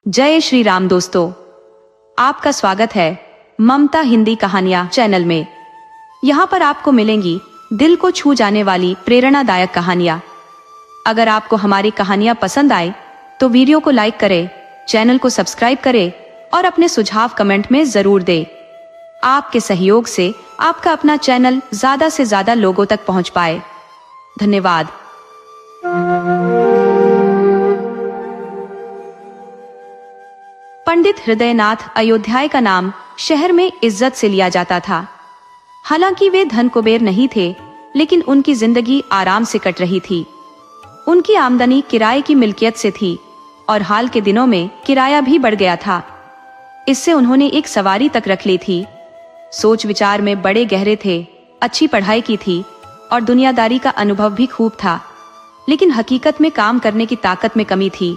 जय श्री राम दोस्तों, आपका स्वागत है ममता हिंदी कहानियां चैनल में। यहाँ पर आपको मिलेंगी दिल को छू जाने वाली प्रेरणादायक कहानियां। अगर आपको हमारी कहानियां पसंद आए तो वीडियो को लाइक करें, चैनल को सब्सक्राइब करें और अपने सुझाव कमेंट में जरूर दें। आपके सहयोग से आपका अपना चैनल ज्यादा से ज्यादा लोगों तक पहुंच पाए। धन्यवाद। पंडित हृदयनाथ अयोध्या का नाम शहर में इज्जत से लिया जाता था। हालांकि वे धन कुबेर नहीं थे, लेकिन उनकी जिंदगी आराम से कट रही थी। उनकी आमदनी किराए की मिल्कियत से थी और हाल के दिनों में किराया भी बढ़ गया था। इससे उन्होंने एक सवारी तक रख ली थी। सोच विचार में बड़े गहरे थे, अच्छी पढ़ाई की थी और दुनियादारी का अनुभव भी खूब था, लेकिन हकीकत में काम करने की ताकत में कमी थी।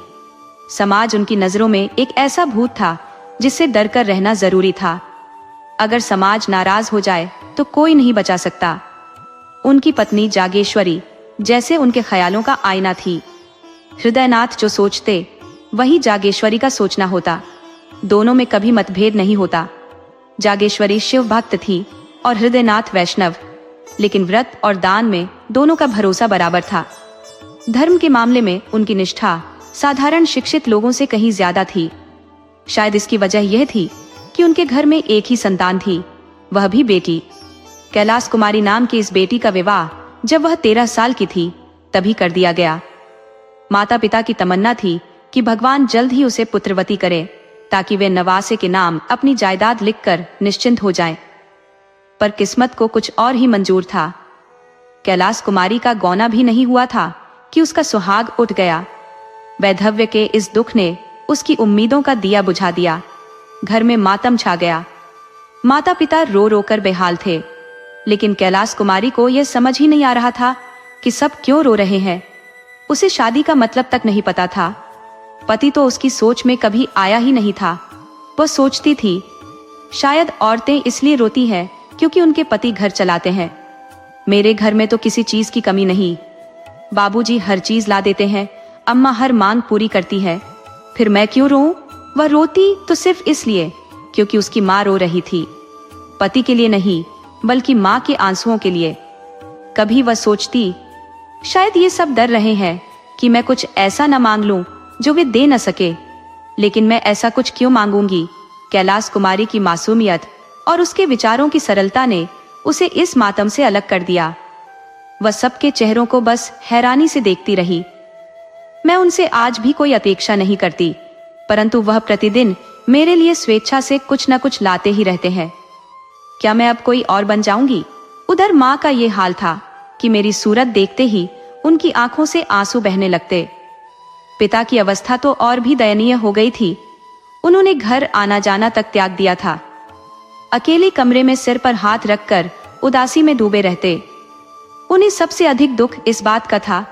समाज उनकी नजरों में एक ऐसा भूत था जिससे डरकर रहना जरूरी था। अगर समाज नाराज हो जाए तो कोई नहीं बचा सकता। उनकी पत्नी जागेश्वरी जैसे उनके ख्यालों का आईना थी। हृदयनाथ जो सोचते वही जागेश्वरी का सोचना होता। दोनों में कभी मतभेद नहीं होता। जागेश्वरी शिव भक्त थी और हृदयनाथ वैष्णव, लेकिन व्रत और दान में दोनों का भरोसा बराबर था। धर्म के मामले में उनकी निष्ठा साधारण शिक्षित लोगों से कहीं ज्यादा थी। शायद इसकी वजह यह थी कि उनके घर में एक ही संतान थी, वह भी बेटी। कैलाश कुमारी नाम की इस बेटी का विवाह जब वह 13 साल की थी तभी कर दिया गया। माता पिता की तमन्ना थी कि भगवान जल्द ही उसे पुत्रवती करे ताकि वे नवासे के नाम अपनी जायदाद लिखकर निश्चिंत हो जाएं। पर किस्मत को कुछ और ही मंजूर था। कैलाश कुमारी का गौना भी नहीं हुआ था कि उसका सुहाग उठ गया। वैधव्य के इस दुख ने उसकी उम्मीदों का दिया बुझा दिया। घर में मातम छा गया। माता पिता रो रो कर बेहाल थे, लेकिन कैलाश कुमारी को यह समझ ही नहीं आ रहा था कि सब क्यों रो रहे हैं। उसे शादी का मतलब तक नहीं पता था। पति तो उसकी सोच में कभी आया ही नहीं था। वह सोचती थी शायद औरतें इसलिए रोती हैं क्योंकि उनके पति घर चलाते हैं। मेरे घर में तो किसी चीज की कमी नहीं। बाबूजी हर चीज ला देते हैं, अम्मा हर मांग पूरी करती है, फिर मैं क्यों रोऊं? वह रोती तो सिर्फ इसलिए क्योंकि उसकी माँ रो रही थी। पति के लिए नहीं, बल्कि माँ के आंसुओं के लिए। कभी वह सोचती शायद ये सब डर रहे हैं कि मैं कुछ ऐसा न मांग लूं जो वे दे न सके। लेकिन मैं ऐसा कुछ क्यों मांगूंगी? कैलाश कुमारी की मासूमियत और उसके विचारों की सरलता ने उसे इस मातम से अलग कर दिया। वह सबके चेहरों को बस हैरानी से देखती रही। मैं उनसे आज भी कोई अपेक्षा नहीं करती, परंतु वह प्रतिदिन मेरे लिए स्वेच्छा से कुछ न कुछ लाते ही रहते हैं। क्या मैं अब कोई और बन जाऊंगी? उधर माँ का ये हाल था कि मेरी सूरत देखते ही उनकी आंखों से आंसू बहने लगते। पिता की अवस्था तो और भी दयनीय हो गई थी। उन्होंने घर आना जाना तक त्याग दिया था। अकेले कमरे में सिर पर हाथ रखकर उदासी में डूबे रहते। उन्हें सबसे अधिक दुख इस बात का था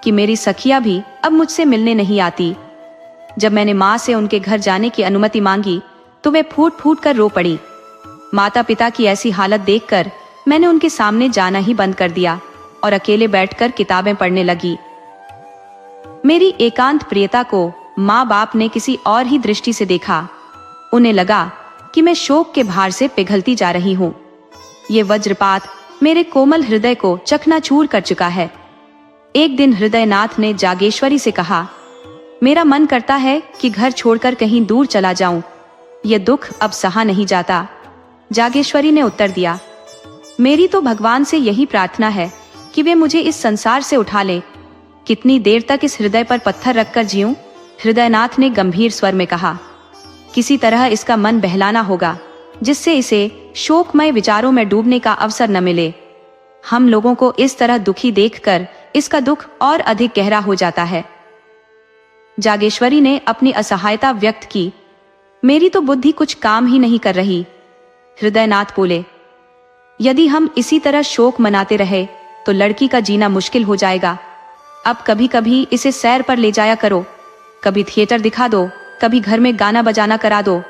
कि मेरी सखियां भी अब मुझसे मिलने नहीं आती। जब मैंने माँ से उनके घर जाने की अनुमति मांगी तो वे फूट फूट कर रो पड़ी। माता पिता की ऐसी हालत देखकर मैंने उनके सामने जाना ही बंद कर दिया और अकेले बैठकर किताबें पढ़ने लगी। मेरी एकांत प्रियता को माँ बाप ने किसी और ही दृष्टि से देखा। उन्हें लगा कि मैं शोक के भार से पिघलती जा रही हूँ। ये वज्रपात मेरे कोमल हृदय को चकनाचूर कर चुका है। एक दिन हृदयनाथ ने जागेश्वरी से कहा, मेरा मन करता है कि घर छोड़कर कहीं दूर चला जाऊं। यह दुख अब सहा नहीं जाता। जागेश्वरी ने उत्तर दिया, मेरी तो भगवान से यही प्रार्थना है कि वे मुझे इस संसार से उठा लें। कितनी देर तक इस हृदय पर पत्थर रखकर जीऊं? हृदयनाथ ने गंभीर स्वर में कहा, किसी तरह इसका मन बहलाना होगा जिससे इसे शोकमय विचारों में डूबने का अवसर न मिले। हम लोगों को इस तरह दुखी देखकर इसका दुख और अधिक गहरा हो जाता है। जागेश्वरी ने अपनी असहायता व्यक्त की, मेरी तो बुद्धि कुछ काम ही नहीं कर रही। हृदयनाथ बोले, यदि हम इसी तरह शोक मनाते रहे तो लड़की का जीना मुश्किल हो जाएगा। अब कभी कभी इसे सैर पर ले जाया करो, कभी थिएटर दिखा दो, कभी घर में गाना बजाना करा दो।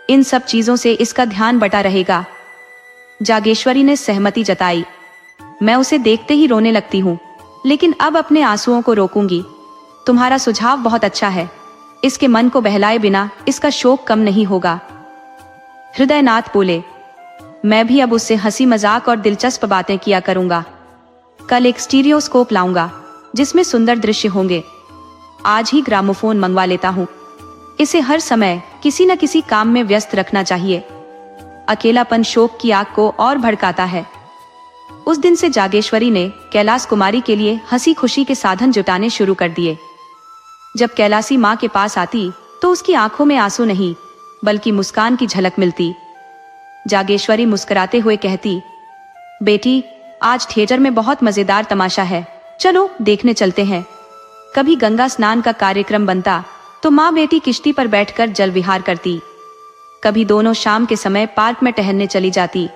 इन सब चीजों से इसका ध्यान बटा रहेगा। जागेश्वरी ने सहमति जताई। मैं उसे देखते ही रोने लगती हूँ, लेकिन अब अपने आंसुओं को रोकूंगी। तुम्हारा सुझाव बहुत अच्छा है। इसके मन को बहलाए बिना इसका शोक कम नहीं होगा। हृदयनाथ बोले, मैं भी अब उससे हंसी मजाक और दिलचस्प बातें किया करूंगा। कल एक स्टीरियोस्कोप लाऊंगा जिसमें सुंदर दृश्य होंगे। आज ही ग्रामोफोन मंगवा लेता हूँ। इसे हर समय किसी न किसी काम में व्यस्त रखना चाहिए। अकेलापन शोक की आग को और भड़काता है। उस दिन से जागेश्वरी ने कैलाश कुमारी के लिए हंसी खुशी के साधन जुटाने शुरू कर दिए। जब कैलाशी माँ के पास आती तो उसकी आंखों में आंसू नहीं बल्कि मुस्कान की झलक मिलती। जागेश्वरी मुस्कुराते हुए कहती, बेटी, आज थिएटर में बहुत मजेदार तमाशा है, चलो देखने चलते हैं। कभी गंगा स्नान का कार्यक्रम बनता तो माँ बेटी किश्ती पर बैठकर जल विहार करती। कभी दोनों शाम के समय पार्क में टहलने चली जाती।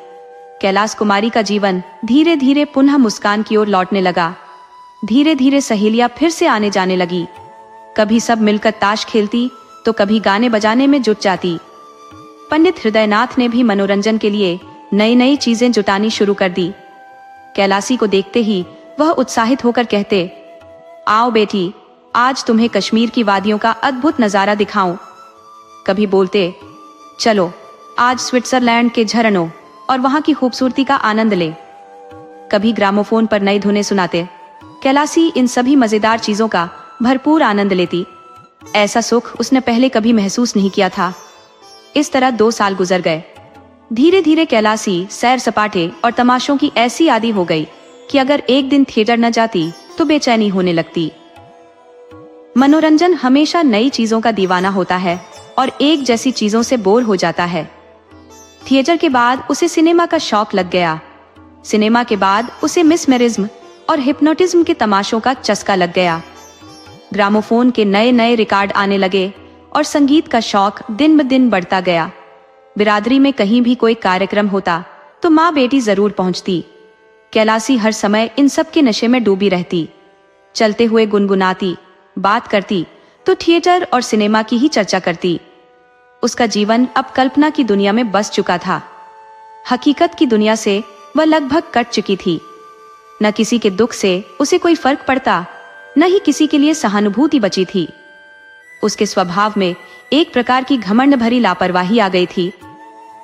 कैलाश कुमारी का जीवन धीरे धीरे पुनः मुस्कान की ओर लौटने लगा। धीरे धीरे सहेलियां फिर से आने जाने लगी। कभी सब मिलकर ताश खेलती तो कभी गाने बजाने में जुट जाती। पंडित हृदयनाथ ने भी मनोरंजन के लिए नई नई चीजें जुटानी शुरू कर दी। कैलाशी को देखते ही वह उत्साहित होकर कहते, आओ बेटी, आज तुम्हें कश्मीर की वादियों का अद्भुत नजारा दिखाऊं। कभी बोलते, चलो आज स्विट्जरलैंड के झरनों और वहां की खूबसूरती का आनंद ले। कभी ग्रामोफोन पर नई धुनें सुनाते। कैलाशी इन सभी मजेदार चीजों का भरपूर आनंद लेती। ऐसा सुख उसने पहले कभी महसूस नहीं किया था। इस तरह 2 साल गुजर गए। धीरे धीरे कैलाशी सैर सपाटे और तमाशों की ऐसी आदी हो गई कि अगर एक दिन थिएटर न जाती तो बेचैनी होने लगती। मनोरंजन हमेशा नई चीजों का दीवाना होता है और एक जैसी चीजों से बोर हो जाता है। थिएटर के बाद उसे सिनेमा का शौक लग गया। सिनेमा के बाद उसे मिसमेरिज्म और हिप्नोटिज्म के तमाशों का चस्का लग गया। ग्रामोफोन के नए नए रिकॉर्ड आने लगे और संगीत का शौक दिन ब दिन बढ़ता गया। बिरादरी में कहीं भी कोई कार्यक्रम होता तो माँ बेटी जरूर पहुंचती। कैलाशी हर समय इन सब के नशे में डूबी रहती। चलते हुए गुनगुनाती, बात करती तो थिएटर और सिनेमा की ही चर्चा करती। उसका जीवन अब कल्पना की दुनिया में बस चुका था। हकीकत की दुनिया से वह लगभग कट चुकी थी। न किसी के दुख से उसे कोई फर्क पड़ता, न ही किसी के लिए सहानुभूति बची थी। उसके स्वभाव में एक प्रकार की घमंड भरी लापरवाही आ गई थी।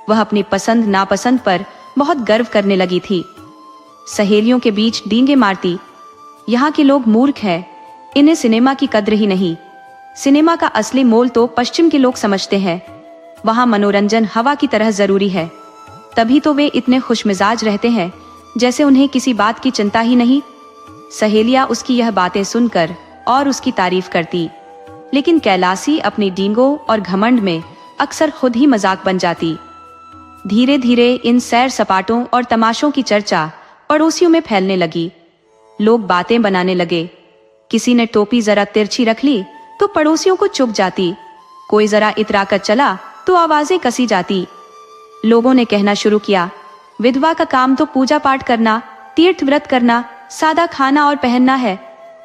वह अपनी पसंद नापसंद पर बहुत गर्व करने लगी थी। सहेलियों के बीच डींगे मारती, यहाँ के लोग मूर्ख हैं, इन्हें सिनेमा की कद्र ही नहीं। सिनेमा का असली मोल तो पश्चिम के लोग समझते हैं। वहां मनोरंजन हवा की तरह जरूरी है। तभी तो वे इतने खुशमिजाज रहते हैं जैसे उन्हें किसी बात की चिंता ही नहीं। सहेलियां उसकी यह बातें सुनकर और उसकी तारीफ करती, लेकिन कैलाशी अपनी डींगों और घमंड में अक्सर खुद ही मजाक बन जाती। धीरे धीरे इन सैर सपाटों और तमाशों की चर्चा पड़ोसियों में फैलने लगी। लोग बातें बनाने लगे। किसी ने टोपी जरा तिरछी रख ली तो पड़ोसियों को चुभ जाती। कोई जरा इतराकर चला तो आवाजें कसी जाती। लोगों ने कहना शुरू किया, विधवा का काम तो पूजा पाठ करना, तीर्थ व्रत करना, सादा खाना और पहनना है,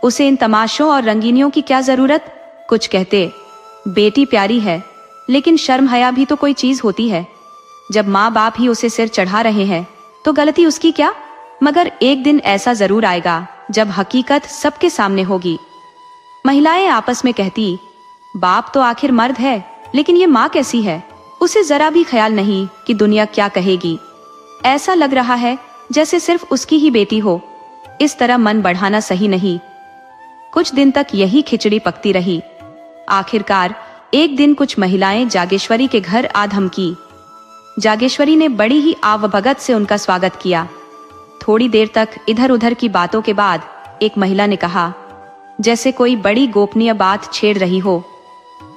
उसे इन तमाशों और रंगीनियों की क्या जरूरत। कुछ कहते, बेटी प्यारी है लेकिन शर्म हया भी तो कोई चीज होती है। जब माँ बाप ही उसे सिर चढ़ा रहे हैं तो गलती उसकी क्या। मगर एक दिन ऐसा जरूर आएगा जब हकीकत सबके सामने होगी। महिलाएं आपस में कहती, बाप तो आखिर मर्द है, लेकिन ये माँ कैसी है, उसे जरा भी ख्याल नहीं कि दुनिया क्या कहेगी। ऐसा लग रहा है जैसे सिर्फ उसकी ही बेटी हो। इस तरह मन बढ़ाना सही नहीं। कुछ दिन तक यही खिचड़ी पकती रही। आखिरकार एक दिन कुछ महिलाएं जागेश्वरी के घर आ धमकी। जागेश्वरी ने बड़ी ही आवभगत से उनका स्वागत किया। थोड़ी देर तक इधर उधर की बातों के बाद एक महिला ने कहा, जैसे कोई बड़ी गोपनीय बात छेड़ रही हो,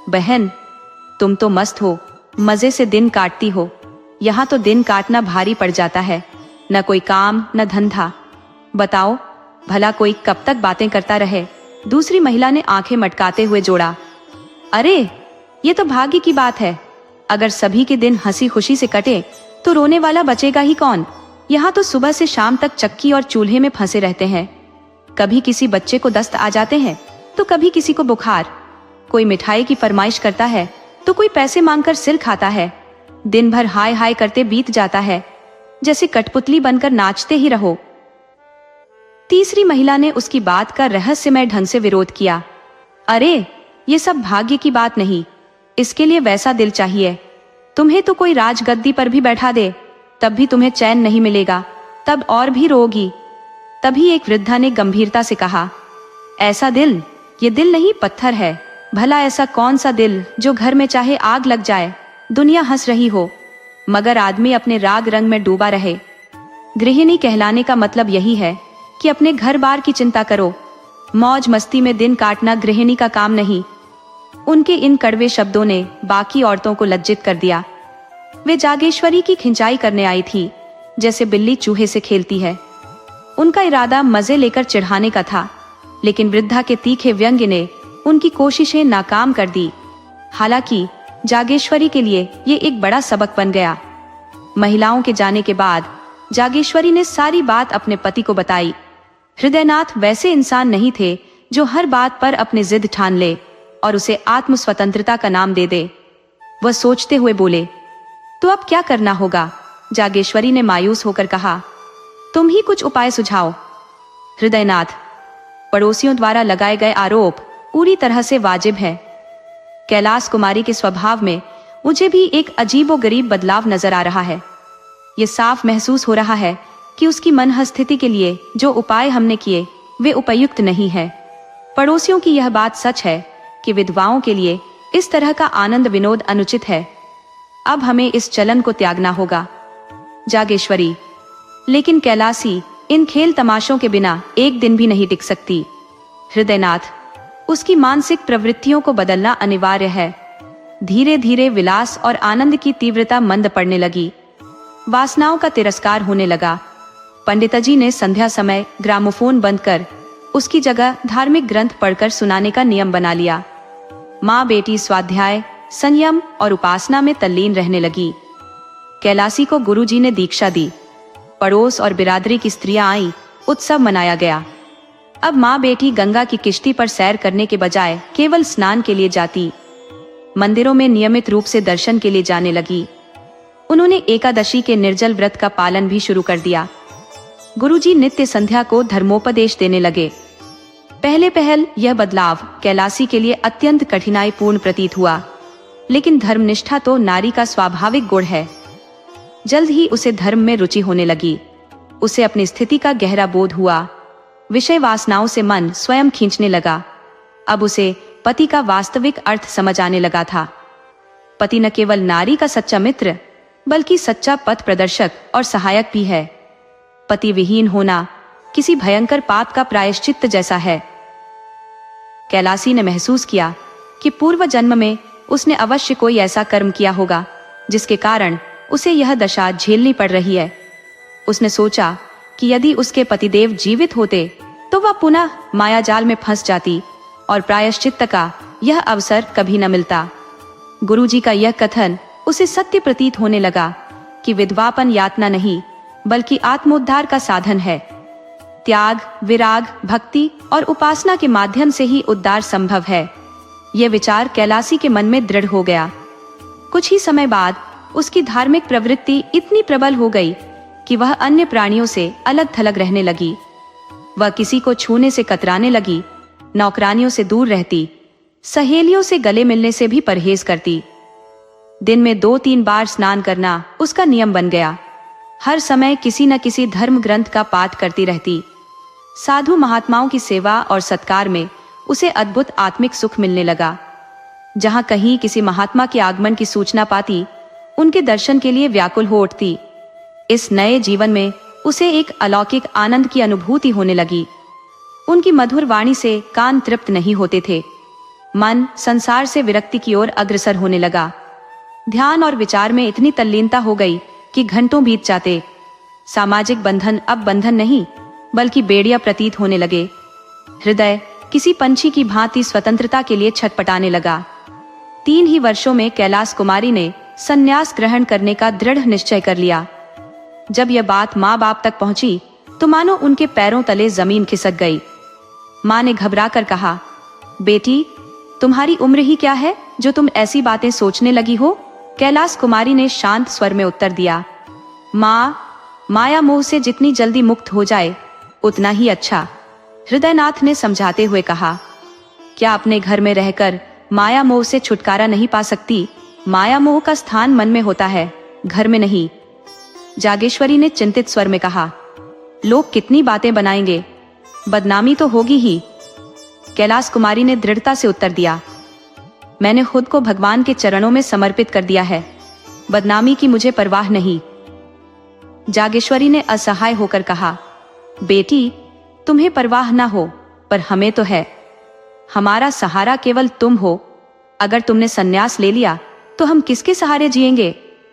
बहन तुम तो मस्त हो, मजे से दिन काटती हो। यहाँ तो दिन काटना भारी पड़ जाता है, न कोई काम न धंधा। बताओ भला कोई कब तक बातें करता रहे। दूसरी महिला ने आंखें मटकाते हुए जोड़ा, अरे ये तो भाग्य की बात है। अगर सभी के दिन हंसी खुशी से कटे तो रोने वाला बचेगा ही कौन। यहाँ तो सुबह से शाम तक चक्की और चूल्हे में फंसे रहते हैं। कभी किसी बच्चे को दस्त आ जाते हैं तो कभी किसी को बुखार। कोई मिठाई की फरमाइश करता है तो कोई पैसे मांगकर सिर खाता है। दिन भर हाय हाय करते बीत जाता है, जैसे कठपुतली बनकर नाचते ही रहो। तीसरी महिला ने उसकी बात का रहस्यमय ढंग से विरोध किया, अरे ये सब भाग्य की बात नहीं, इसके लिए वैसा दिल चाहिए। तुम्हें तो कोई राजगद्दी पर भी बैठा दे, तब भी तुम्हें चैन नहीं मिलेगा, तब और भी रोगी। तभी एक वृद्धा ने गंभीरता से कहा, ऐसा दिल, ये दिल नहीं पत्थर है। भला ऐसा कौन सा दिल जो घर में चाहे आग लग जाए, दुनिया हंस रही हो, मगर आदमी अपने राग रंग में डूबा रहे। गृहिणी कहलाने का मतलब यही है कि अपने घर बार की चिंता करो, मौज मस्ती में दिन काटना गृहिणी का काम नहीं। उनके इन कड़वे शब्दों ने बाकी औरतों को लज्जित कर दिया। वे जागेश्वरी की खिंचाई करने आई थी, जैसे बिल्ली चूहे से खेलती है। उनका इरादा मजे लेकर चिढ़ाने का था, लेकिन वृद्धा के तीखे व्यंग्य ने उनकी कोशिशें नाकाम कर दी। हालांकि जागेश्वरी के लिए ये एक बड़ा सबक बन गया। महिलाओं के जाने के बाद जागेश्वरी ने सारी बात अपने पति को बताई। हृदयनाथ वैसे इंसान नहीं थे जो हर बात पर अपनी जिद ठान ले और उसे आत्म स्वतंत्रता का नाम दे दे। वह सोचते हुए बोले, तो अब क्या करना होगा? जागेश्वरी ने मायूस होकर कहा, तुम ही कुछ उपाय सुझाओ। हृदयनाथ, पड़ोसियों द्वारा लगाए गए आरोप पूरी तरह से वाजिब है। कैलाश कुमारी के स्वभाव में मुझे भी एक अजीबोगरीब बदलाव नजर आ रहा है। ये साफ महसूस हो रहा है कि उसकी मनः स्थिति के लिए जो उपाय हमने किए वे उपयुक्त नहीं है। पड़ोसियों की यह बात सच है कि विधवाओं के लिए इस तरह का आनंद विनोद अनुचित है। अब हमें इस चलन को त्यागना होगा। जागेश्वरी, लेकिन कैलाशी इन खेल तमाशों के बिना एक दिन भी नहीं टिक सकती। हृदयनाथ, उसकी मानसिक प्रवृत्तियों को बदलना अनिवार्य है। धीरे धीरे विलास और आनंद की तीव्रता मंद पड़ने लगी। वासनाओं का तिरस्कार होने लगा। पंडितजी ने संध्या समय ग्रामोफोन बंद कर उसकी जगह धार्मिक ग्रंथ पढ़कर सुनाने का नियम बना लिया। माँ बेटी स्वाध्याय, संयम और उपासना में तल्लीन रहने लगी। कैलाशी को गुरुजी ने दीक्षा दी। पड़ोस और बिरादरी की स्त्रियां आई, उत्सव मनाया गया। अब माँ बेटी गंगा की किश्ती पर सैर करने के बजाय केवल स्नान के लिए जाती। मंदिरों में नियमित रूप से दर्शन के लिए जाने लगी। उन्होंने एकादशी के निर्जल व्रत का पालन भी शुरू कर दिया। गुरुजी नित्य संध्या को धर्मोपदेश देने लगे। पहले पहल यह बदलाव कैलाशी के लिए अत्यंत कठिनाईपूर्ण प्रतीत हुआ, लेकिन धर्मनिष्ठा तो नारी का स्वाभाविक गुण है। जल्द ही उसे धर्म में रुचि होने लगी। उसे अपनी स्थिति का गहरा बोध हुआ। विषय वासनाओं से मन स्वयं खींचने लगा। अब उसे पति का वास्तविक अर्थ समझ आने लगा था। पति न केवल नारी का सच्चा मित्र, बल्कि सच्चा पथ प्रदर्शक और सहायक भी है। पति विहीन होना किसी भयंकर पाप का प्रायश्चित्त जैसा है। कैलाशी ने महसूस किया कि पूर्व जन्म में उसने अवश्य कोई ऐसा कर्म किया होगा जिसके कारण उसे यह दशा झेलनी पड़ रही है। उसने सोचा कि यदि उसके पतिदेव जीवित होते तो वह पुनः मायाजाल में फंस जाती और प्रायश्चित्त का यह अवसर कभी न मिलता। गुरुजी का यह कथन उसे सत्य प्रतीत होने लगा कि विधवापन यातना नहीं, बल्कि आत्मोद्धार का साधन है। त्याग, विराग, भक्ति और उपासना के माध्यम से ही उद्धार संभव है। यह विचार कैलाशी के मन में दृढ़ हो गया। कुछ ही समय बाद उसकी धार्मिक प्रवृत्ति इतनी प्रबल हो गई कि वह अन्य प्राणियों से अलग थलग रहने लगी। वह किसी को छूने से कतराने लगी, नौकरानियों से दूर रहती, सहेलियों से गले मिलने से भी परहेज करती। दिन में 2-3 बार स्नान करना उसका नियम बन गया। हर समय किसी न किसी धर्म ग्रंथ का पाठ करती रहती। साधु महात्माओं की सेवा और सत्कार में उसे अद्भुत आत्मिक सुख मिलने लगा। जहां कहीं किसी महात्मा के आगमन की सूचना पाती, उनके दर्शन के लिए व्याकुल हो उठती। इस नए जीवन में उसे एक अलौकिक आनंद की अनुभूति होने लगी। उनकी मधुर वाणी से कान तृप्त नहीं होते थे। मन संसार से विरक्ति की ओर अग्रसर होने लगा। ध्यान और विचार में इतनी तल्लीनता हो गई कि घंटों बीत जाते। सामाजिक बंधन अब बंधन नहीं, बल्कि बेड़िया प्रतीत होने लगे। हृदय किसी पंछी की भांति स्वतंत्रता के लिए छटपटाने लगा। 3 ही वर्षों में कैलाश कुमारी ने संन्यास ग्रहण करने का दृढ़ निश्चय कर लिया। जब यह बात माँ बाप तक पहुंची तो मानो उनके पैरों तले जमीन खिसक गई। माँ ने घबरा कर कहा, बेटी, तुम्हारी उम्र ही क्या है जो तुम ऐसी बातें सोचने लगी हो? कैलाश कुमारी ने शांत स्वर में उत्तर दिया, माँ, माया मोह से जितनी जल्दी मुक्त हो जाए उतना ही अच्छा। हृदयनाथ ने समझाते हुए कहा, क्या अपने घर में रहकर माया मोह से छुटकारा नहीं पा सकती। माया मोह का स्थान मन में होता है, घर में नहीं। जागेश्वरी ने चिंतित स्वर में कहा, लोग कितनी बातें बनाएंगे, बदनामी तो होगी ही। कैलाश कुमारी ने दृढ़ता से उत्तर दिया, मैंने खुद को भगवान के चरणों में समर्पित कर दिया है, बदनामी की मुझे परवाह नहीं। जागेश्वरी ने असहाय होकर कहा, बेटी, तुम्हें परवाह ना हो, पर हमें तो है। हमारा सहारा केवल तुम हो। अगर तुमने संन्यास ले लिया तो हम किसके सहारे जिएंगे?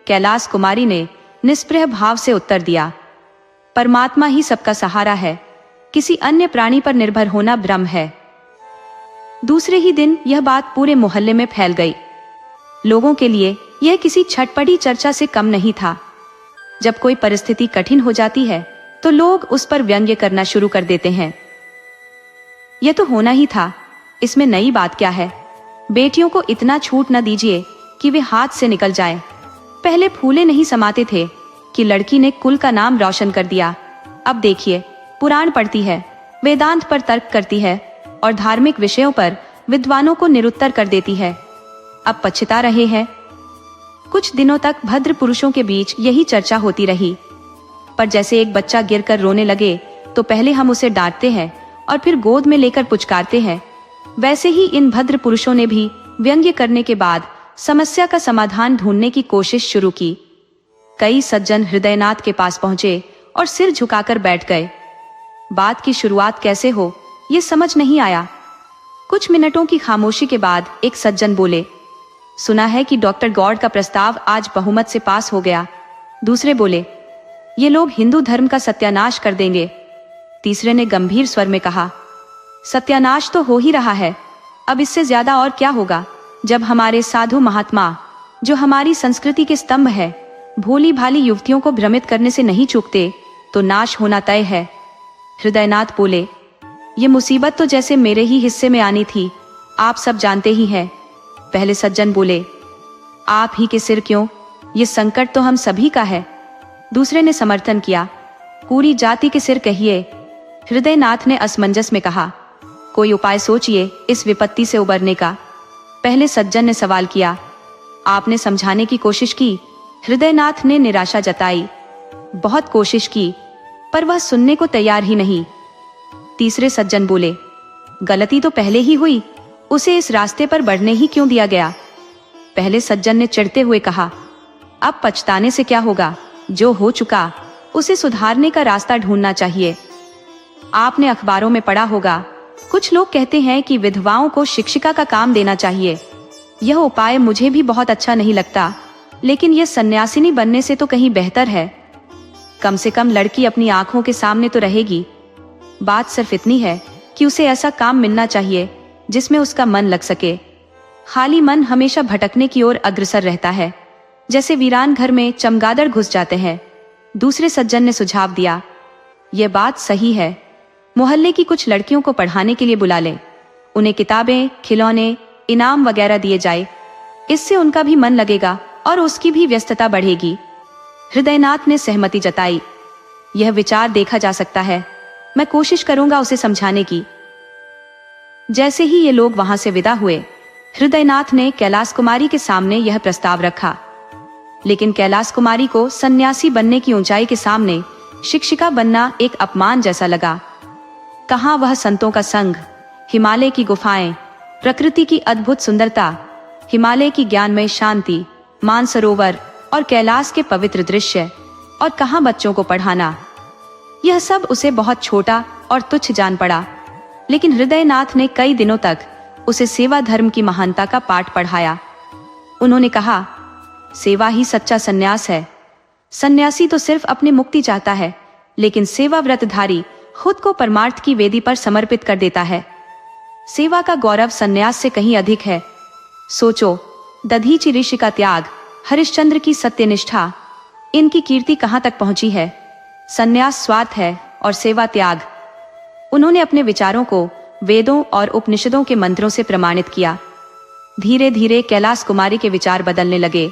कैलाश कुमारी ने निष्प्रह भाव से उत्तर दिया, परमात्मा ही सबका सहारा है, किसी अन्य प्राणी पर निर्भर होना भ्रम है। दूसरे ही दिन यह बात पूरे मोहल्ले में फैल गई। लोगों के लिए यह किसी छटपटी चर्चा से कम नहीं था। जब कोई परिस्थिति कठिन हो जाती है तो लोग उस पर व्यंग्य करना शुरू कर देते हैं। यह तो होना ही था, इसमें नई बात क्या है? बेटियों को इतना छूट न दीजिए कि वे हाथ से निकल जाएं। पहले फूले नहीं समाते थे कि लड़की ने कुल का नाम रोशन कर दिया। अब देखिए, पुराण पढ़ती है, वेदांत पर तर्क करती है और धार्मिक विषयों पर विद्वानों को निरुत्तर कर देती है। अब पछता रहे हैं। कुछ दिनों तक भद्र पुरुषों के बीच यही चर्चा होती रही, पर जैसे एक बच्चा गिरकर रोने लगे तो पहले हम उसे डांटते हैं और फिर गोद में लेकर पुचकारते हैं, वैसे ही इन भद्र पुरुषों ने भी व्यंग्य करने के बाद समस्या का समाधान ढूंढने की कोशिश शुरू की। कई सज्जन हृदयनाथ के पास पहुंचे और सिर झुकाकर बैठ गए। बात की शुरुआत कैसे हो ये समझ नहीं आया। कुछ मिनटों की खामोशी के बाद एक सज्जन बोले, सुना है कि डॉक्टर गॉड का प्रस्ताव आज बहुमत से पास हो गया। दूसरे बोले, ये लोग हिंदू धर्म का सत्यानाश कर देंगे। तीसरे ने गंभीर स्वर में कहा, सत्यानाश तो हो ही रहा है, अब इससे ज्यादा और क्या होगा? जब हमारे साधु महात्मा, जो हमारी संस्कृति के स्तंभ है, भोली भाली युवतियों को भ्रमित करने से नहीं चूकते तो नाश होना तय है। हृदयनाथ बोले, ये मुसीबत तो जैसे मेरे ही हिस्से में आनी थी, आप सब जानते ही हैं। पहले सज्जन बोले, आप ही के सिर क्यों, ये संकट तो हम सभी का है। दूसरे ने समर्थन किया, पूरी जाति के सिर कहिए। हृदयनाथ ने असमंजस में कहा, कोई उपाय सोचिए इस विपत्ति से उबरने का। पहले सज्जन ने सवाल किया, आपने समझाने की कोशिश की? हृदयनाथ ने निराशा जताई, बहुत कोशिश की, पर वह सुनने को तैयार ही नहीं। तीसरे सज्जन बोले, गलती तो पहले ही हुई, उसे इस रास्ते पर बढ़ने ही क्यों दिया गया? पहले सज्जन ने चिढ़ते हुए कहा, अब पछताने से क्या होगा, जो हो चुका उसे सुधारने का रास्ता ढूंढना चाहिए। आपने अखबारों में पढ़ा होगा, कुछ लोग कहते हैं कि विधवाओं को शिक्षिका का काम देना चाहिए। यह उपाय मुझे भी बहुत अच्छा नहीं लगता, लेकिन यह सन्यासिनी बनने से तो कहीं बेहतर है। कम से कम लड़की अपनी आंखों के सामने तो रहेगी। बात सिर्फ इतनी है कि उसे ऐसा काम मिलना चाहिए जिसमें उसका मन लग सके। खाली मन हमेशा भटकने की ओर अग्रसर रहता है, जैसे वीरान घर में चमगादड़ घुस जाते हैं। दूसरे सज्जन ने सुझाव दिया, यह बात सही है, मोहल्ले की कुछ लड़कियों को पढ़ाने के लिए बुला लें, उन्हें किताबें, खिलौने, इनाम वगैरह दिए जाए। इससे उनका भी मन लगेगा और उसकी भी व्यस्तता बढ़ेगी। हृदयनाथ ने सहमति जताई, यह विचार देखा जा सकता है, मैं कोशिश करूंगा उसे समझाने की। जैसे ही ये लोग वहां से विदा हुए, हृदयनाथ ने कैलाश कुमारी के सामने यह प्रस्ताव रखा। लेकिन कैलाश कुमारी को सन्यासी बनने की ऊंचाई के सामने शिक्षिका बनना एक अपमान जैसा लगा। कहाँ वह संतों का संग, हिमालय की गुफाएं, प्रकृति की अद्भुत सुंदरता, हिमालय की ज्ञानमय शांति, मानसरोवर और कैलाश के पवित्र दृश्य, और कहाँ बच्चों को पढ़ाना। यह सब उसे बहुत छोटा और तुच्छ जान पड़ा। लेकिन हृदयनाथ ने कई दिनों तक उसे सेवा धर्म की महानता का पाठ पढ़ाया। उन्होंने कहा, सेवा ही सच्चा सन्यास है। सन्यासी तो सिर्फ अपनी मुक्ति चाहता है, लेकिन सेवा व्रतधारी खुद को परमार्थ की वेदी पर समर्पित कर देता है। सेवा का गौरव सन्यास से कहीं अधिक है। सोचो, दधीचि ऋषि का त्याग, हरिश्चंद्र की सत्यनिष्ठा, इनकी कीर्ति कहां तक पहुंची है। सन्यास स्वार्थ है और सेवा त्याग। उन्होंने अपने विचारों को वेदों और उपनिषदों के मंत्रों से प्रमाणित किया। धीरे धीरे कैलाश कुमारी के विचार बदलने लगे।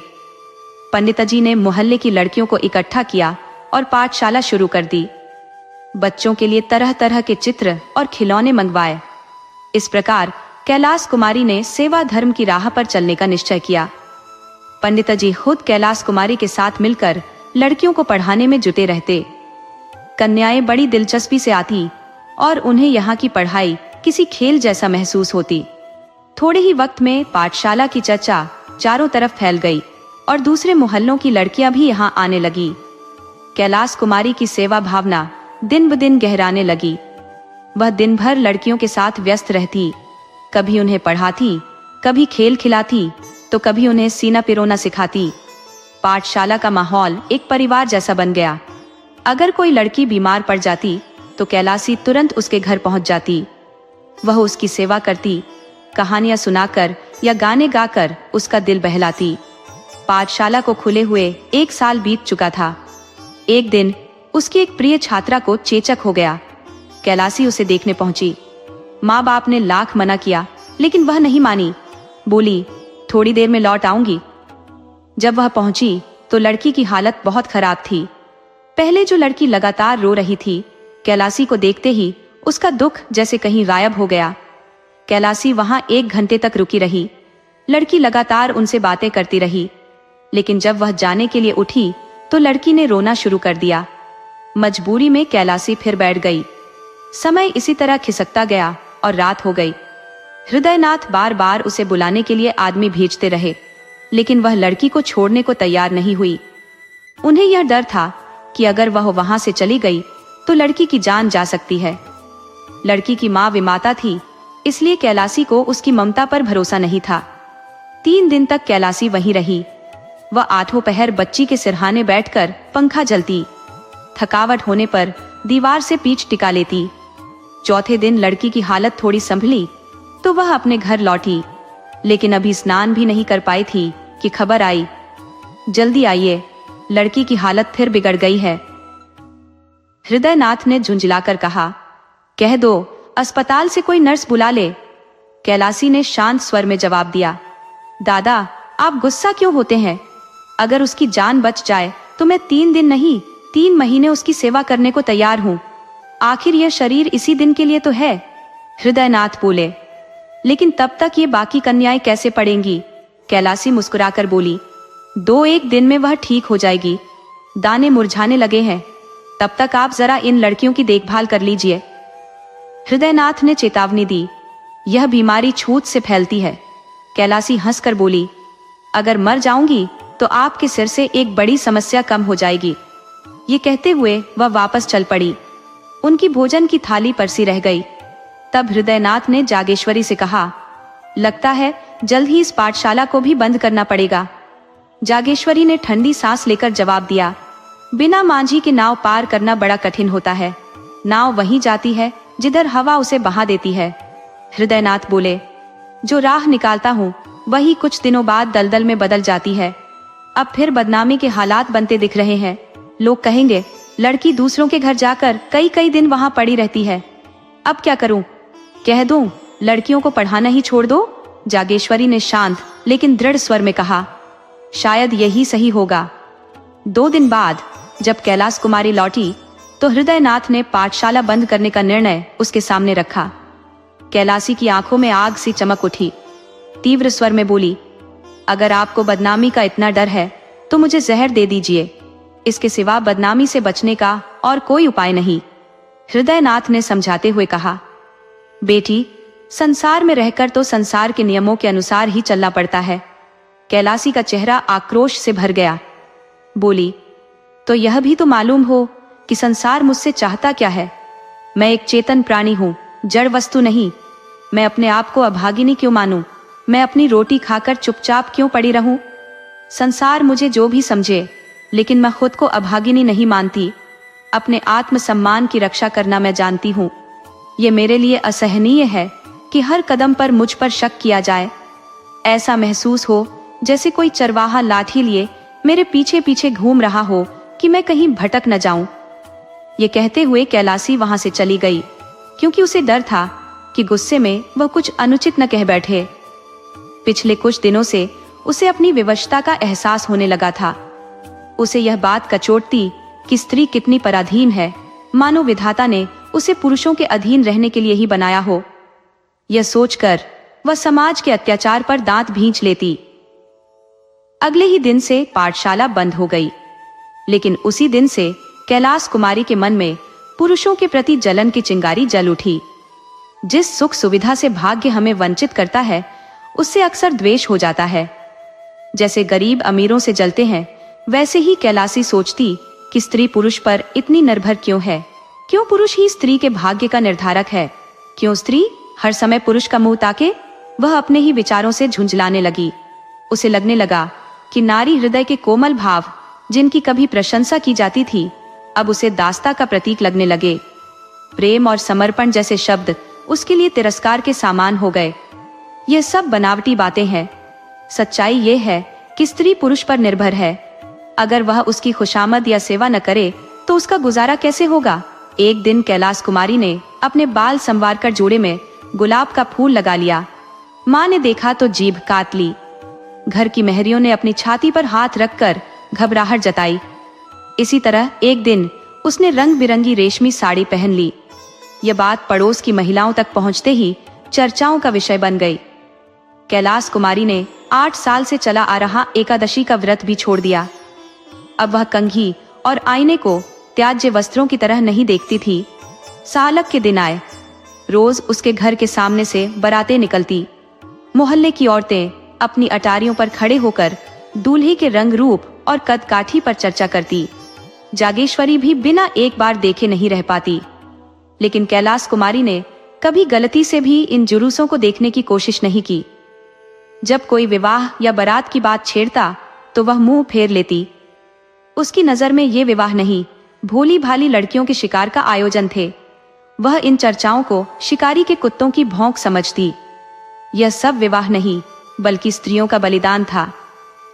पंडितजी ने मोहल्ले की लड़कियों को इकट्ठा किया और पाठशाला शुरू कर दी। बच्चों के लिए तरह तरह के चित्र और खिलौने मंगवाए। इस प्रकार कैलाश कुमारी ने सेवा धर्म की राह पर चलने का निश्चय किया। पंडित जी खुद कैलाश कुमारी के साथ मिलकर लड़कियों को पढ़ाने में जुटे रहते। कन्याएं बड़ी दिलचस्पी से आती और उन्हें यहाँ की पढ़ाई किसी खेल जैसा महसूस होती। थोड़े ही वक्त में पाठशाला की चर्चा चारों तरफ फैल गई और दूसरे मोहल्लों की लड़कियां भी यहाँ आने लगी। कैलाश कुमारी की सेवा भावना दिन ब दिन गहराने लगी। वह दिन भर लड़कियों के साथ व्यस्त रहती, कभी उन्हें पढ़ाती, कभी खेल खिलाती, तो कभी उन्हें सीना पिरोना सिखाती। पाठशाला का माहौल एक परिवार जैसा बन गया। अगर कोई लड़की बीमार पड़ जाती तो कैलाशी तुरंत उसके घर पहुंच जाती। वह उसकी सेवा करती, कहानियां सुनाकर या गाने गाकर उसका दिल बहलाती। पाठशाला को खुले हुए 1 साल बीत चुका था। एक दिन उसकी एक प्रिय छात्रा को चेचक हो गया। कैलाशी उसे देखने पहुंची। माँ बाप ने लाख मना किया लेकिन वह नहीं मानी। बोली, थोड़ी देर में लौट आऊंगी। जब वह पहुंची तो लड़की की हालत बहुत खराब थी। पहले जो लड़की लगातार रो रही थी, कैलाशी को देखते ही उसका दुख जैसे कहीं गायब हो गया। कैलाशी वहां 1 घंटे तक रुकी रही। लड़की लगातार उनसे बातें करती रही, लेकिन जब वह जाने के लिए उठी तो लड़की ने रोना शुरू कर दिया। मजबूरी में कैलाशी फिर बैठ गई। समय इसी तरह खिसकता गया और रात हो गई। हृदयनाथ बार बार उसे बुलाने के लिए आदमी भेजते रहे, लेकिन वह लड़की को छोड़ने को तैयार नहीं हुई। उन्हें यह डर था कि अगर वह वहां से चली गई तो लड़की की जान जा सकती है। लड़की की माँ विमाता थी, इसलिए कैलाशी को उसकी ममता पर भरोसा नहीं था। 3 दिन तक कैलाशी वहीं रही। वह 8वें पहर बच्ची के सिरहाने बैठकर पंखा जलती, थकावट होने पर दीवार से पीठ टिका लेती। चौथे दिन लड़की की हालत थोड़ी संभली तो वह अपने घर लौटी, लेकिन अभी स्नान भी नहीं कर पाई थी कि खबर आई, जल्दी आइए, लड़की की हालत फिर बिगड़ गई है। हृदयनाथ ने झुंझलाकर कहा, कह दो अस्पताल से कोई नर्स बुला ले। कैलाशी ने शांत स्वर में जवाब दिया, दादा आप गुस्सा क्यों होते हैं? अगर उसकी जान बच जाए तो मैं 3 दिन नहीं 3 महीने उसकी सेवा करने को तैयार हूँ। आखिर यह शरीर इसी दिन के लिए तो है। हृदयनाथ बोले, लेकिन तब तक ये बाकी कन्याएं कैसे पड़ेंगी? कैलाशी मुस्कुराकर बोली, 2-1 दिन में वह ठीक हो जाएगी। दाने मुरझाने लगे हैं, तब तक आप जरा इन लड़कियों की देखभाल कर लीजिए। हृदयनाथ ने चेतावनी दी, यह बीमारी छूत से फैलती है। कैलाशी हंसकर बोली, अगर मर जाऊंगी तो आपके सिर से एक बड़ी समस्या कम हो जाएगी। ये कहते हुए वह वापस चल पड़ी। उनकी भोजन की थाली परसी रह गई। तब हृदयनाथ ने जागेश्वरी से कहा, लगता है जल्द ही इस पाठशाला को भी बंद करना पड़ेगा। जागेश्वरी ने ठंडी सांस लेकर जवाब दिया, बिना मांझी के नाव पार करना बड़ा कठिन होता है। नाव वहीं जाती है जिधर हवा उसे बहा देती है। हृदयनाथ बोले, जो राह निकालता हूँ वही कुछ दिनों बाद दलदल में बदल जाती है। अब फिर बदनामी के हालात बनते दिख रहे हैं। लोग कहेंगे लड़की दूसरों के घर जाकर कई दिन वहां पड़ी रहती है। अब क्या करूं? कह दूं लड़कियों को पढ़ाना ही छोड़ दो? जागेश्वरी ने शांत लेकिन दृढ़ स्वर में कहा, शायद यही सही होगा। 2 दिन बाद जब कैलाश कुमारी लौटी तो हृदयनाथ ने पाठशाला बंद करने का निर्णय उसके सामने रखा। कैलाशी की आंखों में आग सी चमक उठी। तीव्र स्वर में बोली, अगर आपको बदनामी का इतना डर है तो मुझे जहर दे दीजिए। इसके सिवा बदनामी से बचने का और कोई उपाय नहीं। हृदयनाथ ने समझाते हुए कहा, बेटी संसार में रहकर तो संसार के नियमों के अनुसार ही चलना पड़ता है। कैलाशी का चेहरा आक्रोश से भर गया। बोली, तो यह भी तो मालूम हो कि संसार मुझसे चाहता क्या है? मैं एक चेतन प्राणी हूँ, जड़ वस्तु नहीं। मैं अपने आप को अभागिनी क्यों मानूं? मैं अपनी रोटी खाकर चुपचाप क्यों पड़ी रहूं? संसार मुझे जो भी समझे, लेकिन मैं खुद को अभागिनी नहीं मानती। अपने आत्मसम्मान की रक्षा करना मैं जानती हूँ। ये मेरे लिए असहनीय है कि हर कदम पर मुझ पर शक किया जाए। ऐसा महसूस हो जैसे कोई चरवाहा लाठी लिए मेरे पीछे पीछे घूम रहा हो कि मैं कहीं भटक न जाऊं। ये कहते हुए कैलाशी वहां से चली गई, क्योंकि उसे डर था कि गुस्से में वह कुछ अनुचित न कह बैठे। पिछले कुछ दिनों से उसे अपनी विवशता का एहसास होने लगा था। उसे यह बात कचोटती कि स्त्री कितनी पराधीन है, मानो विधाता ने उसे पुरुषों के अधीन रहने के लिए ही बनाया हो। यह सोचकर वह समाज के अत्याचार पर दांत भींच लेती। अगले ही दिन से पाठशाला बंद हो गई, लेकिन उसी दिन से कैलाश कुमारी के मन में पुरुषों के प्रति जलन की चिंगारी जल उठी। जिस सुख सुविधा से भाग्य हमें वंचित करता है, उससे अक्सर द्वेष हो जाता है। जैसे गरीब अमीरों से जलते हैं, वैसे ही कैलाशी सोचती कि स्त्री पुरुष पर इतनी निर्भर क्यों है? क्यों पुरुष ही स्त्री के भाग्य का निर्धारक है? क्यों स्त्री हर समय पुरुष का मुंह ताके? वह अपने ही विचारों से झुंझलाने लगी। उसे लगने लगा कि नारी हृदय के कोमल भाव, जिनकी कभी प्रशंसा की जाती थी, अब उसे दास्ता का प्रतीक लगने लगे। प्रेम और समर्पण जैसे शब्द उसके लिए तिरस्कार के सामान हो गए। ये सब बनावटी बातें हैं। सच्चाई ये है कि स्त्री पुरुष पर निर्भर है। अगर वह उसकी खुशामद या सेवा न करे तो उसका गुजारा कैसे होगा? एक दिन कैलाश कुमारी ने अपने बाल संवार कर जोड़े में गुलाब का फूल लगा लिया। माँ ने देखा तो जीभ काट ली। घर की मेहरियों ने अपनी छाती पर हाथ रखकर घबराहट जताई। इसी तरह एक दिन उसने रंग बिरंगी रेशमी साड़ी पहन ली। यह बात पड़ोस की महिलाओं तक पहुंचते ही चर्चाओं का विषय बन गई। कैलाश कुमारी ने 8 साल से चला आ रहा एकादशी का व्रत भी छोड़ दिया। अब वह कंघी और आईने को त्याज्य वस्त्रों की तरह नहीं देखती थी। सालक के दिन आए, रोज उसके घर के सामने से बारातें निकलती। मोहल्ले की औरतें अपनी अटारियों पर खड़े होकर दूल्हे के रंग रूप और कद काठी पर चर्चा करती। जागेश्वरी भी बिना एक बार देखे नहीं रह पाती। लेकिन कैलाश कुमारी ने कभी गलती से भी इन जुलूसों को देखने की कोशिश नहीं की। जब कोई विवाह या बारात की बात छेड़ता तो वह मुंह फेर लेती। उसकी नजर में ये विवाह नहीं, भोली भाली लड़कियों के शिकार का आयोजन थे। वह इन चर्चाओं को शिकारी के कुत्तों की भौंक समझती। यह सब विवाह नहीं, बल्कि स्त्रियों का बलिदान था।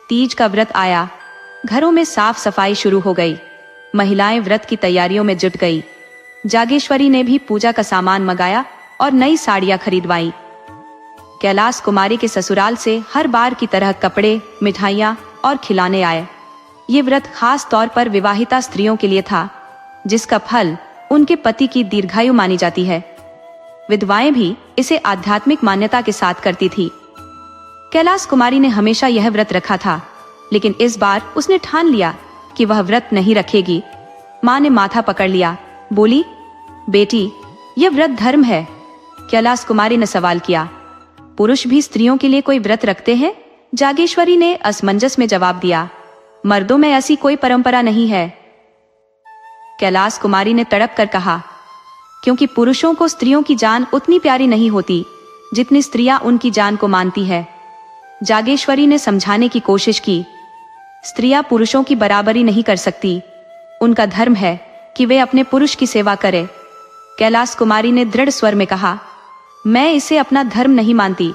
तीज का व्रत आया, घरों में साफ सफाई शुरू हो गई। महिलाएं व्रत की तैयारियों में जुट गई। जागेश्वरी ने भी पूजा का सामान मंगाया और नई साड़ियां खरीदवाई। कैलाश कुमारी के ससुराल से हर बार की तरह कपड़े, मिठाइयां और खिलाने आए। ये व्रत खास तौर पर विवाहिता स्त्रियों के लिए था, जिसका फल उनके पति की दीर्घायु मानी जाती है। विधवाएं भी इसे आध्यात्मिक मान्यता के साथ करती थी। कैलाश कुमारी ने हमेशा यह व्रत रखा था, लेकिन इस बार उसने ठान लिया कि वह व्रत नहीं रखेगी। माँ ने माथा पकड़ लिया, बोली, बेटी, यह व्रत धर्म है। कैलाश कुमारी ने सवाल किया, पुरुष भी स्त्रियों के लिए कोई व्रत रखते हैं? जागेश्वरी ने असमंजस में जवाब दिया, मर्दों में ऐसी कोई परंपरा नहीं है। कैलाश कुमारी ने तड़प कर कहा, क्योंकि पुरुषों को स्त्रियों की जान उतनी प्यारी नहीं होती जितनी स्त्रियां उनकी जान को मानती है। जागेश्वरी ने समझाने की कोशिश की, स्त्रियां पुरुषों की बराबरी नहीं कर सकती। उनका धर्म है कि वे अपने पुरुष की सेवा करें। कैलाश कुमारी ने दृढ़ स्वर में कहा, मैं इसे अपना धर्म नहीं मानती।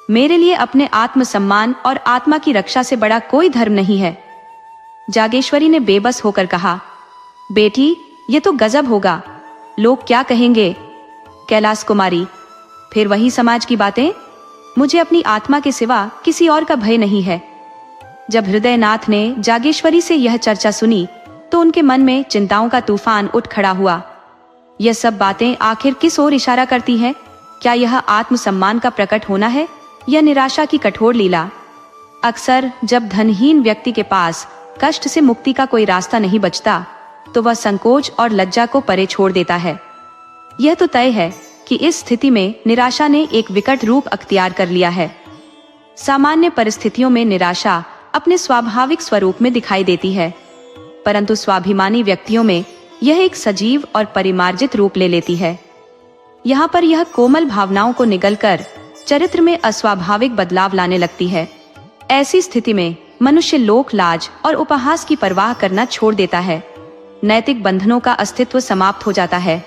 मेरे लिए अपने आत्मसम्मान और आत्मा की रक्षा से बड़ा कोई धर्म नहीं है। जागेश्वरी ने बेबस होकर कहा, बेटी, ये तो गजब होगा। लोग क्या कहेंगे? कैलाश कुमारी, फिर वही समाज की बातें। मुझे अपनी आत्मा के सिवा किसी और का भय नहीं है। जब हृदयनाथ ने जागेश्वरी से यह चर्चा सुनी तो उनके मन में चिंताओं का तूफान उठ खड़ा हुआ। यह सब बातें आखिर किस ओर इशारा करती हैं? क्या यह आत्मसम्मान का प्रकट होना है या निराशा की कठोर लीला? अक्सर जब धनहीन व्यक्ति के पास कष्ट से मुक्ति का कोई रास्ता नहीं बचता तो वह संकोच और लज्जा को परे छोड़ देता है। यह तो तय है कि इस स्थिति में निराशा ने एक विकट रूप अख्तियार कर लिया है। सामान्य परिस्थितियों में निराशा अपने स्वाभाविक स्वरूप में दिखाई देती है, परंतु स्वाभिमानी व्यक्तियों में यह एक सजीव और परिमार्जित रूप ले लेती है। यहाँ पर यह कोमल भावनाओं को निगलकर चरित्र में अस्वाभाविक बदलाव लाने लगती है। ऐसी स्थिति में मनुष्य लोक लाज और उपहास की परवाह करना छोड़ देता है। नैतिक बंधनों का अस्तित्व समाप्त हो जाता है।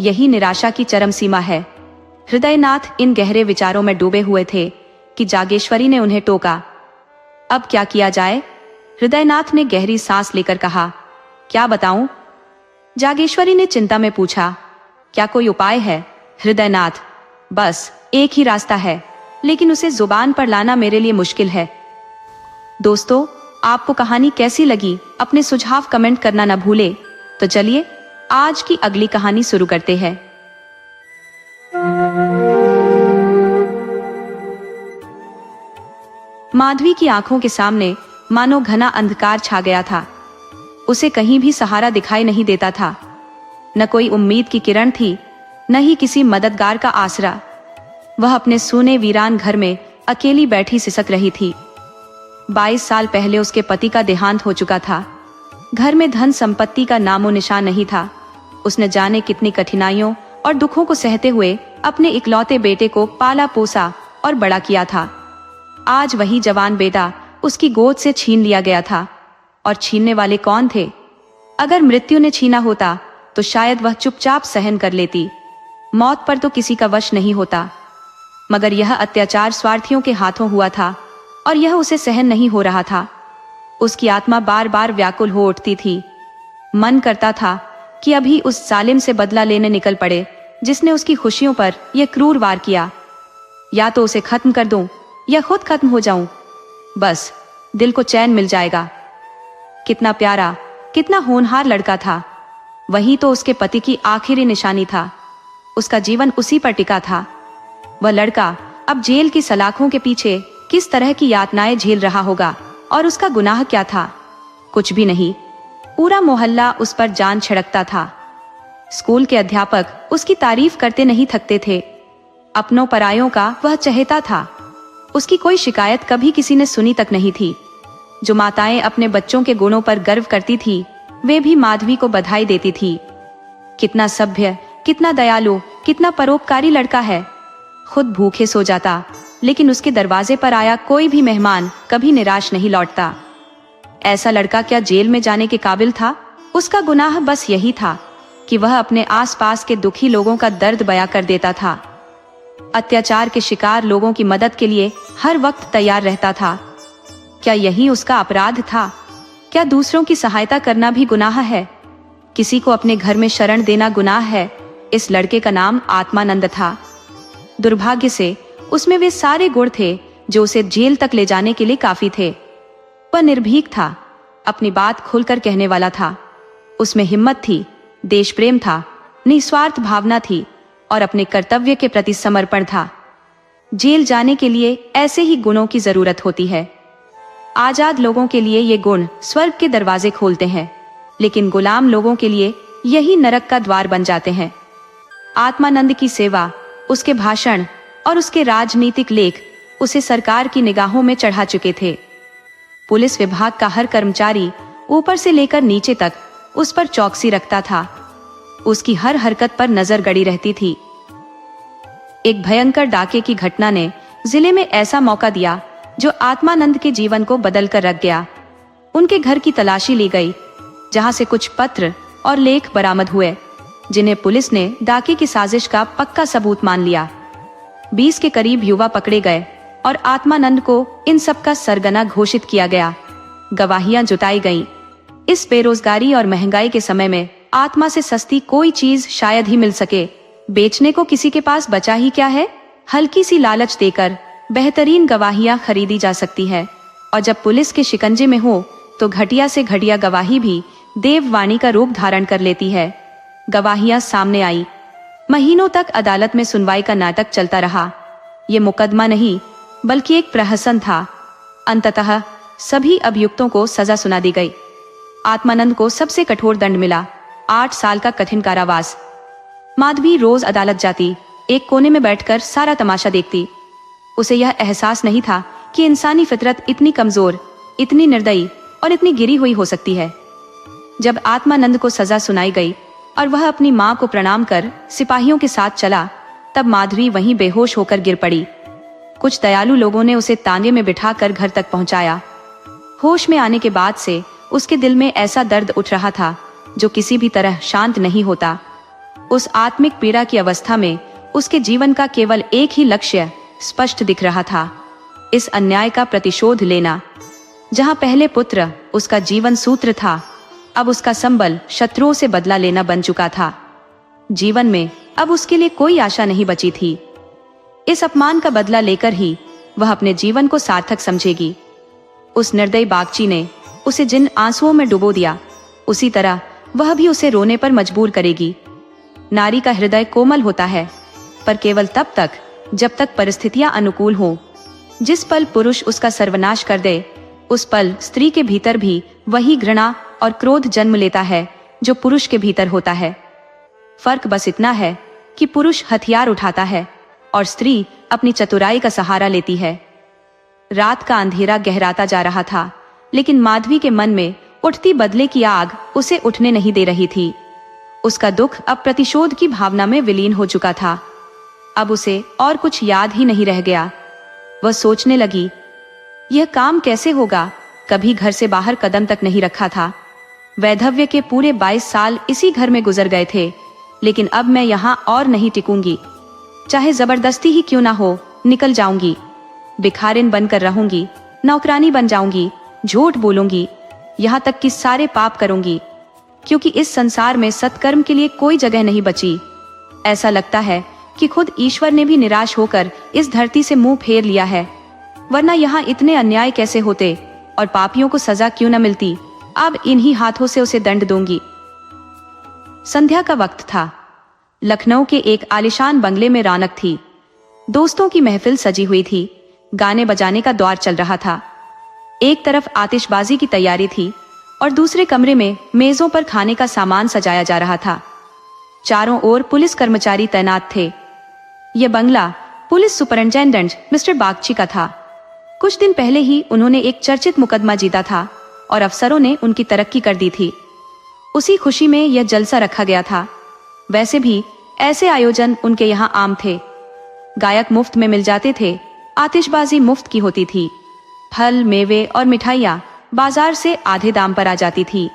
यही निराशा की चरम सीमा है। हृदयनाथ इन गहरे विचारों में डूबे हुए थे कि जागेश्वरी ने उन्हें टोका। अब क्या किया जाए? हृदयनाथ ने गहरी सांस लेकर कहा, क्या बताऊं? जागेश्वरी ने चिंता में पूछा, क्या कोई उपाय है? हृदयनाथ, बस एक ही रास्ता है, लेकिन उसे जुबान पर लाना मेरे लिए मुश्किल है। दोस्तों, आपको कहानी कैसी लगी? अपने सुझाव कमेंट करना न भूले। तो चलिए आज की अगली कहानी शुरू करते हैं। माधवी की आंखों के सामने मानो घना अंधकार छा गया था। उसे कहीं भी सहारा दिखाई नहीं देता था। न कोई उम्मीद की किरण थी, न ही किसी मददगार का आसरा। वह अपने सूने वीरान घर में अकेली बैठी सिसक रही थी। 22 साल पहले उसके पति का देहांत हो चुका था। घर में धन संपत्ति का नामो निशान नहीं था। उसने जाने कितनी कठिनाइयों और दुखों को सहते हुए अपने इकलौते बेटे को पाला पोसा और बड़ा किया था। आज वही जवान बेटा उसकी गोद से छीन लिया गया था। और छीनने वाले कौन थे? अगर मृत्यु ने छीना होता तो शायद वह चुपचाप सहन कर लेती। मौत पर तो किसी का वश नहीं होता, मगर यह अत्याचार स्वार्थियों के हाथों हुआ था और यह उसे सहन नहीं हो रहा था। उसकी आत्मा बार बार व्याकुल हो उठती थी। मन करता था कि अभी उस जालिम से बदला लेने निकल पड़े जिसने उसकी खुशियों पर यह क्रूर वार किया। या तो उसे खत्म कर दूं या खुद खत्म हो जाऊं, बस दिल को चैन मिल जाएगा। कितना प्यारा, कितना होनहार लड़का था। वही तो उसके पति की आखिरी निशानी था। उसका जीवन उसी पर टिका था। वह लड़का अब जेल की सलाखों के पीछे किस तरह की यातनाएं झेल रहा होगा, और उसका गुनाह क्या था? कुछ भी नहीं। पूरा मोहल्ला उस पर जान छिड़कता था। स्कूल के अध्यापक उसकी तारीफ करते नहीं थकते थे। अपनों परायों का वह चहेता था। उसकी कोई शिकायत कभी किसी ने सुनी तक नहीं थी। जो माताएं अपने बच्चों के गुणों पर गर्व करती थी, वे भी माधवी को बधाई देती थी। कितना सभ्य, कितना दयालु, कितना परोपकारी लड़का है। खुद भूखे सो जाता, लेकिन उसके दरवाजे पर आया कोई भी मेहमान कभी निराश नहीं लौटता। ऐसा लड़का क्या जेल में जाने के काबिल था? उसका गुनाह बस यही था कि वह अपने आसपास के दुखी लोगों का दर्द बयां कर देता था। अत्याचार के शिकार लोगों की मदद के लिए हर वक्त तैयार रहता था। क्या यही उसका अपराध था? क्या दूसरों की सहायता करना भी गुनाह है? किसी को अपने घर में शरण देना गुनाह है? इस लड़के का नाम आत्मानंद था। दुर्भाग्य से उसमें वे सारे गुण थे जो उसे जेल तक ले जाने के लिए काफी थे। वह निर्भीक था, अपनी बात खुलकर कहने वाला था। उसमें हिम्मत थी, देश प्रेम था, निस्वार्थ भावना थी और अपने कर्तव्य के प्रति समर्पण था। जेल जाने के लिए ऐसे ही गुणों की जरूरत होती है। आजाद लोगों के लिए ये गुण स्वर्ग के दरवाजे खोलते हैं, लेकिन गुलाम लोगों के लिए यही नरक का द्वार बन जाते हैं। आत्मानंद की सेवा, उसके भाषण और उसके राजनीतिक लेख उसे सरकार की निगाहों में चढ़ा चुके थे। पुलिस विभाग का हर कर्मचारी ऊपर से लेकर नीचे तक उस पर चौकसी रखता था। उसकी हर हरकत पर नजर गड़ी रहती थी। एक भयंकर डाके की घटना ने जिले में ऐसा मौका दिया जो आत्मानंद के जीवन को बदल कर रख गया। उनके घर की तलाशी ली गई, जहां से कुछ पत्र और लेख बरामद हुए, जिन्हें पुलिस ने डाके की साजिश का पक्का सबूत मान लिया। 20 के करीब युवा पकड़े गए और आत्मानंद को इन सब का सरगना घोषित किया गया। गवाहियां जुटाई गईं। इस बेरोजगारी और महंगाई के समय में आत्मा से सस्ती कोई चीज शायद ही मिल सके। बेचने को किसी के पास बचा ही क्या है? हल्की सी लालच देकर बेहतरीन गवाहियां खरीदी जा सकती है, और जब पुलिस के शिकंजे में हो तो घटिया से घटिया गवाही भी देववाणी का रूप धारण कर लेती है। गवाहियां सामने आई। महीनों तक अदालत में सुनवाई का नाटक चलता रहा। ये मुकदमा नहीं बल्कि एक प्रहसन था। अंततः सभी अभियुक्तों को सजा सुना दी गई। आत्मानंद को सबसे कठोर दंड मिला, 8 साल का कठिन कारावास। माधवी रोज अदालत जाती, एक कोने में बैठकर सारा तमाशा देखती। उसे यह एहसास नहीं था कि इंसानी फितरत इतनी कमजोर, इतनी निर्दयी और इतनी गिरी हुई हो सकती है। जब आत्मानंद को सजा सुनाई गई और वह अपनी मां को प्रणाम कर सिपाहियों के साथ चला, तब माधवी वहीं बेहोश होकर गिर पड़ी। कुछ दयालु लोगों ने उसे तांगे में बिठाकर घर तक पहुंचाया। होश में आने के बाद से उसके दिल में ऐसा दर्द उठ रहा था जो किसी भी तरह शांत नहीं होता। उस आत्मिक पीड़ा की अवस्था में उसके जीवन का केवल एक ही लक्ष्य स्पष्ट दिख रहा था, इस अन्याय का प्रतिशोध लेना। जहां पहले पुत्र उसका जीवन सूत्र था, अब उसका संबल शत्रुओं से बदला लेना बन चुका था। जीवन में अब उसके लिए कोई आशा नहीं बची थी। इस अपमान का बदला लेकर ही वह अपने जीवन को सार्थक समझेगी। उस निर्दयी बागची ने उसे जिन आंसुओं में डुबो दिया, उसी तरह वह भी उसे रोने पर मजबूर करेगी। नारी का हृदय कोमल होता है, पर केवल तब तक जब तक परिस्थितियां अनुकूल हो। जिस पल पुरुष उसका सर्वनाश कर दे, उस पल स्त्री के भीतर भी वही घृणा और क्रोध जन्म लेता है जो पुरुष के भीतर होता है। फर्क बस इतना है कि पुरुष हथियार उठाता है और स्त्री अपनी चतुराई का सहारा लेती है। रात का अंधेरा गहराता जा रहा था, लेकिन माधवी के मन में उठती बदले की आग उसे उठने नहीं दे रही थी। उसका दुख अब प्रतिशोध की भावना में विलीन हो चुका था। अब उसे और कुछ याद ही नहीं रह गया। वह सोचने लगी, यह काम कैसे होगा? कभी घर से बाहर कदम तक नहीं रखा था। वैधव्य के पूरे 22 साल इसी घर में गुजर गए थे, लेकिन अब मैं यहाँ और नहीं टिकूंगी। चाहे जबरदस्ती ही क्यों ना हो, निकल जाऊंगी। भिखारिन बनकर रहूंगी, नौकरानी बन जाऊंगी, झूठ बोलूंगी, यहाँ तक कि सारे पाप करूंगी, क्योंकि इस संसार में सत्कर्म के लिए कोई जगह नहीं बची। ऐसा लगता है कि खुद ईश्वर ने भी निराश होकर इस धरती से मुंह फेर लिया है, वरना यहाँ इतने अन्याय कैसे होते और पापियों को सजा क्यों न मिलती। अब इन्हीं हाथों से उसे दंड दूंगी। संध्या का वक्त था। लखनऊ के एक आलिशान बंगले में रौनक थी। दोस्तों की महफिल सजी हुई थी। गाने बजाने का दौर चल रहा था। एक तरफ आतिशबाजी की तैयारी थी और दूसरे कमरे में मेजों पर खाने का सामान सजाया जा रहा था। चारों ओर पुलिस कर्मचारी तैनात थे। यह बंगला पुलिस सुपरिंटेंडेंट मिस्टर बागची का था। कुछ दिन पहले ही उन्होंने एक चर्चित मुकदमा जीता था और अफसरों ने उनकी तरक्की कर दी थी। उसी खुशी में यह जलसा रखा गया था। वैसे भी ऐसे आयोजन उनके यहाँ आम थे। गायक मुफ्त में मिल जाते थे, आतिशबाजी मुफ्त की होती थी, फल मेवे और मिठाइयाँ बाजार से आधे दाम पर आ जाती थी।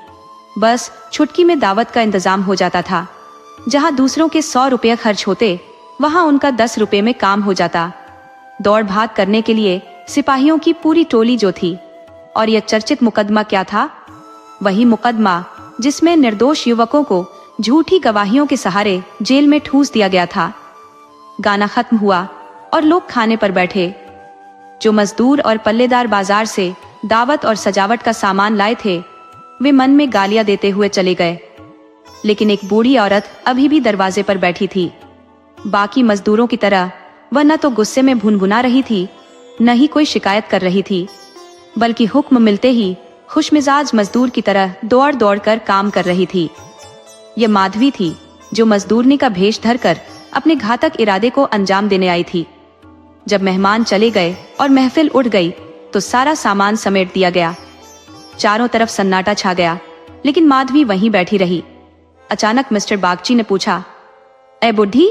बस छुटकी में दावत का इंतजाम हो जाता था। जहाँ दूसरों के 100 रुपये खर्च होते, वहाँ उनका 10 रुपये में काम हो जाता। दौड़ भाग करने के लिए सिपाहियों की पूरी टोली जो थी। और यह चर्चित मुकदमा क्या था? वही मुकदमा जिसमें निर्दोष युवकों को झूठी गवाहियों के सहारे जेल में ठूस दिया गया था। गाना खत्म हुआ और लोग खाने पर बैठे। जो मजदूर और पल्लेदार बाजार से दावत और सजावट का सामान लाए थे, वे मन में गालियां देते हुए चले गए। लेकिन एक बूढ़ी औरत अभी भी दरवाजे पर बैठी थी। बाकी मजदूरों की तरह वह न तो गुस्से में भुनभुना रही थी, न ही कोई शिकायत कर रही थी, बल्कि हुक्म मिलते ही खुशमिजाज मजदूर की तरह दौड़ दौड़ कर काम कर रही थी। यह माधवी थी, जो मजदूरनी का भेष धरकर अपने घातक इरादे को अंजाम देने आई थी। जब मेहमान चले गए और महफिल उठ गई, तो सारा सामान समेट दिया गया। चारों तरफ सन्नाटा छा गया, लेकिन माधवी वहीं बैठी रही। अचानक मिस्टर बागची ने पूछा, ए बुढ़ी,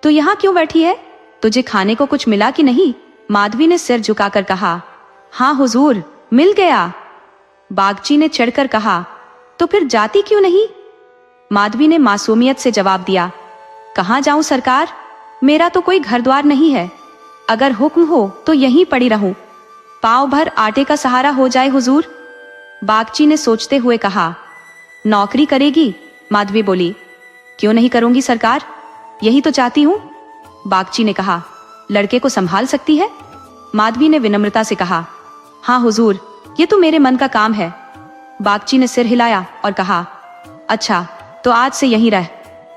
तू यहाँ क्यों बैठी है? तुझे खाने को कुछ मिला कि नहीं? माधवी ने सिर झुकाकर कहा, हाँ हुजूर, मिल गया। बागची ने चिढ़कर कहा, तो फिर जाती क्यों नहीं? माधवी ने मासूमियत से जवाब दिया, कहाँ जाऊं सरकार, मेरा तो कोई घर द्वार नहीं है। अगर हुक्म हो तो यहीं पड़ी रहूं। पाव भर आटे का सहारा हो जाए हुजूर। बागची ने सोचते हुए कहा, नौकरी करेगी? माधवी बोली, क्यों नहीं करूंगी सरकार, यही तो चाहती हूं। बागची ने कहा, लड़के को संभाल सकती है? माधवी ने विनम्रता से कहा, हाँ हुजूर, ये तो मेरे मन का काम है। बागची ने सिर हिलाया और कहा, अच्छा तो आज से यहीं रह।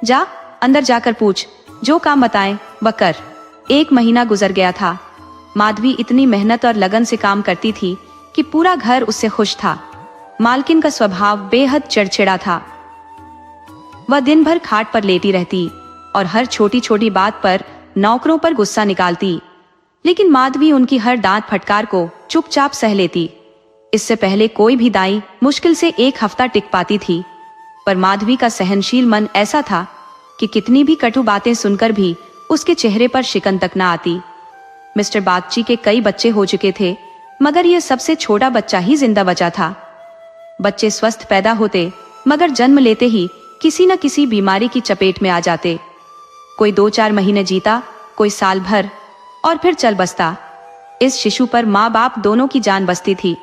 जा, अंदर जाकर पूछ, जो काम बताएं वह कर। 1 महीना गुजर गया था। माधवी इतनी मेहनत और लगन से काम करती थी कि पूरा घर उससे खुश था। मालकिन का स्वभाव बेहद चिड़चिड़ा था। वह दिन भर खाट पर लेटी रहती और हर छोटी छोटी बात पर नौकरों पर गुस्सा निकालती, लेकिन माधवी उनकी हर डांट फटकार को चुपचाप सह लेती। इससे पहले कोई भी दाई मुश्किल से 1 हफ्ता टिक पाती थी, पर माधवी का सहनशील मन ऐसा था कि कितनी भी कटु बातें सुनकर भी उसके चेहरे पर शिकन तक न आती। मिस्टर बागची के कई बच्चे हो चुके थे, मगर यह सबसे छोटा बच्चा ही जिंदा बचा था। बच्चे स्वस्थ पैदा होते, मगर जन्म लेते ही किसी न किसी बीमारी की चपेट में आ जाते। कोई 2-4 महीने जीता, कोई साल भर, और फिर चल बसता। इस शिशु पर माँ बाप दोनों की जान बसती थी।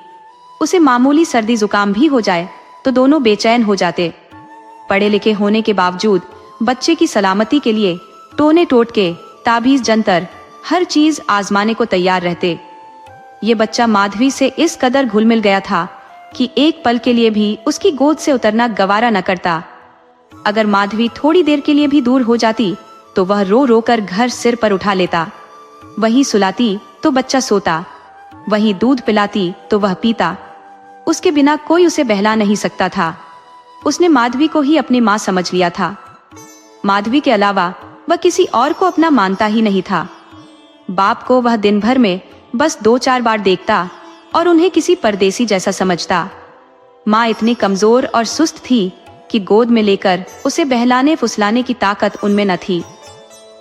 उसे मामूली सर्दी जुकाम भी हो जाए तो दोनों बेचैन हो जाते। पढ़े लिखे होने के बावजूद बच्चे की सलामती के लिए टोने टोटके, ताबीज जंतर, हर चीज आजमाने को तैयार रहते। ये बच्चा माधवी से इस कदर घुल मिल गया था कि एक पल के लिए भी उसकी गोद से उतरना गवारा न करता। अगर माधवी थोड़ी देर के लिए भी दूर हो जाती तो वह रो रो कर घर सिर पर उठा लेता। वही सुलाती तो बच्चा सोता, वही दूध पिलाती तो वह पीता। उसके बिना कोई उसे बहला नहीं सकता था। उसने माधवी को ही अपनी माँ समझ लिया था। माधवी के अलावा वह किसी और को अपना मानता ही नहीं था। बाप को वह दिन भर में बस 2-4 बार देखता और उन्हें किसी परदेसी जैसा समझता। माँ इतनी कमजोर और सुस्त थी कि गोद में लेकर उसे बहलाने फुसलाने की ताकत उनमें न थी।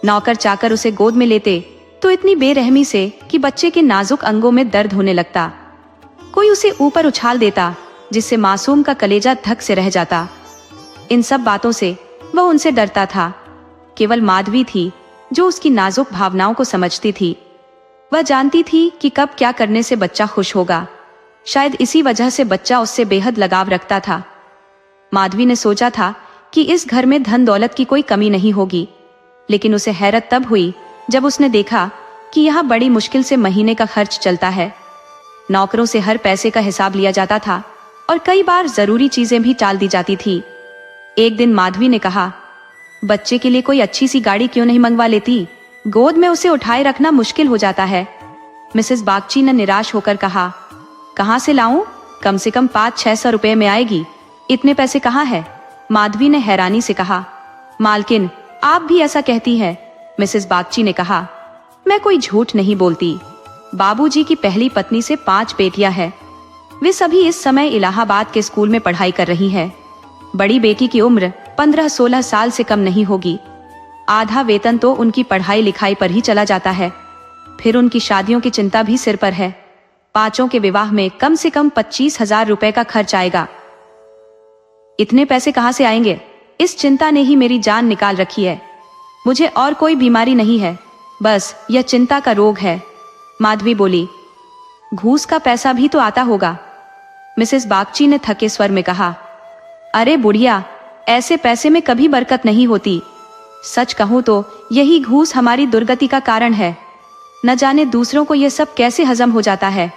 नौकर चाकर उसे गोद में लेते तो इतनी बेरहमी से कि बच्चे के नाजुक अंगों में दर्द होने लगता। कोई उसे ऊपर उछाल देता जिससे मासूम का कलेजा धक से रह जाता। इन सब बातों से वह उनसे डरता था। केवल माधवी थी जो उसकी नाजुक भावनाओं को समझती थी। वह जानती थी कि कब क्या करने से बच्चा खुश होगा। शायद इसी वजह से बच्चा उससे बेहद लगाव रखता था। माधवी ने सोचा था कि इस घर में धन दौलत की कोई कमी नहीं होगी, लेकिन उसे हैरत तब हुई जब उसने देखा कि यहाँ बड़ी मुश्किल से महीने का खर्च चलता है। नौकरों से हर पैसे का हिसाब लिया जाता था और कई बार जरूरी चीजें भी टाल दी जाती थी। एक दिन माधवी ने कहा, बच्चे के लिए कोई अच्छी सी गाड़ी क्यों नहीं मंगवा लेती? गोद में उसे उठाए रखना मुश्किल हो जाता है। मिसेस बागची ने निराश होकर कहा, कहाँ से लाऊं? कम से कम 500-600 रुपए में आएगी। इतने पैसे कहाँ है? माधवी ने हैरानी से कहा। मालकिन, आप भी ऐसा कहती है? मिसेस बागची ने कहा। मैं कोई झूठ नहीं बोलती। बाबूजी की पहली पत्नी से 5 बेटियां हैं। वे सभी इस समय इलाहाबाद के स्कूल में पढ़ाई कर रही हैं। बड़ी बेटी की उम्र 15-16 साल से कम नहीं होगी। आधा वेतन तो उनकी पढ़ाई लिखाई पर ही चला जाता है। फिर उनकी शादियों की चिंता भी सिर पर है। 5 के विवाह में कम से कम 25,000 रुपए का खर्च आएगा। इतने पैसे कहाँ से आएंगे? इस चिंता ने ही मेरी जान निकाल रखी है। मुझे और कोई बीमारी नहीं है, बस यह चिंता का रोग है। माधवी बोली। घूस का पैसा भी तो आता होगा? मिसेस बागची ने थके स्वर में कहा। अरे बुढ़िया, ऐसे पैसे में कभी बरकत नहीं होती। सच कहूं तो यही घूस हमारी दुर्गति का कारण है। न जाने दूसरों को यह सब कैसे हजम हो जाता है।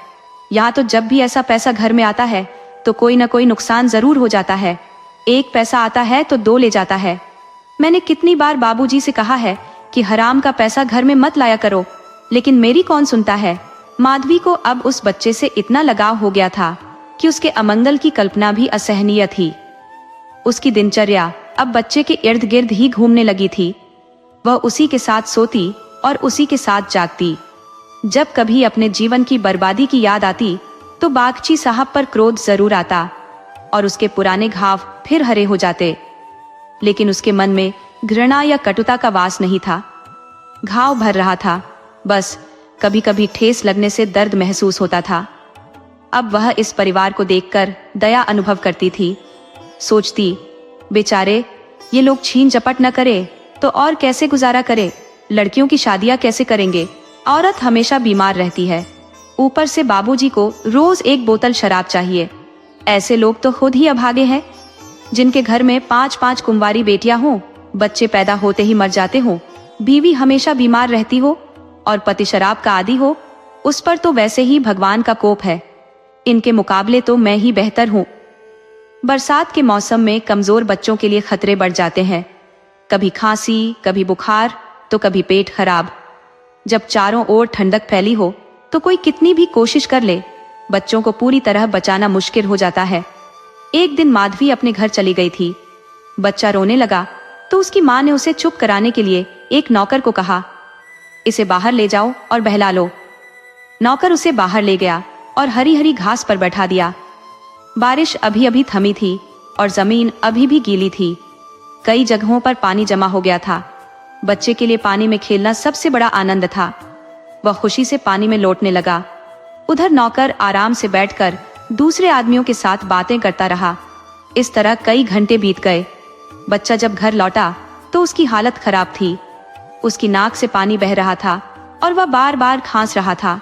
यहाँ तो जब भी ऐसा पैसा घर में आता है तो कोई न कोई नुकसान जरूर हो जाता है। एक पैसा आता है तो 2 ले जाता है। मैंने कितनी बार बाबूजी से कहा है कि हराम का पैसा घर में मत लाया करो, लेकिन मेरी कौन सुनता है। माधवी को अब उस बच्चे से इतना लगाव हो गया था कि उसके अमंगल की कल्पना भी असहनीय थी। उसकी दिनचर्या अब बच्चे के इर्द गिर्द ही घूमने लगी थी। वह उसी के साथ सोती और उसी के साथ जागती। जब कभी अपने जीवन की बर्बादी की याद आती तो बागची साहब पर क्रोध जरूर आता और उसके पुराने घाव फिर हरे हो जाते, लेकिन उसके मन में घृणा या कटुता का वास नहीं था। घाव भर रहा था, बस कभी कभी ठेस लगने से दर्द महसूस होता था। अब वह इस परिवार को देखकर दया अनुभव करती थी। सोचती, बेचारे ये लोग छीन झपट न करे तो और कैसे गुजारा करे। लड़कियों की शादियां कैसे करेंगे? औरत हमेशा बीमार रहती है, ऊपर से बाबूजी को रोज 1 बोतल शराब चाहिए। ऐसे लोग तो खुद ही अभागे हैं, जिनके घर में 5-5 कुंवारी बेटियां हों, बच्चे पैदा होते ही मर जाते हों, बीवी हमेशा बीमार रहती हो और पति शराब का आदी हो। उस पर तो वैसे ही भगवान का कोप है। इनके मुकाबले तो मैं ही बेहतर हूँ। बरसात के मौसम में कमजोर बच्चों के लिए खतरे बढ़ जाते हैं। कभी खांसी, कभी बुखार, तो कभी पेट खराब। जब चारों ओर ठंडक फैली हो तो कोई कितनी भी कोशिश कर ले, बच्चों को पूरी तरह बचाना मुश्किल हो जाता है। एक दिन माधवी अपने घर चली गई थी। बच्चा रोने लगा तो उसकी माँ ने उसे चुप कराने के लिए एक नौकर को कहा, इसे बाहर ले जाओ और बहला लो। नौकर उसे बाहर ले गया और हरी हरी घास पर बैठा दिया। बारिश अभी अभी थमी थी और जमीन अभी भी गीली थी। कई जगहों पर पानी जमा हो गया था। बच्चे के लिए पानी में खेलना सबसे बड़ा आनंद था। वह खुशी से पानी में लौटने लगा। उधर नौकर आराम से बैठकर दूसरे आदमियों के साथ बातें करता रहा। इस तरह कई घंटे बीत गए। बच्चा जब घर लौटा तो उसकी हालत खराब थी। उसकी नाक से पानी बह रहा था और वह बार बार खांस रहा था।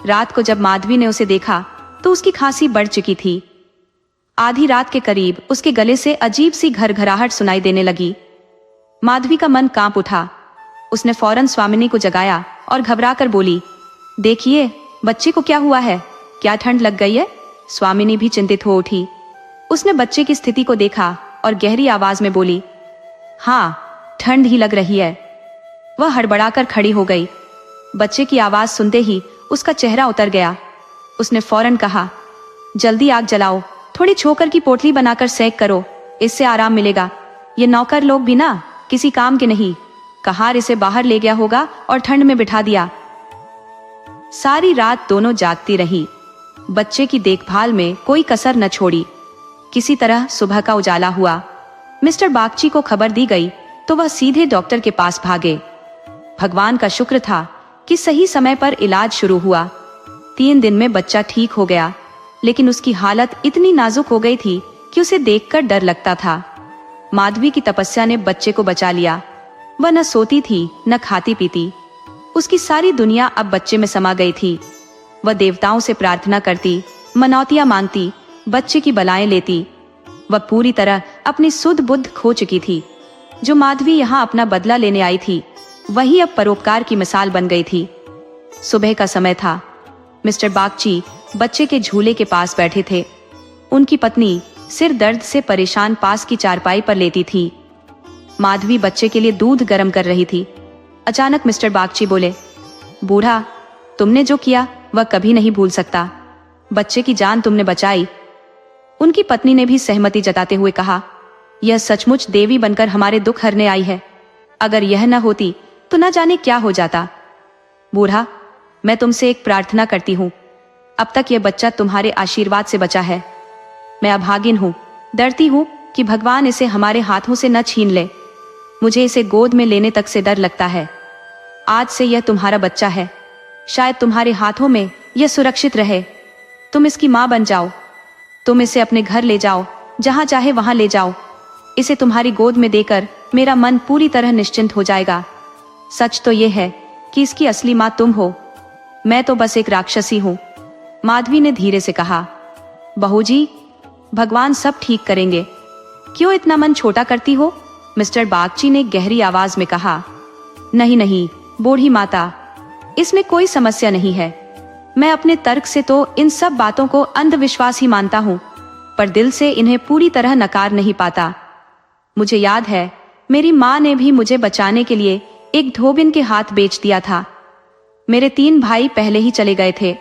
रात को जब माधवी ने उसे देखा तो उसकी खांसी बढ़ चुकी थी। आधी रात के करीब उसके गले से अजीब सी घरघराहट सुनाई देने लगी। माधवी का मन कांप उठा। उसने फौरन स्वामिनी को जगाया और घबरा कर बोली, देखिए बच्चे को क्या हुआ है? क्या ठंड लग गई है? स्वामिनी भी चिंतित हो उठी। उसने बच्चे की स्थिति को देखा और गहरी आवाज में बोली, हाँ, ठंड ही लग रही है। वह हड़बड़ाकर खड़ी हो गई। बच्चे की आवाज सुनते ही उसका चेहरा उतर गया। उसने फौरन कहा, जल्दी आग जलाओ, थोड़ी छोकर की पोटली बनाकर सेंक करो, इससे आराम मिलेगा। ये नौकर लोग भी ना किसी काम के नहीं। कहार इसे बाहर ले गया होगा और ठंड में बिठा दिया। सारी रात दोनों जागती रही, बच्चे की देखभाल में कोई कसर न छोड़ी। किसी तरह सुबह का उजाला हुआ। मिस्टर बागची को खबर दी गई तो वह सीधे डॉक्टर के पास भागे। भगवान का शुक्र था कि सही समय पर इलाज शुरू हुआ। 3 दिन में बच्चा ठीक हो गया, लेकिन उसकी हालत इतनी नाजुक हो गई थी कि उसे देखकर डर लगता था। माधवी की तपस्या ने बच्चे को बचा लिया। वह न सोती थी न खाती पीती। उसकी सारी दुनिया अब बच्चे में समा गई थी। वह देवताओं से प्रार्थना करती, मनौतियां मांगती, बच्चे की बलाएं लेती। वह पूरी तरह अपनी सुध बुद्ध खो चुकी थी। जो माधवी यहाँ अपना बदला लेने आई थी, वही अब परोपकार की मिसाल बन गई थी। सुबह का समय था। मिस्टर बागची बच्चे के झूले के पास बैठे थे। उनकी पत्नी सिर दर्द से परेशान पास की चारपाई पर लेटी थी। माधवी बच्चे के लिए दूध गर्म कर रही थी। अचानक मिस्टर बागची बोले, बूढ़ा, तुमने जो किया वह कभी नहीं भूल सकता। बच्चे की जान तुमने बचाई। उनकी पत्नी ने भी सहमति जताते हुए कहा, यह सचमुच देवी बनकर हमारे दुख हरने आई है। अगर यह न होती तो न जाने क्या हो जाता। बूढ़ा, मैं तुमसे एक प्रार्थना करती हूँ। अब तक यह बच्चा तुम्हारे आशीर्वाद से बचा है। मैं अभागिन हूँ, डरती हूँ कि भगवान इसे हमारे हाथों से न छीन ले। मुझे इसे गोद में लेने तक से डर लगता है। आज से यह तुम्हारा बच्चा है। शायद तुम्हारे हाथों में यह सुरक्षित रहे। तुम इसकी माँ बन जाओ। तुम इसे अपने घर ले जाओ, जहां चाहे वहां ले जाओ। इसे तुम्हारी गोद में देकर मेरा मन पूरी तरह निश्चिंत हो जाएगा। सच तो यह है कि इसकी असली माँ तुम हो। मैं तो बस एक राक्षसी हूँ। माधवी ने धीरे से कहा, बहू जी, भगवान सब ठीक करेंगे। क्यों इतना मन छोटा करती हो? मिस्टर बागची ने गहरी आवाज में कहा, नहीं नहीं बूढ़ी माता, इसमें कोई समस्या नहीं है। मैं अपने तर्क से तो इन सब बातों को अंधविश्वास ही मानता हूँ, पर दिल से इन्हें पूरी तरह नकार नहीं पाता। मुझे याद है, मेरी माँ ने भी मुझे बचाने के लिए एक धोबिन के हाथ बेच दिया था। मेरे 3 भाई पहले ही चले गए थे।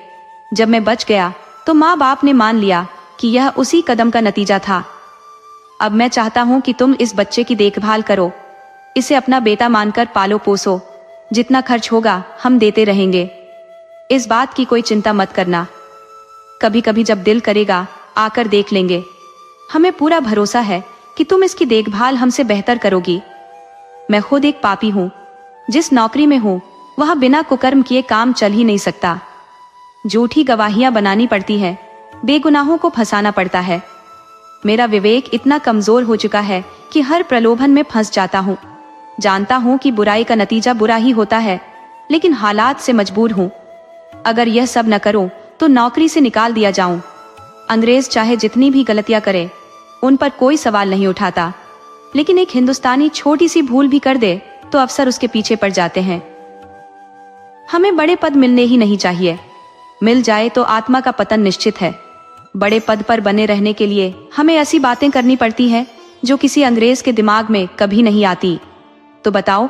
जब मैं बच गया तो माँ बाप ने मान लिया कि यह उसी कदम का नतीजा था। अब मैं चाहता हूँ कि तुम इस बच्चे की देखभाल करो, इसे अपना बेटा मानकर पालो पोसो। जितना खर्च होगा हम देते रहेंगे। इस बात की कोई चिंता मत करना। कभी कभी जब दिल करेगा आकर देख लेंगे। हमें पूरा भरोसा है कि तुम इसकी देखभाल हमसे बेहतर करोगी। मैं खुद एक पापी हूँ। जिस नौकरी में हूँ वहां बिना कुकर्म किए काम चल ही नहीं सकता। झूठी गवाहियां बनानी पड़ती है, बेगुनाहों को फंसाना पड़ता है। मेरा विवेक इतना कमजोर हो चुका है कि हर प्रलोभन में फंस जाता हूँ। जानता हूँ कि बुराई का नतीजा बुरा ही होता है, लेकिन हालात से मजबूर हूँ। अगर यह सब न करूं तो नौकरी से निकाल दिया जाऊं। अंग्रेज चाहे जितनी भी गलतियां करे, उन पर कोई सवाल नहीं उठाता, लेकिन एक हिंदुस्तानी छोटी सी भूल भी कर दे तो अफसर उसके पीछे पड़ जाते हैं। हमें बड़े पद मिलने ही नहीं चाहिए। मिल जाए तो आत्मा का पतन निश्चित है। बड़े पद पर बने रहने के लिए हमें ऐसी बातें करनी पड़ती हैं जो किसी अंग्रेज के दिमाग में कभी नहीं आती। तो बताओ,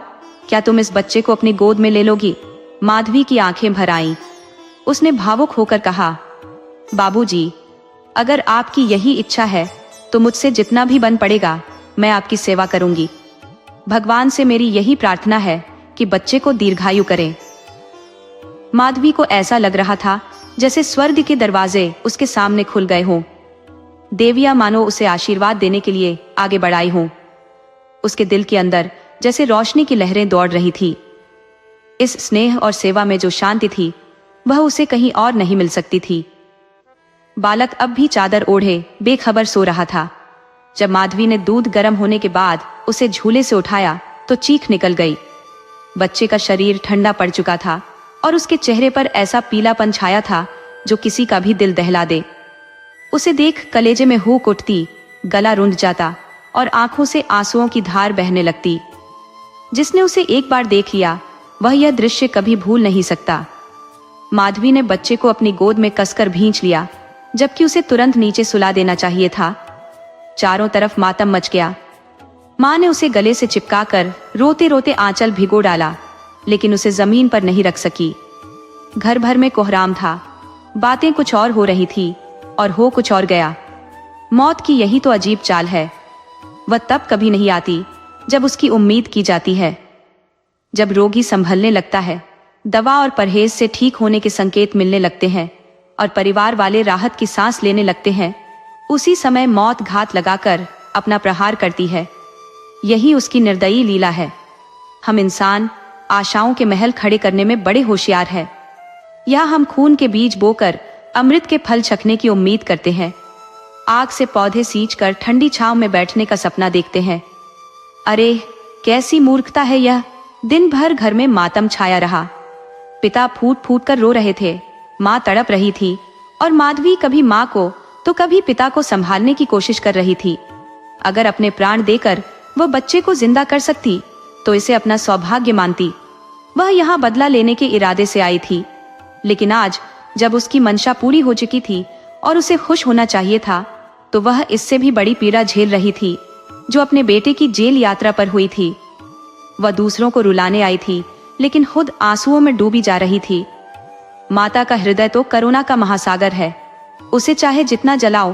क्या तुम इस बच्चे को अपनी गोद में ले लोगी? माधवी की आंखें भर आईं। उसने भावुक होकर कहा, बाबूजी, अगर आपकी यही इच्छा है तो मुझसे जितना भी बन पड़ेगा मैं आपकी सेवा करूंगी। भगवान से मेरी यही प्रार्थना है कि बच्चे को दीर्घायु करें। माधवी को ऐसा लग रहा था जैसे स्वर्ग के दरवाजे उसके सामने खुल गए हों। देवियां मानो उसे आशीर्वाद देने के लिए आगे बढ़ाई हों। उसके दिल के अंदर जैसे रोशनी की लहरें दौड़ रही थी। इस स्नेह और सेवा में जो शांति थी वह उसे कहीं और नहीं मिल सकती थी। बालक अब भी चादर ओढ़े बेखबर सो रहा था। जब माधवी ने दूध गर्म होने के बाद उसे झूले से उठाया तो चीख निकल गई। बच्चे का शरीर ठंडा पड़ चुका था और उसके चेहरे पर ऐसा पीलापन छाया था जो किसी का भी दिल दहला दे। उसे देख कलेजे में हुक उठती, गला रुंध जाता और आंखों से आंसुओं की धार बहने लगती। जिसने उसे एक बार देख लिया वह यह दृश्य कभी भूल नहीं सकता। माधवी ने बच्चे को अपनी गोद में कसकर भींच लिया, जबकि उसे तुरंत नीचे सुला देना चाहिए था। चारों तरफ मातम मच गया। मां ने उसे गले से चिपकाकर रोते रोते आंचल भिगो डाला, लेकिन उसे जमीन पर नहीं रख सकी। घर भर में कोहराम था, बातें कुछ और हो रही थी और हो कुछ और गया। मौत की यही तो अजीब चाल है। वह तब कभी नहीं आती जब उसकी उम्मीद की जाती है। जब रोगी संभलने लगता है, दवा और परहेज से ठीक होने के संकेत मिलने लगते हैं और परिवार वाले राहत की सांस लेने लगते हैं, उसी समय मौत घात लगाकर अपना प्रहार करती है। यही उसकी निर्दयी लीला है। हम इंसान आशाओं के महल खड़े करने में बड़े होशियार हैं। या हम खून के बीज बोकर अमृत के फल चखने की उम्मीद करते हैं, आग से पौधे सींचकर ठंडी छांव में बैठने का सपना देखते हैं। अरे कैसी मूर्खता है यह। दिन भर घर में मातम छाया रहा। पिता फूट फूट कर रो रहे थे, माँ तड़प रही थी और माधवी कभी माँ को तो कभी पिता को संभालने की कोशिश कर रही थी। अगर अपने प्राण देकर वह बच्चे को जिंदा कर सकती तो इसे अपना सौभाग्य मानती। वह यहाँ बदला लेने के इरादे से आई थी, लेकिन आज जब उसकी मंशा पूरी हो चुकी थी और उसे खुश होना चाहिए था, तो वह इससे भी बड़ी पीड़ा झेल रही थी जो अपने बेटे की जेल यात्रा पर हुई थी। वह दूसरों को रुलाने आई थी, लेकिन खुद आंसुओं में डूबी जा रही थी। माता का हृदय तो करुणा का महासागर है। उसे चाहे जितना जलाओ,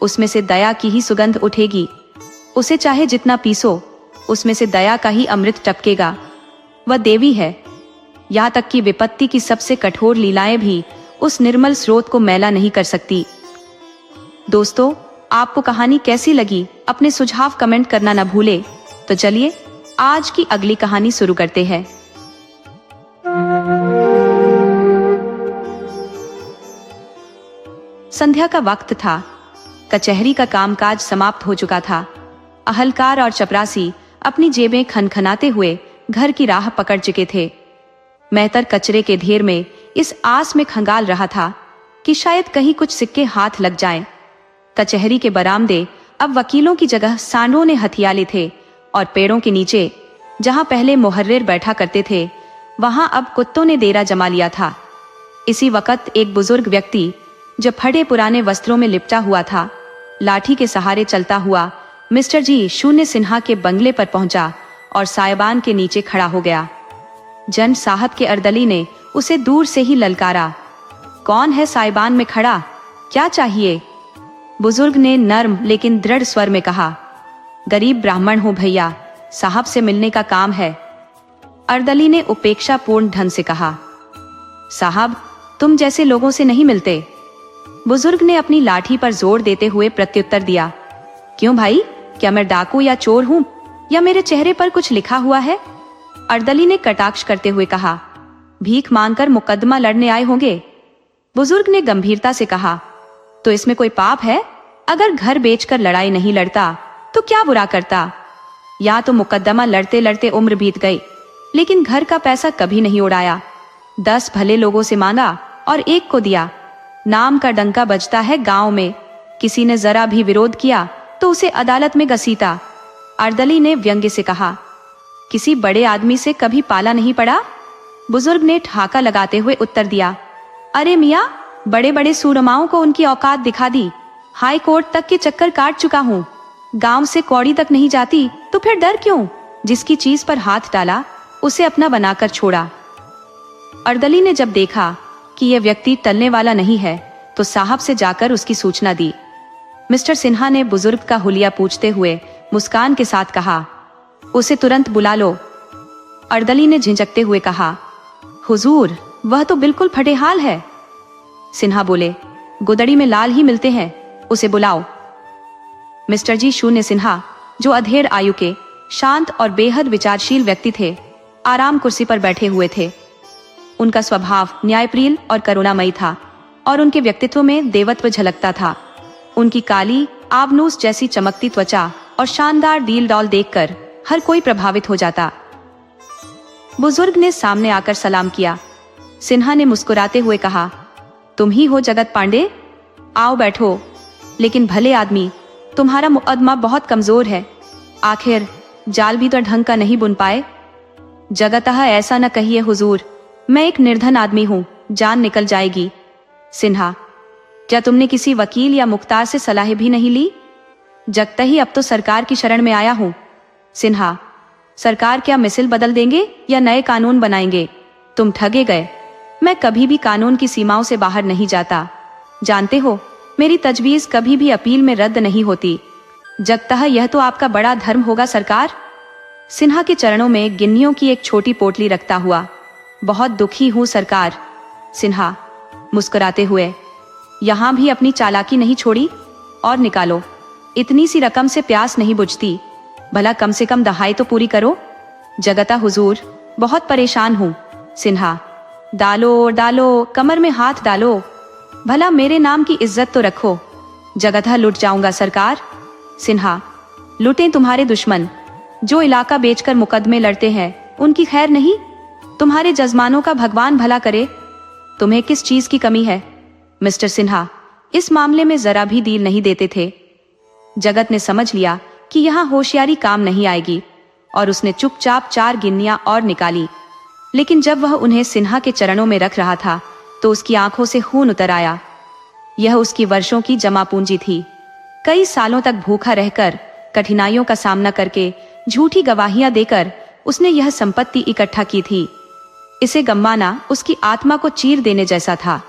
उसमें से दया की ही सुगंध उठेगी। उसे चाहे जितना पीसो, उसमें से दया का ही अमृत टपकेगा। वह देवी है। यहाँ तक कि विपत्ति की सबसे कठोर लीलाएं भी उस निर्मल स्रोत को मैला नहीं कर सकती। दोस्तों, आपको कहानी कैसी लगी? अपने सुझाव कमेंट करना न भूले। तो चलिए आज की अगली कहानी शुरू करते हैं। संध्या का वक्त था। कचहरी का कामकाज समाप्त हो चुका था। अहलकार और चपरासी अपनी जेबें खनखनाते हुए घर की राह पकड़ चुके थे। मेहतर कचरे के ढेर में इस आस में खंगाल रहा था कि शायद कहीं कुछ सिक्के हाथ लग जाएं। कचहरी के बरामदे अब वकीलों की जगह सांडों ने हथिया थे और पेड़ों के नीचे जहां पहले मुहर्रिर बैठा करते थे, वहां अब कुत्तों ने डेरा जमा लिया था। इसी वक्त एक बुजुर्ग व्यक्ति जो फटे पुराने वस्त्रों में लिपटा हुआ था, लाठी के सहारे चलता हुआ मिस्टर जी शून्य सिन्हा के बंगले पर पहुंचा और सायबान के नीचे खड़ा हो गया। जन साहब के अर्दली ने उसे दूर से ही ललकारा। कौन है सायबान में खड़ा? क्या चाहिए? बुजुर्ग ने नर्म लेकिन दृढ़ स्वर में कहा। गरीब ब्राह्मण हूं भैया, साहब से मिलने का काम है। अर्दली ने उपेक्षापूर्ण ढंग से कहा। साहब, तुम जैसे लोगों से नहीं मिलते। बुजुर्ग ने अपनी लाठी पर जोर देते हुए प्रत्युत्तर दिया। क्यों भाई, क्या मैं डाकू या चोर हूं, या मेरे चेहरे पर कुछ लिखा हुआ है? अर्दली ने कटाक्ष करते हुए कहा। भीख मांगकर मुकदमा लड़ने आए होंगे। बुजुर्ग ने गंभीरता से कहा। तो इसमें कोई पाप है? अगर घर बेचकर लड़ाई नहीं लड़ता तो क्या बुरा करता? या तो मुकदमा लड़ते लड़ते उम्र बीत गई, लेकिन घर का पैसा कभी नहीं उड़ाया। 10 भले लोगों से मांगा और एक को दिया। नाम का डंका बजता है गांव में। किसी ने जरा भी विरोध किया तो उसे अदालत में घसीटा। अर्दली ने व्यंग्य से कहा। किसी बड़े आदमी से कभी पाला नहीं पड़ा? बुजुर्ग ने ठहाका लगाते हुए उत्तर दिया। अरे मियाँ, बड़े बड़े सूरमाओं को उनकी औकात दिखा दी। हाई कोर्ट तक के चक्कर काट चुका हूँ। गांव से कौड़ी तक नहीं जाती तो फिर डर क्यों? जिसकी चीज पर हाथ डाला उसे अपना बनाकर छोड़ा। अर्दली ने जब देखा कि यह व्यक्ति टलने वाला नहीं है, तो साहब से जाकर उसकी सूचना दी। मिस्टर सिन्हा ने बुजुर्ग का हुलिया पूछते हुए मुस्कान के साथ कहा। उसे तुरंत बुला लो। अर्दली ने झिझकते हुए कहा। हुजूर, वह तो बिल्कुल फटेहाल है। सिन्हा बोले। गुदड़ी में लाल ही मिलते हैं, उसे बुलाओ। मिस्टर जी शून्य सिन्हा, जो अधेड़ आयु के शांत और बेहद विचारशील व्यक्ति थे, आराम कुर्सी पर बैठे हुए थे। उनका स्वभाव न्यायप्रिय और करुणामयी था और उनके व्यक्तित्व में देवत्व झलकता था। उनकी काली आबनूस जैसी चमकती त्वचा और शानदार डील डॉल देखकर हर कोई प्रभावित हो जाता। बुजुर्ग ने सामने आकर सलाम किया। सिन्हा ने मुस्कुराते हुए कहा। तुम ही हो जगत पांडे? आओ बैठो। लेकिन भले आदमी, तुम्हारा मुकदमा बहुत कमजोर है। आखिर जाल भी तो ढंग का नहीं बुन पाए। जगतः ऐसा न कहिए हुजूर, मैं एक निर्धन आदमी हूँ, जान निकल जाएगी। सिन्हा, क्या तुमने किसी वकील या मुख्तार से सलाह भी नहीं ली? जगता ही अब तो सरकार की शरण में आया हूँ। सिन्हा, सरकार क्या मिसिल बदल देंगे या नए कानून बनाएंगे? तुम ठगे गए। मैं कभी भी कानून की सीमाओं से बाहर नहीं जाता। जानते हो, मेरी तजवीज कभी भी अपील में रद्द नहीं होती। जगतः यह तो आपका बड़ा धर्म होगा सरकार। सिन्हा के चरणों में गिन्नियों की एक छोटी पोटली रखता हुआ, बहुत दुखी हूँ सरकार। सिन्हा मुस्कुराते हुए, यहाँ भी अपनी चालाकी नहीं छोड़ी? और निकालो, इतनी सी रकम से प्यास नहीं बुझती, भला कम से कम दहाई तो पूरी करो। जगता हुजूर, बहुत परेशान हूँ। सिन्हा, डालो डालो, कमर में हाथ डालो, भला मेरे नाम की इज्जत तो रखो। जगता, लुट जाऊंगा सरकार। सिन्हा, लुटें तुम्हारे दुश्मन, जो इलाका बेचकर मुकदमे लड़ते हैं, उनकी खैर नहीं। तुम्हारे जजमानों का भगवान भला करे। तुम्हें किस चीज की कमी है? मिस्टर सिन्हा इस मामले में जरा भी डील नहीं देते थे। जगत ने समझ लिया कि यहाँ होशियारी काम नहीं आएगी और उसने चुपचाप 4 गिन्नियां और निकाली। लेकिन जब वह उन्हें सिन्हा के चरणों में रख रहा था तो उसकी आंखों से खून उतर आया। यह उसकी वर्षों की जमा पूंजी थी। कई सालों तक भूखा रहकर, कठिनाइयों का सामना करके, झूठी गवाहियां देकर उसने यह संपत्ति इकट्ठा की थी। इसे गंवाना उसकी आत्मा को चीर देने जैसा था।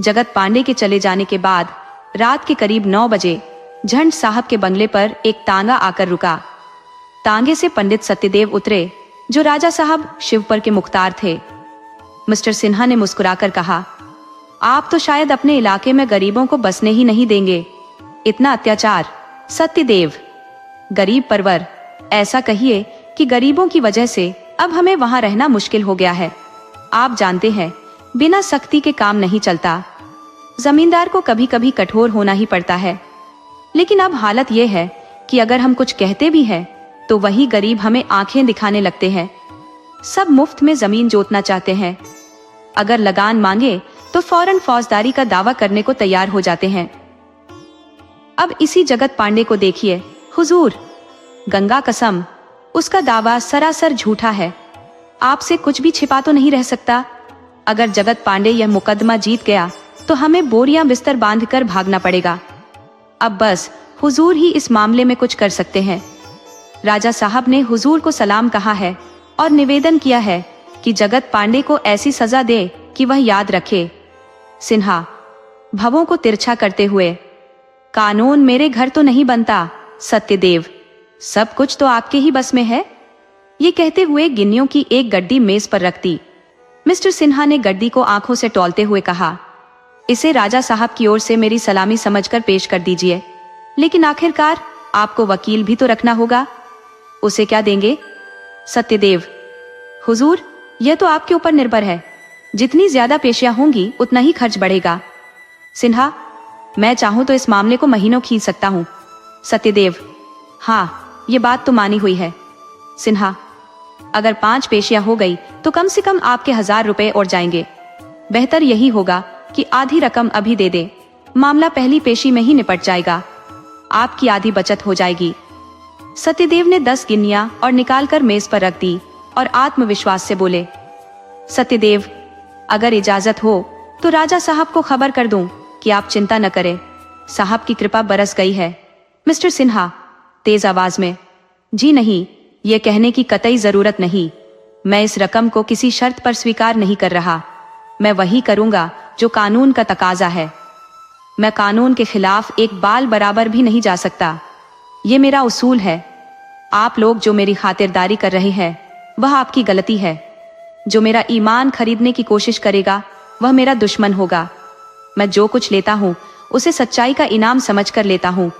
जगत पांडे के चले जाने के बाद रात के करीब 9 बजे झंड साहब के बंगले पर एक तांगा आकर रुका। तांगे से पंडित सत्यदेव उतरे, जो राजा साहब शिवपर के मुख्तार थे। मिस्टर सिन्हा ने मुस्कुराकर कहा, आप तो शायद अपने इलाके में गरीबों को बसने ही नहीं देंगे। इतना अत्याचार। सत्यदेव, गरीब परवर, ऐसा कहिए कि गरीबों की वजह से अब हमें वहां रहना मुश्किल हो गया है। आप जानते हैं, बिना सख्ती के काम नहीं चलता। जमींदार को कभी कभी कठोर होना ही पड़ता है। लेकिन अब हालत यह है कि अगर हम कुछ कहते भी हैं तो वही गरीब हमें आंखें दिखाने लगते हैं। सब मुफ्त में जमीन जोतना चाहते हैं। अगर लगान मांगे तो फौरन फौजदारी का दावा करने को तैयार हो जाते हैं। अब इसी जगत पांडे को देखिए हुजूर, गंगा कसम, उसका दावा सरासर झूठा है। आपसे कुछ भी छिपा तो नहीं रह सकता। अगर जगत पांडे यह मुकदमा जीत गया तो हमें बोरियां बिस्तर बांधकर भागना पड़ेगा। अब बस हुजूर ही इस मामले में कुछ कर सकते हैं। राजा साहब ने हुजूर को सलाम कहा है और निवेदन किया है कि जगत पांडे को ऐसी सजा दे कि वह याद रखे। सिन्हा भवों को तिरछा करते हुए, कानून मेरे घर तो नहीं बनता सत्यदेव, सब कुछ तो आपके ही बस में है। ये कहते हुए गिन्नियों की एक गड्डी मेज पर रख दी। मिस्टर सिन्हा ने गड्डी को आंखों से टोलते हुए कहा, इसे राजा साहब की ओर से मेरी सलामी समझकर पेश कर दीजिए। लेकिन आखिरकार आपको वकील भी तो रखना होगा। उसे क्या देंगे? सत्यदेव, हुजूर, यह तो आपके ऊपर निर्भर है। जितनी ज्यादा पेशियां होंगी उतना ही खर्च बढ़ेगा। सिन्हा, मैं चाहूं तो इस मामले को महीनों खींच सकता हूं। सत्यदेव, हाँ, ये बात तो मानी हुई है। सिन्हा, अगर 5 पेशियां हो गई तो कम से कम आपके 1000 रुपए और जाएंगे। बेहतर यही होगा कि आधी रकम अभी दे दे। मामला पहली पेशी में ही निपट जाएगा। आपकी आधी बचत हो जाएगी। सत्यदेव ने 10 गिन्नियां और निकालकर मेज पर रख दी और आत्मविश्वास से बोले, सत्यदेव, अगर इजाजत हो तो राजा साहब को खबर कर दूं कि आप चिंता न करें, साहब की कृपा बरस गई है। मिस्टर सिन्हा तेज आवाज में, जी नहीं, ये कहने की कतई जरूरत नहीं। मैं इस रकम को किसी शर्त पर स्वीकार नहीं कर रहा। मैं वही करूंगा जो कानून का तकाजा है। मैं कानून के खिलाफ एक बाल बराबर भी नहीं जा सकता। ये मेरा उसूल है। आप लोग जो मेरी खातिरदारी कर रहे हैं वह आपकी गलती है। जो मेरा ईमान खरीदने की कोशिश करेगा वह मेरा दुश्मन होगा। मैं जो कुछ लेता हूँ उसे सच्चाई का इनाम समझकर लेता हूँ।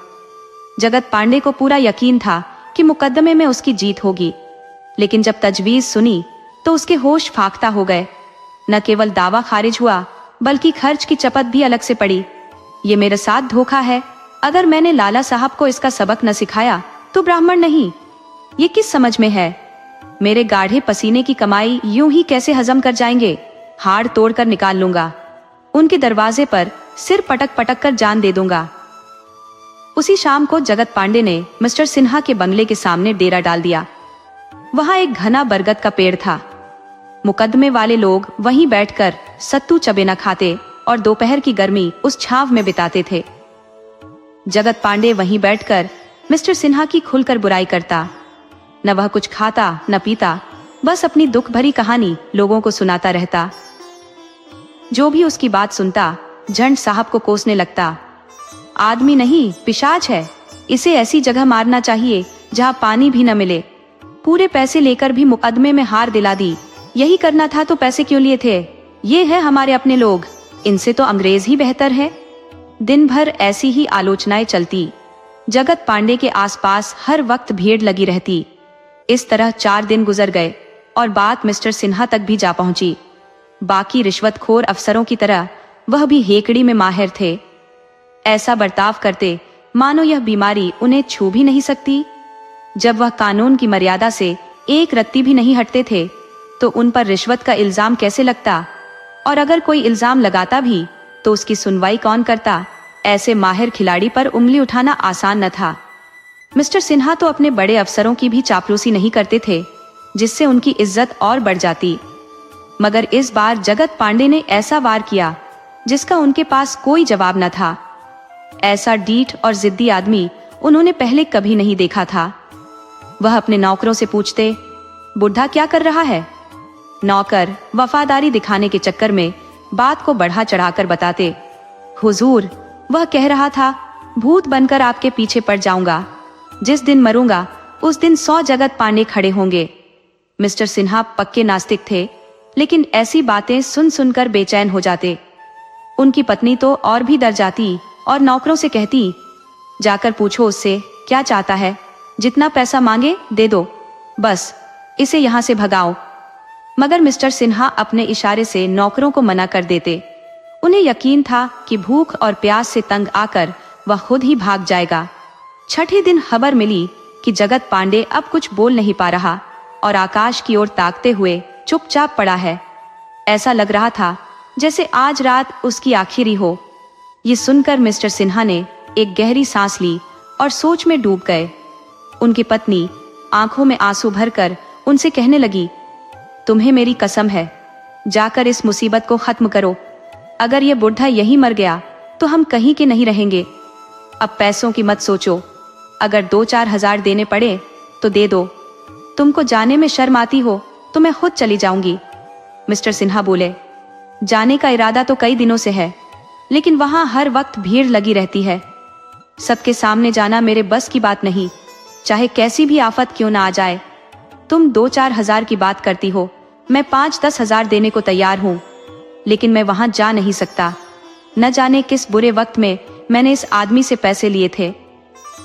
जगत पांडे को पूरा यकीन था कि मुकदमे में उसकी जीत होगी, लेकिन जब तजवीज सुनी तो उसके होश फाख्ता हो गए। न केवल दावा खारिज हुआ बल्कि खर्च की चपत भी अलग से पड़ी। ये मेरे साथ धोखा है। अगर मैंने लाला साहब को इसका सबक न सिखाया तो ब्राह्मण नहीं। ये किस समझ में है? मेरे गाढ़े पसीने की कमाई यूं ही कैसे हजम कर जाएंगे? हाड़ तोड़कर निकाल लूंगा। उनके दरवाजे पर सिर पटक पटक कर जान दे दूंगा। उसी शाम को जगत पांडे ने मिस्टर सिन्हा के बंगले के सामने डेरा डाल दिया। वहां एक घना बरगद का पेड़ था। मुकदमे वाले लोग वहीं बैठकर सत्तू चबेना खाते और दोपहर की गर्मी उस छांव में बिताते थे। जगत पांडे वहीं बैठकर मिस्टर सिन्हा की खुलकर बुराई करता। न वह कुछ खाता न पीता, बस अपनी दुख भरी कहानी लोगों को सुनाता रहता। जो भी उसकी बात सुनता झंड साहब को कोसने लगता। आदमी नहीं, पिशाच है, इसे ऐसी जगह मारना चाहिए जहां पानी भी न मिले। पूरे पैसे लेकर भी मुकदमे में हार दिला दी। यही करना था तो पैसे क्यों लिए थे? ये है हमारे अपने लोग, इनसे तो अंग्रेज ही बेहतर है। दिन भर ऐसी ही आलोचनाएं चलती। जगत पांडे के आसपास हर वक्त भीड़ लगी रहती। इस तरह 4 दिन गुजर गए और बात मिस्टर सिन्हा तक भी जा पहुंची। बाकी रिश्वतखोर अफसरों की तरह वह भी हेकड़ी में माहिर थे। ऐसा बर्ताव करते मानो यह बीमारी उन्हें छू भी नहीं सकती। जब वह कानून की मर्यादा से एक रत्ती भी नहीं हटते थे तो उन पर रिश्वत का इल्जाम कैसे लगता, और अगर कोई इल्जाम लगाता भी तो उसकी सुनवाई कौन करता? ऐसे माहिर खिलाड़ी पर उंगली उठाना आसान न था। मिस्टर सिन्हा तो अपने बड़े अफसरों की भी चापलूसी नहीं करते थे, जिससे उनकी इज्जत और बढ़ जाती। मगर इस बार जगत पांडे ने ऐसा वार किया जिसका उनके पास कोई जवाब न था। ऐसा डीठ और जिद्दी आदमी उन्होंने पहले कभी नहीं देखा था। वह अपने नौकरों से पूछते, बुढ़ा क्या कर रहा है? नौकर वफादारी दिखाने के चक्कर में बात को बढ़ा चढ़ाकर बताते, हुजूर, वह कह रहा था भूत बनकर आपके पीछे पड़ जाऊंगा। जिस दिन मरूंगा उस दिन 100 जगत पांडे खड़े होंगे। मिस्टर सिन्हा पक्के नास्तिक थे, लेकिन ऐसी बातें सुन सुनकर बेचैन हो जाते। उनकी पत्नी तो और भी डर जाती और नौकरों से कहती, जाकर पूछो उससे क्या चाहता है, जितना पैसा मांगे दे दो, बस इसे यहां से भगाओ। मगर मिस्टर सिन्हा अपने इशारे से नौकरों को मना कर देते। उन्हें यकीन था कि भूख और प्यास से तंग आकर वह खुद ही भाग जाएगा। छठे दिन खबर मिली कि जगत पांडे अब कुछ बोल नहीं पा रहा और आकाश की ओर ताकते हुए चुपचाप पड़ा है। ऐसा लग रहा था जैसे आज रात उसकी आखिरी हो। ये सुनकर मिस्टर सिन्हा ने एक गहरी सांस ली और सोच में डूब गए। उनकी पत्नी आंखों में आंसू भरकर उनसे कहने लगी, तुम्हें मेरी कसम है, जाकर इस मुसीबत को खत्म करो। अगर ये बुढ़ा यहीं मर गया तो हम कहीं के नहीं रहेंगे। अब पैसों की मत सोचो, अगर 2-4 हजार देने पड़े तो दे दो। तुमको जाने में शर्म आती हो तो मैं खुद चली जाऊंगी। मिस्टर सिन्हा बोले, जाने का इरादा तो कई दिनों से है, लेकिन वहां हर वक्त भीड़ लगी रहती है। सबके सामने जाना मेरे बस की बात नहीं, चाहे कैसी भी आफत क्यों ना आ जाए। तुम 2-4 हजार की बात करती हो, मैं 5-10 हजार देने को तैयार हूं, लेकिन मैं वहां जा नहीं सकता। न जाने किस बुरे वक्त में मैंने इस आदमी से पैसे लिए थे।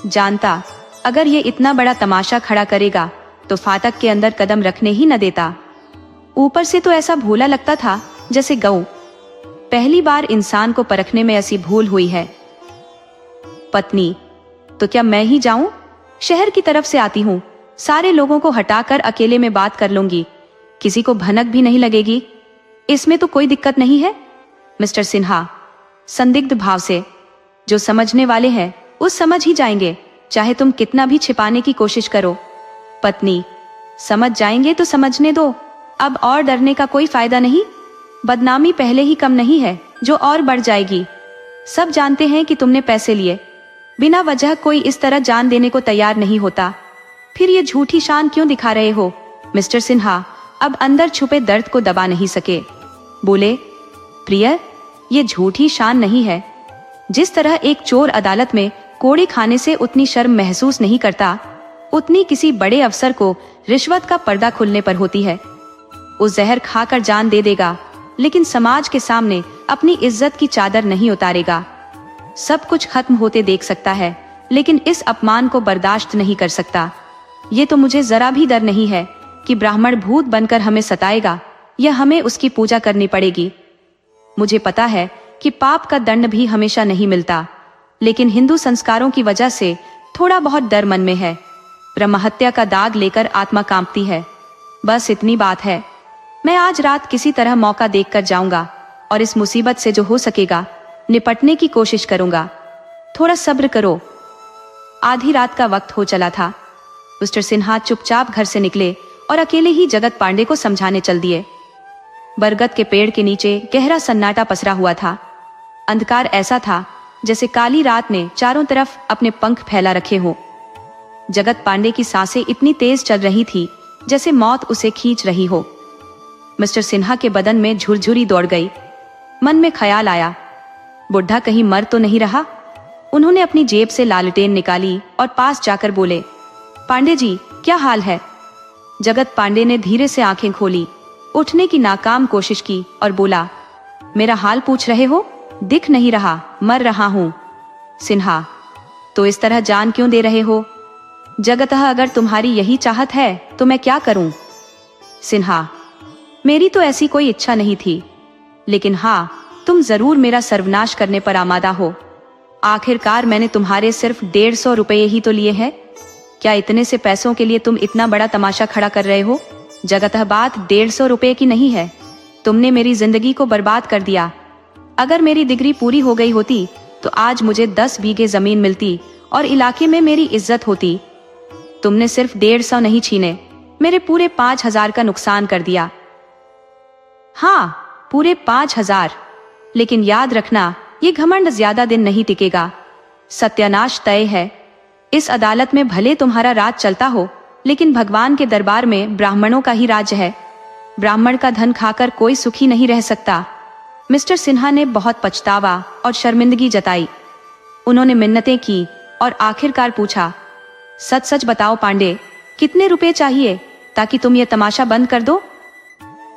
जानता अगर ये इतना बड़ा तमाशा खड़ा करेगा तो फाटक के अंदर कदम रखने ही न देता। ऊपर से तो ऐसा भोला लगता था जैसे गऊ। पहली बार इंसान को परखने में ऐसी भूल हुई है। पत्नी, तो क्या मैं ही जाऊं? शहर की तरफ से आती हूं, सारे लोगों को हटाकर अकेले में बात कर लूंगी, किसी को भनक भी नहीं लगेगी। इसमें तो कोई दिक्कत नहीं है। मिस्टर सिन्हा संदिग्ध भाव से, जो समझने वाले हैं वो समझ ही जाएंगे, चाहे तुम कितना भी छिपाने की कोशिश करो। पत्नी, समझ जाएंगे तो समझने दो, अब और डरने का कोई फायदा नहीं। बदनामी पहले ही कम नहीं है जो और बढ़ जाएगी। सब जानते हैं कि तुमने पैसे लिए, बिना वजह कोई इस तरह जान देने को तैयार नहीं होता। फिर ये झूठी शान क्यों दिखा रहे हो? मिस्टर सिन्हा अब अंदर छुपे दर्द को दबा नहीं सके। बोले, प्रिय, ये झूठी शान नहीं है। जिस तरह एक चोर अदालत में कोड़े खाने से उतनी शर्म महसूस नहीं करता, उतनी किसी बड़े अफसर को रिश्वत का पर्दा खुलने पर होती है। उस जहर खाकर जान दे देगा, लेकिन समाज के सामने अपनी इज्जत की चादर नहीं उतारेगा। सब कुछ खत्म होते देख सकता है, लेकिन इस अपमान को बर्दाश्त नहीं कर सकता। ये तो मुझे जरा भी डर नहीं है कि ब्राह्मण भूत बनकर हमें सताएगा या हमें उसकी पूजा करनी पड़ेगी। मुझे पता है कि पाप का दंड भी हमेशा नहीं मिलता, लेकिन हिंदू संस्कारों की वजह से थोड़ा बहुत डर मन में है। ब्रह्महत्या का दाग लेकर आत्मा कांपती है। बस इतनी बात है। मैं आज रात किसी तरह मौका देखकर जाऊंगा और इस मुसीबत से जो हो सकेगा निपटने की कोशिश करूंगा। थोड़ा सब्र करो। आधी रात का वक्त हो चला था। मिस्टर सिन्हा चुपचाप घर से निकले और अकेले ही जगत पांडे को समझाने चल दिए। बरगद के पेड़ के नीचे गहरा सन्नाटा पसरा हुआ था। अंधकार ऐसा था जैसे काली रात ने चारों तरफ अपने पंख फैला रखे हों। जगत पांडे की सांसें इतनी तेज चल रही थी जैसे मौत उसे खींच रही हो। मिस्टर सिन्हा के बदन में झुरझुरी दौड़ गई। मन में ख्याल आया, बुढ़ा कहीं मर तो नहीं रहा। उन्होंने अपनी जेब से लालटेन निकाली और पास जाकर बोले, पांडे जी क्या हाल है? जगत पांडे ने धीरे से आंखें खोली, उठने की नाकाम कोशिश की और बोला, मेरा हाल पूछ रहे हो? दिख नहीं रहा, मर रहा हूं। सिन्हा, तो इस तरह जान क्यों दे रहे हो? जगतः अगर तुम्हारी यही चाहत है तो मैं क्या करूं? सिन्हा, मेरी तो ऐसी कोई इच्छा नहीं थी, लेकिन हाँ, तुम जरूर मेरा सर्वनाश करने पर आमादा हो। आखिरकार मैंने तुम्हारे सिर्फ 150 रुपये ही तो लिए हैं। क्या इतने से पैसों के लिए तुम इतना बड़ा तमाशा खड़ा कर रहे हो? जगतः बात 150 रुपये की नहीं है। तुमने मेरी जिंदगी को बर्बाद कर दिया। अगर मेरी डिग्री पूरी हो गई होती तो आज मुझे 10 बीघे जमीन मिलती और इलाके में मेरी इज्जत होती। तुमने सिर्फ 150 नहीं छीने, मेरे पूरे 5000 का नुकसान कर दिया। हाँ, पूरे 5000। लेकिन याद रखना, ये घमंड ज्यादा दिन नहीं टिकेगा। सत्यानाश तय है। इस अदालत में भले तुम्हारा राज चलता हो, लेकिन भगवान के दरबार में ब्राह्मणों का ही राज है। ब्राह्मण का धन खाकर कोई सुखी नहीं रह सकता। मिस्टर सिन्हा ने बहुत पछतावा और शर्मिंदगी जताई। उन्होंने मिन्नतें की और आखिरकार पूछा, सच सच बताओ पांडे, कितने रुपए चाहिए ताकि तुम ये तमाशा बंद कर दो?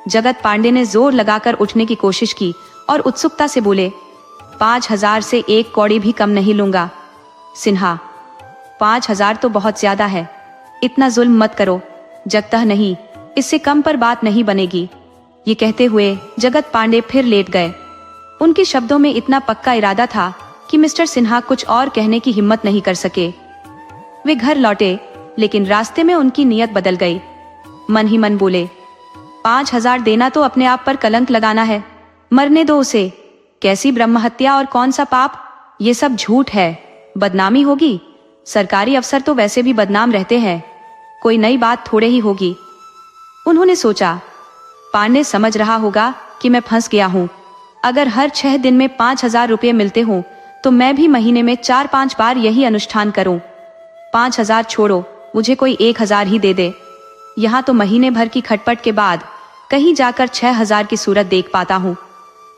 जगत पांडे ने जोर लगाकर उठने की कोशिश की और उत्सुकता से बोले, 5000 से 1 कौड़ी भी कम नहीं लूंगा। सिन्हा, 5000 तो बहुत ज्यादा है। इतना जुल्म मत करो। जगतः नहीं, इससे कम पर बात नहीं बनेगी। ये कहते हुए जगत पांडे फिर लेट गए। उनके शब्दों में इतना पक्का इरादा था कि मिस्टर सिन्हा कुछ और कहने की हिम्मत नहीं कर सके। वे घर लौटे, लेकिन रास्ते में उनकी नीयत बदल गई। मन ही मन बोले, 5000 देना तो अपने आप पर कलंक लगाना है। मरने दो उसे। कैसी ब्रह्म हत्या और कौन सा पाप? ये सब झूठ है। बदनामी होगी। सरकारी अफसर तो वैसे भी बदनाम रहते हैं, कोई नई बात थोड़े ही होगी। उन्होंने सोचा, पांडे समझ रहा होगा कि मैं फंस गया हूं। अगर हर 6 दिन में 5000 रुपये मिलते हों तो मैं भी महीने में 4-5 बार यही अनुष्ठान करूं। 5000 छोड़ो, मुझे कोई 1000 ही दे दे। यहाँ तो महीने भर की खटपट के बाद कहीं जाकर 6000 की सूरत देख पाता हूँ,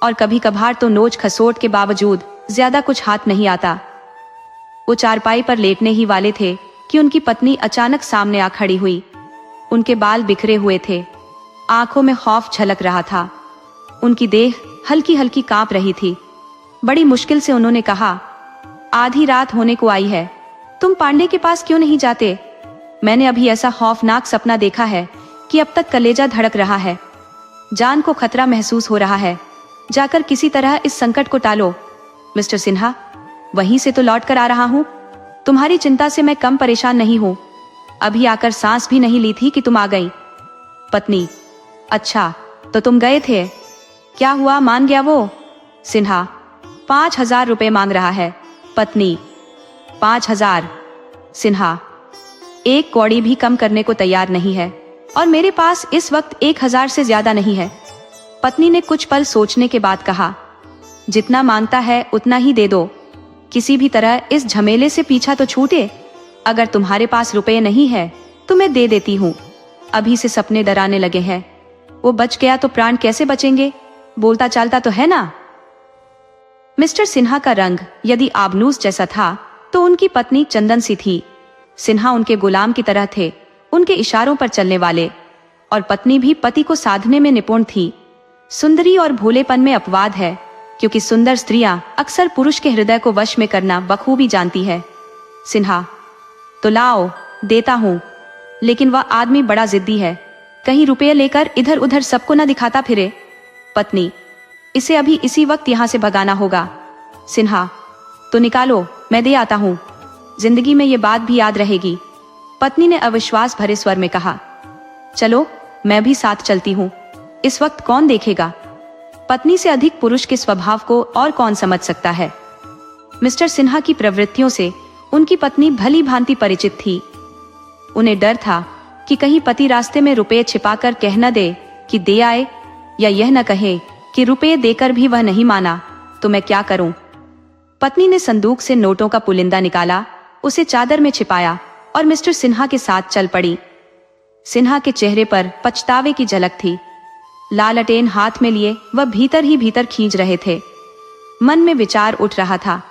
और कभी कभार तो नोच खसोट के बावजूद ज्यादा कुछ हाथ नहीं आता। वो चारपाई पर लेटने ही वाले थे कि उनकी पत्नी अचानक सामने आ खड़ी हुई। उनके बाल बिखरे हुए थे, आंखों में खौफ झलक रहा था। उनकी देह हल्की हल्की कांप रही थी। बड़ी मुश्किल से उन्होंने कहा, आधी रात होने को आई है, तुम पांडे के पास क्यों नहीं जाते? मैंने अभी ऐसा खौफनाक सपना देखा है कि अब तक कलेजा धड़क रहा है। जान को खतरा महसूस हो रहा है। जाकर किसी तरह इस संकट को टालो। मिस्टर सिन्हा, वहीं से तो लौट कर आ रहा हूं। तुम्हारी चिंता से मैं कम परेशान नहीं हूं। अभी आकर सांस भी नहीं ली थी कि तुम आ गई। पत्नी, अच्छा तो तुम गए थे? क्या हुआ, मान गया वो? सिन्हा, 5000 रुपये मांग रहा है। पत्नी, 5000? सिन्हा, 1 कौड़ी भी कम करने को तैयार नहीं है, और मेरे पास इस वक्त 1000 से ज्यादा नहीं है। पत्नी ने कुछ पल सोचने के बाद कहा, जितना मांगता है उतना ही दे दो। किसी भी तरह इस झमेले से पीछा तो छूटे। अगर तुम्हारे पास रुपए नहीं है तो मैं दे देती हूँ। अभी से सपने डराने लगे हैं। वो बच गया तो प्राण कैसे बचेंगे? बोलता चालता तो है ना? मिस्टर सिन्हा का रंग यदि आबनूस जैसा था तो उनकी पत्नी चंदन सी थी। सिन्हा उनके गुलाम की तरह थे, उनके इशारों पर चलने वाले, और पत्नी भी पति को साधने में निपुण थी। सुंदरी और भोलेपन में अपवाद है, क्योंकि सुंदर स्त्रियां अक्सर पुरुष के हृदय को वश में करना बखूबी जानती है। सिन्हा, तो लाओ, देता हूं, लेकिन वह आदमी बड़ा जिद्दी है, कहीं रुपये लेकर इधर उधर सबको न दिखाता फिरे। पत्नी, इसे अभी इसी वक्त यहां से भगाना होगा। सिन्हा, तो निकालो, मैं दे आता हूं। जिंदगी में ये बात भी याद रहेगी। पत्नी ने अविश्वास भरे स्वर में कहा, चलो मैं भी साथ चलती हूँ। इस वक्त कौन देखेगा? पत्नी से अधिक पुरुष के स्वभाव को और कौन समझ सकता है। मिस्टर सिन्हा की प्रवृत्तियों से उनकी पत्नी भली भांति परिचित थी। उन्हें डर था कि कहीं पति रास्ते में रुपये छिपाकर कह न दे कि दे आए, या यह न कहे कि रुपये देकर भी वह नहीं माना, तो मैं क्या करूं? पत्नी ने संदूक से नोटों का पुलिंदा निकाला, उसे चादर में छिपाया और मिस्टर सिन्हा के साथ चल पड़ी। सिन्हा के चेहरे पर पछतावे की झलक थी। लालटेन हाथ में लिए वह भीतर ही भीतर खींच रहे थे। मन में विचार उठ रहा था,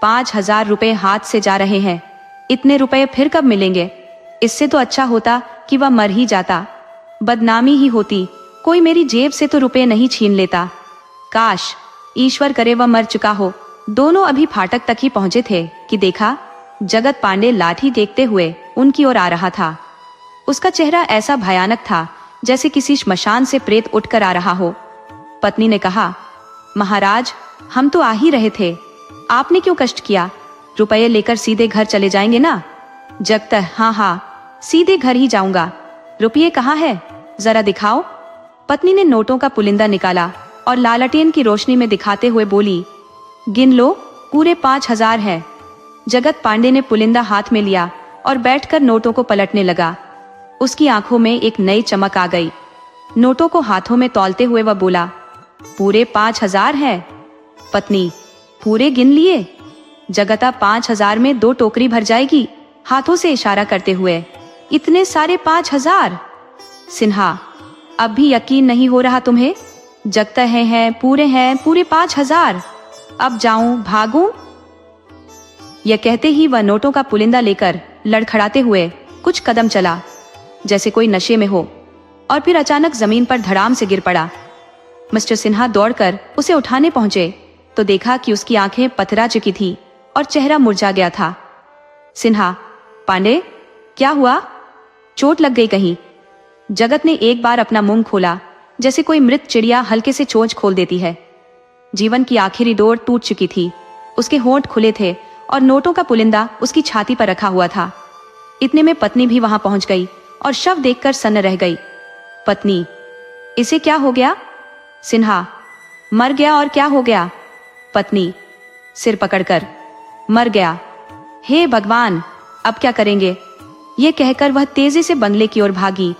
5,000 रुपए हाथ से जा रहे हैं, इतने रुपए फिर कब मिलेंगे? इससे तो अच्छा होता कि वह मर ही जाता, बदनामी ही होती, कोई मेरी जेब से तो रुपए नहीं छीन लेता। काश ईश्वर करे वह मर चुका हो। दोनों अभी फाटक तक ही पहुंचे थे कि देखा, जगत पांडे लाठी देखते हुए उनकी ओर आ रहा था। उसका चेहरा ऐसा भयानक था जैसे किसी श्मशान से प्रेत उठकर आ रहा हो। पत्नी ने कहा, महाराज, हम तो आ ही रहे थे, आपने क्यों कष्ट किया? रुपये लेकर सीधे घर चले जाएंगे ना? जगत, हाँ हाँ, सीधे घर ही जाऊंगा। रुपये कहाँ है, जरा दिखाओ। पत्नी ने नोटों का पुलिंदा निकाला और लालटेन की रोशनी में दिखाते हुए बोली, गिन लो, पूरे 5,000 है। जगत पांडे ने पुलिंदा हाथ में लिया और बैठकर नोटों को पलटने लगा। उसकी आंखों में एक नई चमक आ गई। नोटों को हाथों में तौलते हुए वह बोला, पूरे 5,000 है। पत्नी, पूरे गिन लिए? जगता, 5,000 में 2 टोकरी भर जाएगी, हाथों से इशारा करते हुए। इतने सारे 5,000? सिन्हा, अब भी यकीन नहीं हो रहा तुम्हें? जगता है, पूरे 5,000। अब जाऊं, भागूं? यह कहते ही वह नोटों का पुलिंदा लेकर लड़खड़ाते हुए कुछ कदम चला, जैसे कोई नशे में हो, और फिर अचानक जमीन पर धड़ाम से गिर पड़ा। मिस्टर सिन्हा दौड़कर उसे उठाने पहुंचे तो देखा कि उसकी आंखें पथरा चुकी थी और चेहरा मुरझा गया था। सिन्हा, पांडे, क्या हुआ? चोट लग गई कहीं? जगत ने एक बार अपना मुंह खोला, जैसे कोई मृत चिड़िया हल्के से चोंच खोल देती है। जीवन की आखिरी डोर टूट चुकी थी। उसके होंठ खुले थे और नोटों का पुलिंदा उसकी छाती पर रखा हुआ था। इतने में पत्नी भी वहां पहुंच गई और शव देखकर सन्न रह गई। पत्नी, इसे क्या हो गया? सिन्हा, मर गया और क्या हो गया? पत्नी, सिर पकड़कर, मर गया। हे भगवान, अब क्या करेंगे? ये कहकर वह तेजी से बंगले की ओर भागी।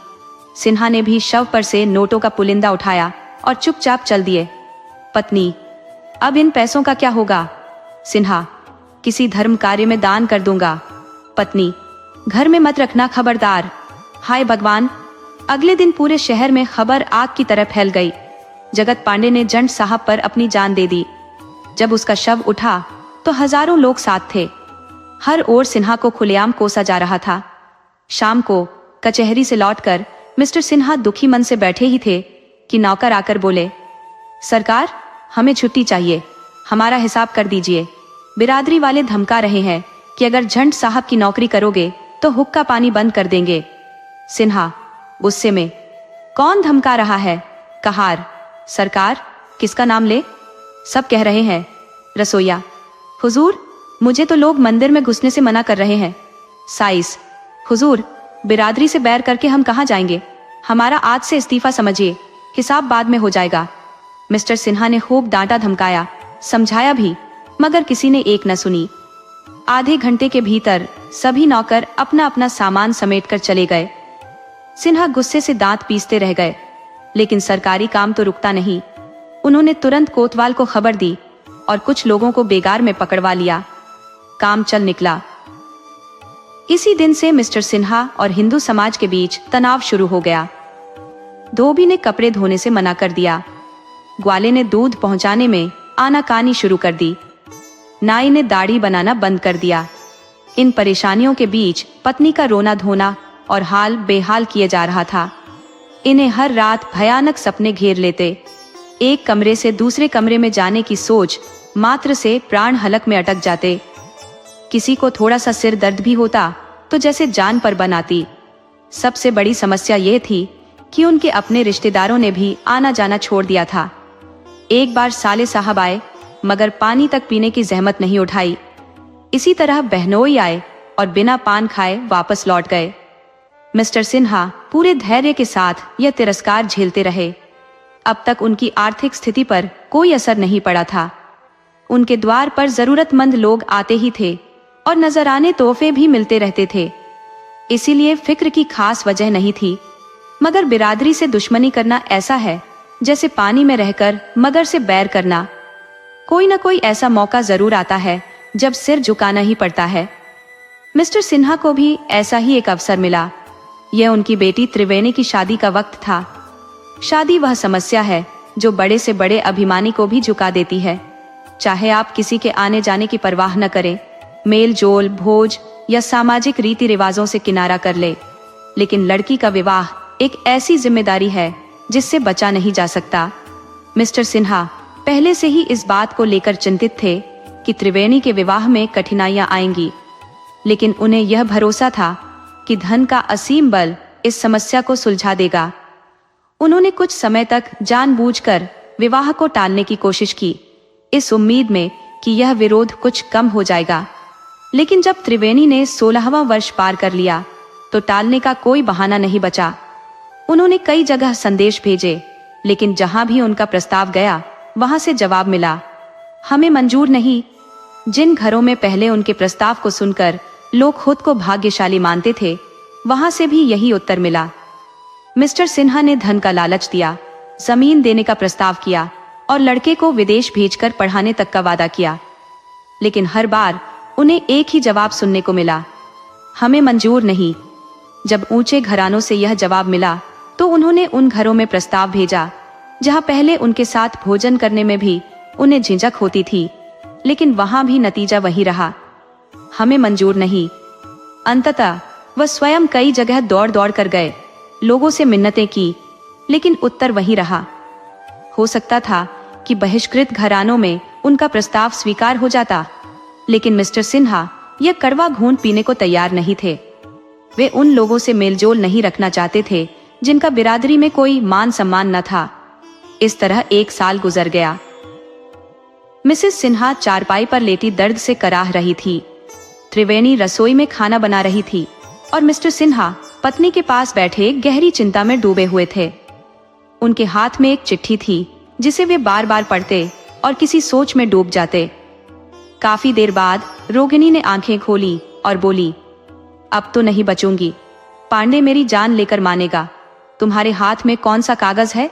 सिन्हा ने भी शव पर से नोटों का पुलिंदा उठाया और चुपचाप चल दिए। पत्नी, अब इन पैसों का क्या होगा? सिन्हा, किसी धर्म कार्य में दान कर दूंगा। पत्नी, घर में मत रखना, खबरदार। हाय भगवान! अगले दिन पूरे शहर में खबर आग की तरह फैल गई। जगत पांडे ने जंड साहब पर अपनी जान दे दी। जब उसका शव उठा तो हजारों लोग साथ थे। हर ओर सिन्हा को खुलेआम कोसा जा रहा था। शाम को कचहरी से लौटकर मिस्टर सिन्हा दुखी मन से बैठे ही थे कि नौकर आकर बोले, सरकार, हमें छुट्टी चाहिए, हमारा हिसाब कर दीजिए। बिरादरी वाले धमका रहे हैं कि अगर झंड साहब की नौकरी करोगे तो हुक्का पानी बंद कर देंगे। सिन्हा गुस्से में, कौन धमका रहा है? कहार, सरकार, किसका नाम ले? सब कह रहे हैं। रसोइया, हुजूर, मुझे तो लोग मंदिर में घुसने से मना कर रहे हैं। साइस, हुजूर, बिरादरी से बैर करके हम कहाँ जाएंगे? हमारा आज से इस्तीफा समझिए, हिसाब बाद में हो जाएगा। मिस्टर सिन्हा ने खूब डांटा धमकाया, समझाया भी, मगर किसी ने एक न सुनी। आधे घंटे के भीतर सभी नौकर अपना अपना सामान समेटकर चले गए। सिन्हा गुस्से से दांत पीसते रह गए, लेकिन सरकारी काम तो रुकता नहीं। उन्होंने तुरंत कोतवाल को खबर दी और कुछ लोगों को बेगार में पकड़वा लिया। काम चल निकला। इसी दिन से मिस्टर सिन्हा और हिंदू समाज के बीच तनाव शुरू हो गया। धोबी ने कपड़े धोने से मना कर दिया। ग्वाले ने दूध पहुंचाने में आनाकानी शुरू कर दी। नाई ने दाढ़ी बनाना बंद कर दिया। इन परेशानियों के बीच पत्नी का रोना धोना और हाल बेहाल किए जा रहा था। इन्हें हर रात भयानक सपने घेर लेते। एक कमरे से दूसरे कमरे में जाने की सोच मात्र से प्राण हलक में अटक जाते। किसी को थोड़ा सा सिर दर्द भी होता तो जैसे जान पर बन आती। सबसे बड़ी समस्या यह थी कि उनके अपने रिश्तेदारों ने भी आना जाना छोड़ दिया था। एक बार साले साहब आए, मगर पानी तक पीने की जहमत नहीं उठाई। इसी तरह बहनोई आए और बिना पान खाए वापस लौट गए। मिस्टर सिन्हा पूरे धैर्य के साथ यह तिरस्कार झेलते रहे। अब तक उनकी आर्थिक स्थिति पर कोई असर नहीं पड़ा था। उनके द्वार पर जरूरतमंद लोग आते ही थे और नजराने तोहफे भी मिलते रहते थे। इसीलिए फिक्र की खास वजह नहीं थी। मगर बिरादरी से दुश्मनी करना ऐसा है जैसे पानी में रहकर मगर से बैर करना। कोई न कोई ऐसा मौका जरूर आता है जब सिर झुकाना ही पड़ता है। मिस्टर सिन्हा को भी ऐसा ही एक अवसर मिला। यह उनकी बेटी त्रिवेणी की शादी का वक्त था। शादी वह समस्या है जो बड़े से बड़े अभिमानी को भी झुका देती है। चाहे आप किसी के आने जाने की परवाह न करें, मेल जोल, भोज या सामाजिक रीति रिवाजों से किनारा कर ले, लेकिन लड़की का विवाह एक ऐसी जिम्मेदारी है जिससे बचा नहीं जा सकता। मिस्टर सिन्हा पहले से ही इस बात को लेकर चिंतित थे कि त्रिवेणी के विवाह में कठिनाइयां आएंगी, लेकिन उन्हें यह भरोसा था कि धन का असीम बल इस समस्या को सुलझा देगा। उन्होंने कुछ समय तक जानबूझकर विवाह को टालने की कोशिश की, इस उम्मीद में कि यह विरोध कुछ कम हो जाएगा। लेकिन जब त्रिवेणी ने 16वां वर्ष पार कर लिया तो टालने का कोई बहाना नहीं बचा। उन्होंने कई जगह संदेश भेजे, लेकिन जहां भी उनका प्रस्ताव गया वहां से जवाब मिला, हमें मंजूर नहीं। जिन घरों में पहले उनके प्रस्ताव को सुनकर लोग खुद को भाग्यशाली मानते थे, वहां से भी यही उत्तर मिला। मिस्टर सिन्हा ने धन का लालच दिया, जमीन देने का प्रस्ताव किया और लड़के को विदेश भेजकर पढ़ाने तक का वादा किया, लेकिन हर बार उन्हें एक ही जवाब सुनने को मिला, हमें मंजूर नहीं। जब ऊंचे घरानों से यह जवाब मिला तो उन्होंने उन घरों में प्रस्ताव भेजा जहां पहले उनके साथ भोजन करने में भी उन्हें झिझक होती थी, लेकिन वहां भी नतीजा वही रहा, हमें मंजूर नहीं। अंततः वह स्वयं कई जगह दौड़ दौड़ कर गए, लोगों से मिन्नतें की, लेकिन उत्तर वही रहा। हो सकता था कि बहिष्कृत घरानों में उनका प्रस्ताव स्वीकार हो जाता, लेकिन मिस्टर सिन्हा यह कड़वा घूंट पीने को तैयार नहीं थे। वे उन लोगों से मेलजोल नहीं रखना चाहते थे जिनका बिरादरी में कोई मान सम्मान न था। इस तरह 1 साल गुजर गया। मिसेस सिन्हा चारपाई पर लेटी दर्द से कराह रही थी। त्रिवेणी रसोई में खाना बना रही थी और मिस्टर सिन्हा पत्नी के पास बैठे गहरी चिंता में डूबे हुए थे। उनके हाथ में एक चिट्ठी थी जिसे वे बार बार पढ़ते और किसी सोच में डूब जाते। काफी देर बाद रोगिणी ने आंखें खोली और बोली, अब तो नहीं बचूंगी, पांडे मेरी जान लेकर मानेगा। तुम्हारे हाथ में कौन सा कागज है?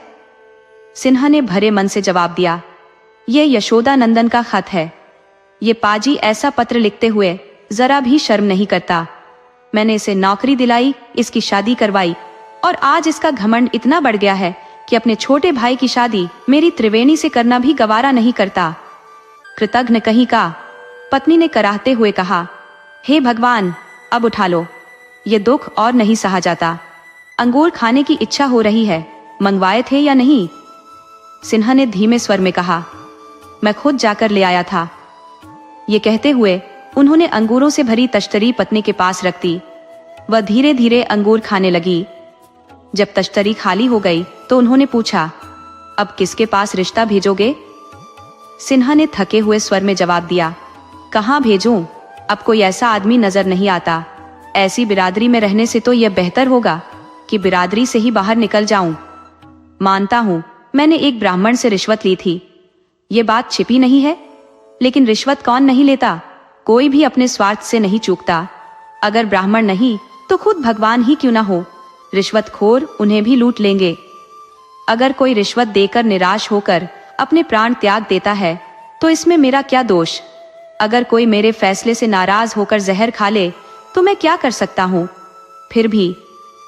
सिन्हा ने भरे मन से जवाब दिया, ये यशोदा नंदन का खत है। ये पाजी ऐसा पत्र लिखते हुए जरा भी शर्म नहीं करता। मैंने इसे नौकरी दिलाई, इसकी शादी करवाई और आज इसका घमंड इतना बढ़ गया है कि अपने छोटे भाई की शादी मेरी त्रिवेणी से करना भी गवारा नहीं करता। कृतघ्न कहीं का, पत्नी ने कराहते हुए कहा, हे भगवान, अब उठा लो, ये दुख और नहीं सहा जाता। अंगूर खाने की इच्छा हो रही है, मंगवाए थे या नहीं? सिन्हा ने धीमे स्वर में कहा, मैं खुद जाकर ले आया था। ये कहते हुए उन्होंने अंगूरों से भरी तश्तरी पत्नी के पास रख दी। वह धीरे धीरे अंगूर खाने लगी। जब तश्तरी खाली हो गई तो उन्होंने पूछा, अब किसके पास रिश्ता भेजोगे? सिन्हा ने थके हुए स्वर में जवाब दिया, कहाँ भेजूं? अब कोई ऐसा आदमी नजर नहीं आता। ऐसी बिरादरी में रहने से तो यह बेहतर होगा कि बिरादरी से ही बाहर निकल जाऊं। मानता हूं मैंने एक ब्राह्मण से रिश्वत ली थी, ये बात छिपी नहीं है, लेकिन रिश्वत कौन नहीं लेता? कोई भी अपने स्वार्थ से नहीं चूकता। अगर ब्राह्मण नहीं तो खुद भगवान ही क्यों ना हो, रिश्वतखोर उन्हें भी लूट लेंगे। अगर कोई रिश्वत देकर निराश होकर अपने प्राण त्याग देता है तो इसमें मेरा क्या दोष? अगर कोई मेरे फैसले से नाराज होकर जहर खा ले तो मैं क्या कर सकता हूँ? फिर भी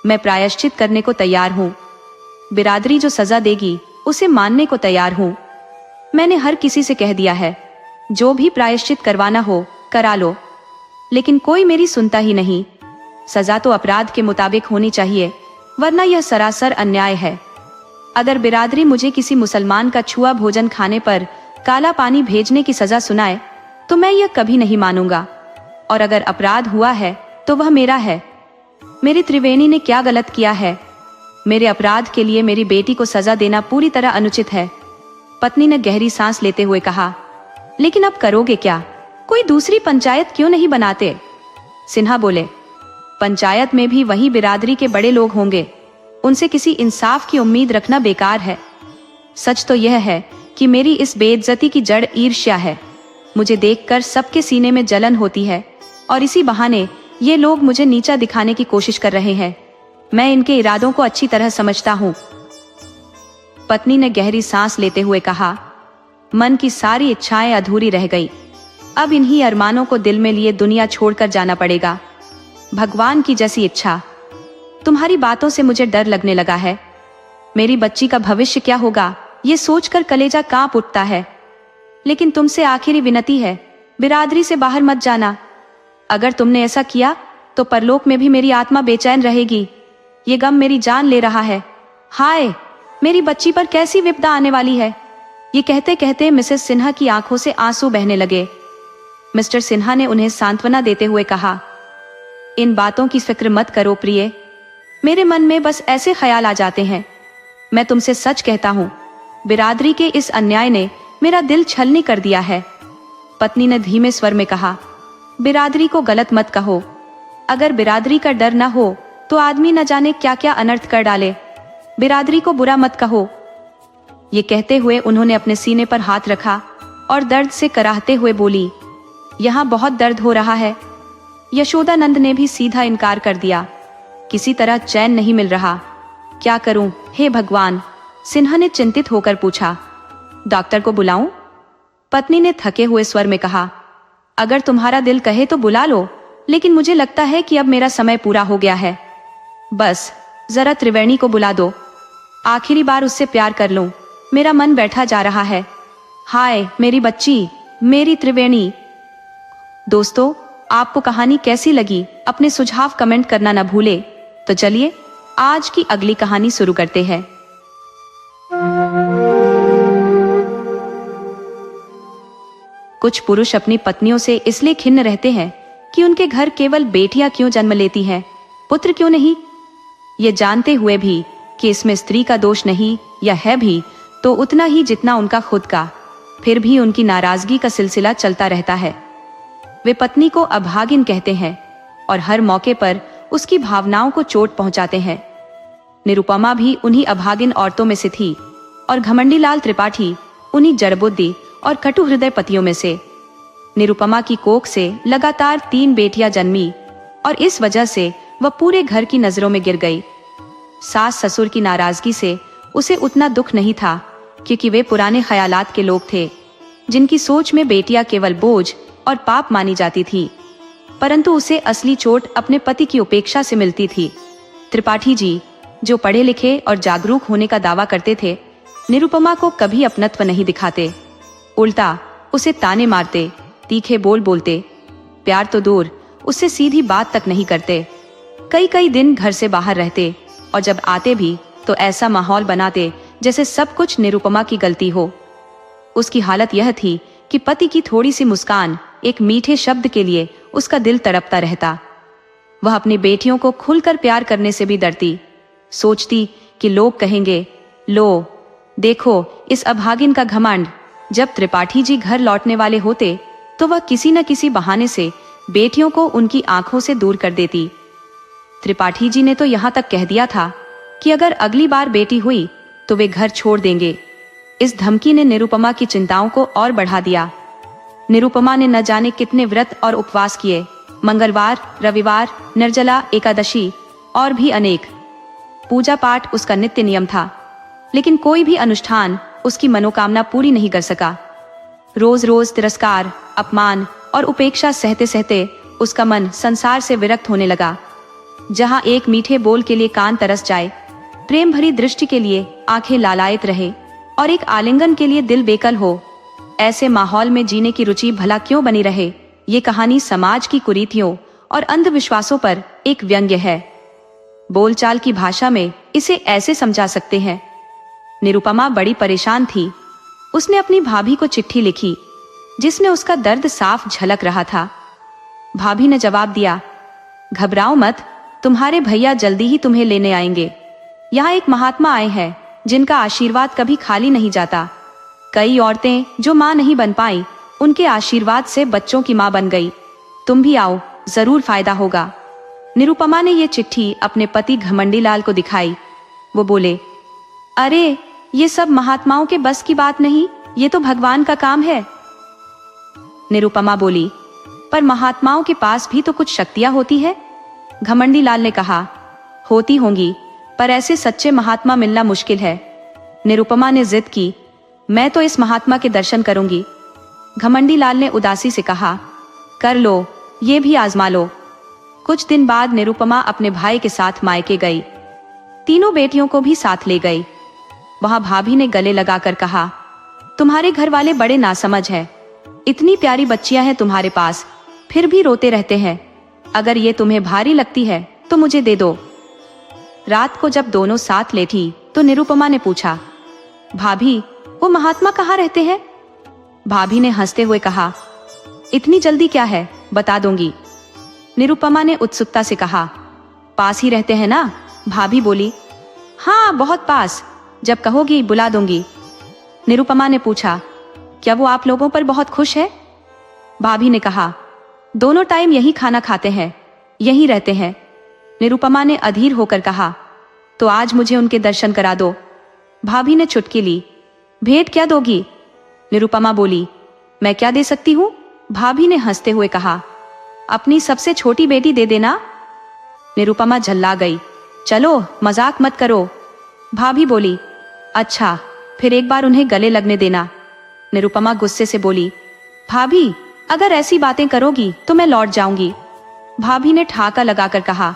मैं प्रायश्चित करने को तैयार हूँ। बिरादरी जो सजा देगी उसे मानने को तैयार हूँ। मैंने हर किसी से कह दिया है, जो भी प्रायश्चित करवाना हो करा लो, लेकिन कोई मेरी सुनता ही नहीं। सजा तो अपराध के मुताबिक होनी चाहिए, वरना यह सरासर अन्याय है। अगर बिरादरी मुझे किसी मुसलमान का छुआ भोजन खाने पर काला पानी भेजने की सजा सुनाए तो मैं यह कभी नहीं मानूंगा, और अगर अपराध हुआ है तो वह मेरा है। मेरी त्रिवेणी ने क्या गलत किया है? मेरे अपराध के लिए मेरी बेटी को सजा देना पूरी तरह अनुचित है। पत्नी ने गहरी सांस लेते हुए कहा, लेकिन अब करोगे क्या? कोई दूसरी पंचायत क्यों नहीं बनाते? सिन्हा बोले, पंचायत में भी वही बिरादरी के बड़े लोग होंगे, उनसे किसी इंसाफ की उम्मीद रखना बेकार है। सच तो यह है कि मेरी इस बेइज्जती की जड़ ईर्ष्या है। मुझे देखकर सबके सीने में जलन होती है और इसी बहाने ये लोग मुझे नीचा दिखाने की कोशिश कर रहे हैं। मैं इनके इरादों को अच्छी तरह समझता हूँ। पत्नी ने गहरी सांस लेते हुए कहा, मन की सारी इच्छाएं अधूरी रह गई। अब इन्हीं अरमानों को दिल में लिए दुनिया छोड़कर जाना पड़ेगा। भगवान की जैसी इच्छा। तुम्हारी बातों से मुझे डर लगने लगा है। मेरी बच्ची का भविष्य क्या होगा, ये सोचकर कलेजा कांप उठता है। लेकिन तुमसे आखिरी विनती है, बिरादरी से बाहर मत जाना। अगर तुमने ऐसा किया तो परलोक में भी मेरी आत्मा बेचैन रहेगी। ये गम मेरी जान ले रहा है। हाय, मेरी बच्ची पर कैसी विपदा आने वाली है। ये कहते कहते मिसेस सिन्हा की आंखों से आंसू बहने लगे। मिस्टर सिन्हा ने उन्हें सांत्वना देते हुए कहा, इन बातों की फिक्र मत करो प्रिय, मेरे मन में बस ऐसे ख्याल आ जाते हैं। मैं तुमसे सच कहता हूँ, बिरादरी के इस अन्याय ने मेरा दिल छलनी कर दिया है। पत्नी ने धीमे स्वर में कहा, बिरादरी को गलत मत कहो। अगर बिरादरी का डर न हो तो आदमी न जाने क्या क्या अनर्थ कर डाले। बिरादरी को बुरा मत कहो। ये कहते हुए उन्होंने अपने सीने पर हाथ रखा और दर्द से कराहते हुए बोली, यहाँ बहुत दर्द हो रहा है। यशोदानंद ने भी सीधा इनकार कर दिया। किसी तरह चैन नहीं मिल रहा। क्या करूं, हे भगवान? सिन्हा ने चिंतित होकर पूछा। डॉक्टर को बुलाऊं? पत्नी ने थके हुए स्वर में कहा, अगर तुम्हारा दिल कहे तो बुला लो, लेकिन मुझे लगता है कि अब मेरा समय पूरा हो गया है। बस जरा त्रिवेणी को बुला दो, आखिरी बार उससे प्यार कर लूं। मेरा मन बैठा जा रहा है। हाय मेरी बच्ची, मेरी त्रिवेणी। दोस्तों, आपको कहानी कैसी लगी अपने सुझाव कमेंट करना न भूले। तो चलिए आज की अगली कहानी शुरू करते हैं। कुछ पुरुष अपनी पत्नियों से इसलिए खिन्न रहते हैं कि उनके घर केवल बेटियां क्यों जन्म लेती हैं, पुत्र क्यों नहीं। ये जानते हुए भी कि इसमें स्त्री का दोष नहीं, या है भी तो उतना ही जितना उनका खुद का, फिर भी उनकी नाराजगी का सिलसिला चलता रहता है। वे पत्नी को अभागिन कहते हैं और हर मौके पर उसकी भावनाओं को चोट पहुंचाते हैं। निरुपमा भी उन्हीं अभागिन औरतों में से थी और घमंडी लाल त्रिपाठी उन्हीं जड़बुद्धि और कटु हृदय पतियों में से। निरुपमा की कोख से लगातार 3 बेटियां जन्मी और इस वजह से वह पूरे घर की नजरों में गिर गई। सास ससुर की नाराजगी से उसे उतना दुख नहीं था, क्योंकि वे पुराने ख्यालात के लोग थे, जिनकी सोच में बेटियां केवल बोझ और पाप मानी जाती थी। परंतु उसे असली चोट अपने पति की उपेक्षा से मिलती थी। त्रिपाठी जी, जो पढ़े लिखे और जागरूक होने का दावा करते थे, निरुपमा को कभी अपनत्व नहीं दिखाते। उल्टा उसे ताने मारते, तीखे बोल बोलते, प्यार तो दूर, उससे सीधी बात तक नहीं करते। कई कई दिन घर से बाहर रहते और जब आते भी तो ऐसा माहौल बनाते जैसे सब कुछ निरुपमा की गलती हो। उसकी हालत यह थी कि पति की थोड़ी सी मुस्कान, एक मीठे शब्द के लिए उसका दिल तड़पता रहता। वह अपनी बेटियों को खुलकर प्यार करने से भी डरती। सोचती कि लोग कहेंगे, लो देखो इस अभागिन का घमंड। जब त्रिपाठी जी घर लौटने वाले होते तो वह किसी न किसी बहाने से बेटियों को उनकी आंखों से दूर कर देती। त्रिपाठी जी ने तो यहाँ तक कह दिया था कि अगर अगली बार बेटी हुई तो वे घर छोड़ देंगे। इस धमकी ने निरुपमा की चिंताओं को और बढ़ा दिया। निरुपमा ने न जाने कितने व्रत और उपवास किए, मंगलवार, रविवार, निर्जला एकादशी और भी अनेक। पूजा पाठ उसका नित्य नियम था, लेकिन कोई भी अनुष्ठान उसकी मनोकामना पूरी नहीं कर सका। रोज रोज तिरस्कार, अपमान और उपेक्षा सहते सहते उसका मन संसार से विरक्त होने लगा। जहां एक मीठे बोल के लिए कान तरस जाए, प्रेम भरी दृष्टि के लिए आंखें लालायित रहे और एक आलिंगन के लिए दिल बेकल हो, ऐसे माहौल में जीने की रुचि भला क्यों बनी रहे। ये कहानी समाज की कुरीतियों और अंधविश्वासों पर एक व्यंग्य है। बोलचाल की भाषा में इसे ऐसे समझा सकते हैं। निरुपमा बड़ी परेशान थी। उसने अपनी भाभी को चिट्ठी लिखी, जिसमें उसका दर्द साफ झलक रहा था। भाभी ने जवाब दिया, घबराओ मत, तुम्हारे भैया जल्दी ही तुम्हें लेने आएंगे। यहाँ एक महात्मा आए हैं जिनका आशीर्वाद कभी खाली नहीं जाता। कई औरतें जो माँ नहीं बन पाई, उनके आशीर्वाद से बच्चों की माँ बन गई। तुम भी आओ, जरूर फायदा होगा। निरुपमा ने ये चिट्ठी अपने पति घमंडी लाल को दिखाई। वो बोले, अरे ये सब महात्माओं के बस की बात नहीं, ये तो भगवान का काम है। निरुपमा बोली, पर महात्माओं के पास भी तो कुछ शक्तियां होती है। घमंडी लाल ने कहा, होती होंगी, पर ऐसे सच्चे महात्मा मिलना मुश्किल है। निरुपमा ने जिद की, मैं तो इस महात्मा के दर्शन करूंगी। घमंडी लाल ने उदासी से कहा, कर लो, ये भी आजमा लो। कुछ दिन बाद निरुपमा अपने भाई के साथ मायके गई। तीनों बेटियों को भी साथ ले गई। वहां भाभी ने गले लगाकर कहा, तुम्हारे घर वाले बड़े नासमझ हैं। इतनी प्यारी बच्चियां हैं तुम्हारे पास, फिर भी रोते रहते हैं। अगर ये तुम्हें भारी लगती है तो मुझे दे दो। रात को जब दोनों साथ लेटी तो निरुपमा ने पूछा, भाभी वो महात्मा कहाँ रहते हैं? भाभी ने हंसते हुए कहा, इतनी जल्दी क्या है, बता दूंगी। निरुपमा ने उत्सुकता से कहा, पास ही रहते हैं ना? भाभी बोली, हाँ बहुत पास, जब कहोगी बुला दूंगी। निरुपमा ने पूछा, क्या वो आप लोगों पर बहुत खुश है? भाभी ने कहा, दोनों टाइम यही खाना खाते हैं, यहीं रहते हैं। निरुपमा ने अधीर होकर कहा, तो आज मुझे उनके दर्शन करा दो। भाभी ने चुटकी ली, भेंट क्या दोगी? निरुपमा बोली, मैं क्या दे सकती हूँ? भाभी ने हंसते हुए कहा, अपनी सबसे छोटी बेटी दे देना। निरुपमा झल्ला गई, चलो मजाक मत करो। भाभी बोली, अच्छा फिर एक बार उन्हें गले लगने देना। निरुपमा गुस्से से बोली, भाभी अगर ऐसी बातें करोगी तो मैं लौट जाऊंगी। भाभी ने ठाका लगाकर कहा,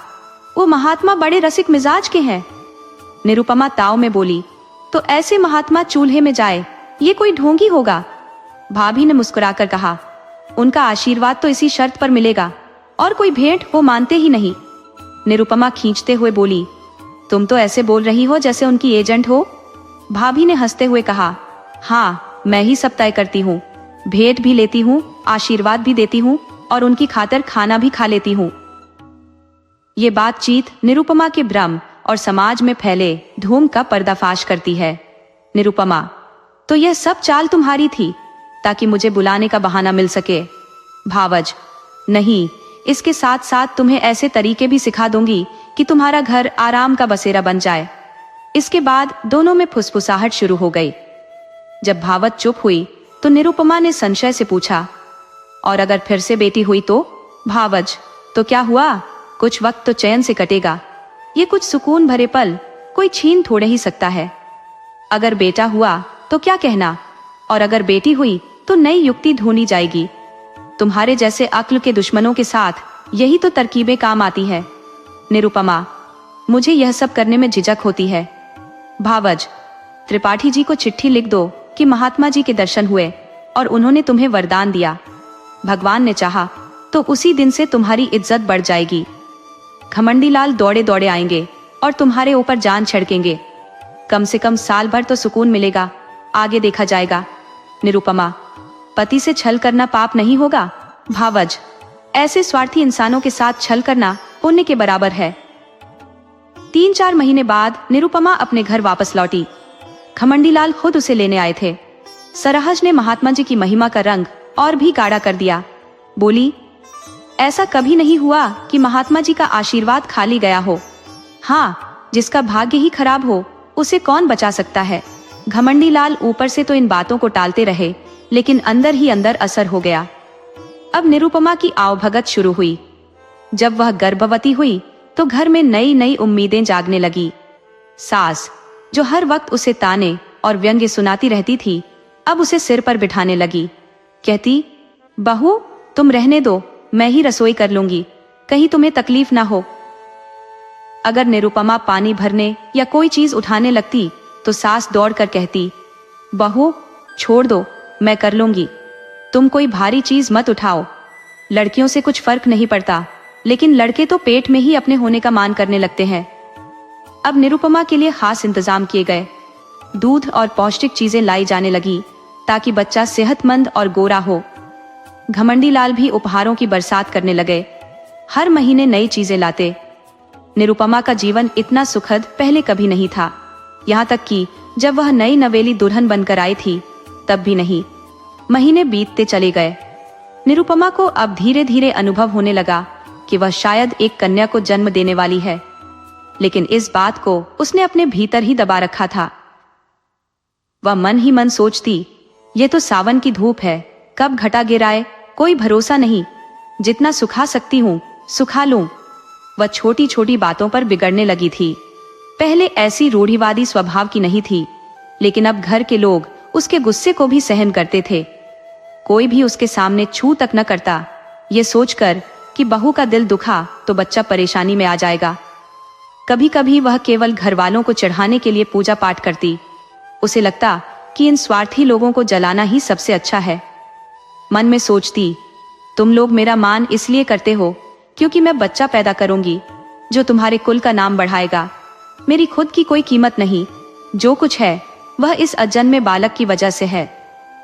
वो महात्मा बड़े रसिक मिजाज के हैं। निरुपमा ताव में बोली, तो ऐसे महात्मा चूल्हे में जाए, ये कोई ढोंगी होगा? भाभी ने मुस्कुराकर कहा, उनका आशीर्वाद तो इसी शर्त पर मिलेगा, और कोई भेंट वो मानते ही नहीं। निरुपमा खींचते हुए बोली, तुम तो ऐसे बोल रही हो जैसे उनकी एजेंट हो। भाभी ने हंसते हुए कहा, हाँ मैं ही सब तय करती हूँ, भेंट भी लेती हूँ, आशीर्वाद भी देती हूँ और उनकी खातिर खाना भी खा लेती हूँ। ये बातचीत निरुपमा के भ्रम और समाज में फैले धूम का पर्दाफाश करती है। निरुपमा, तो यह सब चाल तुम्हारी थी ताकि मुझे बुलाने का बहाना मिल सके? भावज, नहीं, इसके साथ साथ तुम्हें ऐसे तरीके भी सिखा दूंगी कि तुम्हारा घर आराम का बसेरा बन जाए। इसके बाद दोनों में फुसफुसाहट शुरू हो गई। जब भावत चुप हुई तो निरुपमा ने संशय से पूछा, और अगर फिर से बेटी हुई तो? भावज, तो क्या हुआ? कुछ वक्त तो चैन से कटेगा, ये कुछ सुकून भरे पल कोई छीन थोड़े ही सकता है। अगर बेटा हुआ तो क्या कहना, और अगर बेटी हुई तो नई युक्ति ढूंढी जाएगी। तुम्हारे जैसे अक्ल के दुश्मनों के साथ यही तो तरकीबें काम आती है। निरुपमा, मुझे यह सब करने में झिझक होती है। भावज, त्रिपाठी जी को चिट्ठी लिख दो कि महात्मा जी के दर्शन हुए और उन्होंने तुम्हें वरदान दिया। भगवान ने चाहा तो उसी दिन से तुम्हारी इज्जत बढ़ जाएगी। घमंडी लाल दौड़े दौड़े आएंगे और तुम्हारे ऊपर जान छिड़केंगे। कम से कम साल भर तो सुकून मिलेगा, आगे देखा जाएगा। निरुपमा, पति से छल करना पाप नहीं होगा? भावज, ऐसे स्वार्थी इंसानों के साथ छल करना पुण्य के बराबर है। 3-4 महीने बाद निरुपमा अपने घर वापस लौटी। घमंडीलाल खुद उसे लेने आए थे। सरहज ने महात्मा जी की महिमा का रंग और भी गाढ़ा कर दिया। बोली, ऐसा कभी नहीं हुआ कि महात्मा जी का आशीर्वाद खाली गया हो। हाँ, जिसका भाग्य ही खराब हो उसे कौन बचा सकता है। घमंडीलाल ऊपर से तो इन बातों को टालते रहे, लेकिन अंदर ही अंदर असर हो गया। अब निरुपमा की आवभगत शुरू हुई। जब वह गर्भवती हुई तो घर में नई नई उम्मीदें जागने लगी। सास, जो हर वक्त उसे ताने और व्यंग्य सुनाती रहती थी, अब उसे सिर पर बिठाने लगी। कहती, बहू तुम रहने दो, मैं ही रसोई कर लूंगी, कहीं तुम्हें तकलीफ ना हो। अगर निरुपमा पानी भरने या कोई चीज उठाने लगती तो सास दौड़कर कहती, बहू छोड़ दो, मैं कर लूंगी, तुम कोई भारी चीज मत उठाओ। लड़कियों से कुछ फर्क नहीं पड़ता, लेकिन लड़के तो पेट में ही अपने होने का मान करने लगते हैं। अब निरुपमा के लिए खास इंतजाम किए गए। दूध और पौष्टिक चीजें लाई जाने लगी ताकि बच्चा सेहतमंद और गोरा हो। घमंडीलाल भी उपहारों की बरसात करने लगे। हर महीने नई चीजें लाते। निरुपमा का जीवन इतना सुखद पहले कभी नहीं था। यहाँ तक कि जब वह नई नवेली दुल्हन बनकर आई थी तब भी नहीं। महीने बीतते चले गए। निरुपमा को अब धीरे धीरे अनुभव होने लगा कि वह शायद एक कन्या को जन्म देने वाली है, लेकिन इस बात को उसने अपने भीतर ही दबा रखा था। वह मन ही मन सोचती, ये तो सावन की धूप है, कब घटा गिराए कोई भरोसा नहीं, जितना सुखा सकती हूँ सुखा लूं। वह छोटी छोटी बातों पर बिगड़ने लगी थी। पहले ऐसी रूढ़िवादी स्वभाव की नहीं थी, लेकिन अब घर के लोग उसके गुस्से को भी सहन करते थे। कोई भी उसके सामने छू तक न करता, ये सोचकर कि बहू का दिल दुखा तो बच्चा परेशानी में आ जाएगा। कभी कभी वह केवल घर वालों को चढ़ाने के लिए पूजा पाठ करती। उसे लगता कि इन स्वार्थी लोगों को जलाना ही सबसे अच्छा है। मन में सोचती, तुम लोग मेरा मान इसलिए करते हो क्योंकि मैं बच्चा पैदा करूंगी जो तुम्हारे कुल का नाम बढ़ाएगा। मेरी खुद की कोई कीमत नहीं, जो कुछ है वह इस अजन्मे बालक की वजह से है।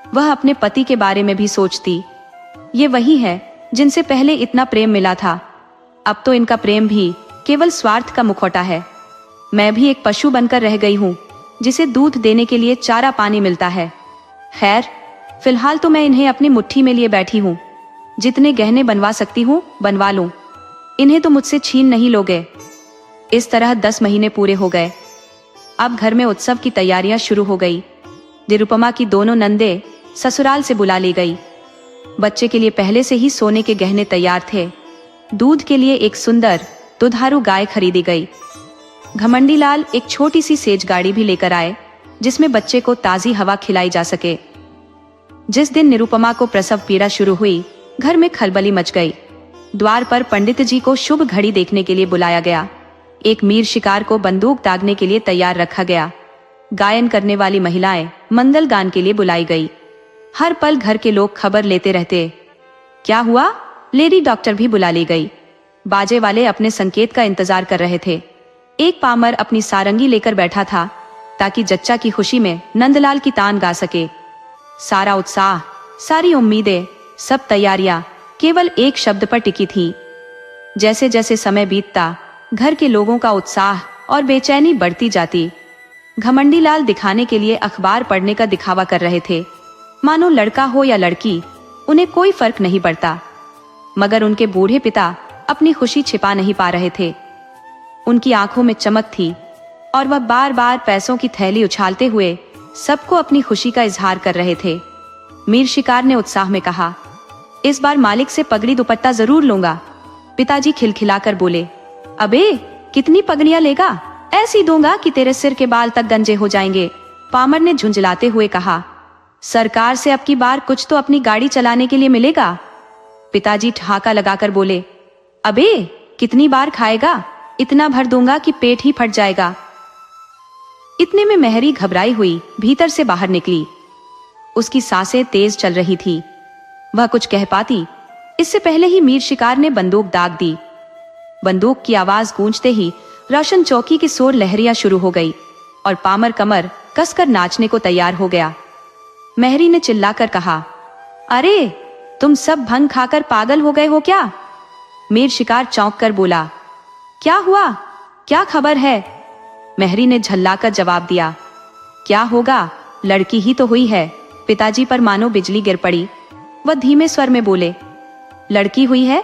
वह अपने पति के बारे में भी सोचती, ये वही है जिनसे पहले इतना प्रेम मिला था, अब तो इनका प्रेम भी केवल स्वार्थ का मुखौटा है। मैं भी एक पशु बनकर रह गई हूँ जिसे दूध देने के लिए चारा पानी मिलता है। खैर, फिलहाल तो मैं इन्हें अपनी मुट्ठी में लिए बैठी हूँ। जितने गहने बनवा सकती हूँ बनवा लूं, इन्हें तो मुझसे छीन नहीं लोगे। इस तरह 10 महीने पूरे हो गए। अब घर में उत्सव की तैयारियां शुरू हो गई। निरुपमा की दोनों नंदे ससुराल से बुला ली गई। बच्चे के लिए पहले से ही सोने के गहने तैयार थे। दूध के लिए एक सुंदर दुधारू गाय खरीदी गई। घमंडी लाल एक छोटी सी सेज गाड़ी भी लेकर आए जिसमें बच्चे को ताजी हवा खिलाई जा सके। जिस दिन निरुपमा को प्रसव पीड़ा शुरू हुई, घर में खलबली मच गई। द्वार पर पंडित जी को शुभ घड़ी देखने के लिए बुलाया गया। एक मीर शिकार को बंदूक दागने के लिए तैयार रखा गया। गायन करने वाली महिलाएं मंगल गान के लिए बुलाई गई। हर पल घर के लोग खबर लेते रहते। क्या हुआ? लेडी डॉक्टर भी बुला ली गई। बाजे वाले अपने संकेत का इंतजार कर रहे थे। एक पामर अपनी सारंगी लेकर बैठा था ताकि जच्चा की खुशी में नंदलाल की तान गा सके। सारा उत्साह, सारी उम्मीदें, सब तैयारियां केवल एक शब्द पर टिकी थी। जैसे जैसे समय बीतता, घर के लोगों का उत्साह और बेचैनी बढ़ती जाती। घमंडी लाल दिखाने के लिए अखबार पढ़ने का दिखावा कर रहे थे, मानो लड़का हो या लड़की उन्हें कोई फर्क नहीं पड़ता। मगर उनके बूढ़े पिता अपनी खुशी छिपा नहीं पा रहे थे। उनकी आंखों में चमक थी और वह बार बार पैसों की थैली उछालते हुए सबको अपनी खुशी का इजहार कर रहे थे। मीर शिकार ने उत्साह में कहा, इस बार मालिक से पगड़ी दुपट्टा जरूर लूंगा। पिताजी खिलखिलाकर बोले, अबे कितनी पगड़ियां लेगा? ऐसी दूंगा कि तेरे सिर के बाल तक गंजे हो जाएंगे। पामर ने झुंझलाते हुए कहा, सरकार से अब की बार कुछ तो अपनी गाड़ी चलाने के लिए मिलेगा। पिताजी ठहाका लगाकर बोले, अबे कितनी बार खाएगा? इतना भर दूंगा कि पेट ही फट जाएगा। इतने में मेहरी घबराई हुई भीतर से बाहर निकली। उसकी सांसें तेज चल रही थी। वह कुछ कह पाती इससे पहले ही मीर शिकार ने बंदूक दाग दी। बंदूक की आवाज गूंजते ही रोशन चौकी की सोर लहरियां शुरू हो गई और पामर कमर कसकर नाचने को तैयार हो गया। मेहरी ने चिल्लाकर कहा, अरे तुम सब भंग खाकर पागल हो गए हो क्या? मीर शिकार चौंक कर बोला, क्या हुआ? क्या खबर है? मेहरी ने झल्लाकर जवाब दिया, क्या होगा, लड़की ही तो हुई है। पिताजी पर मानो बिजली गिर पड़ी। वह धीमे स्वर में बोले, लड़की हुई है?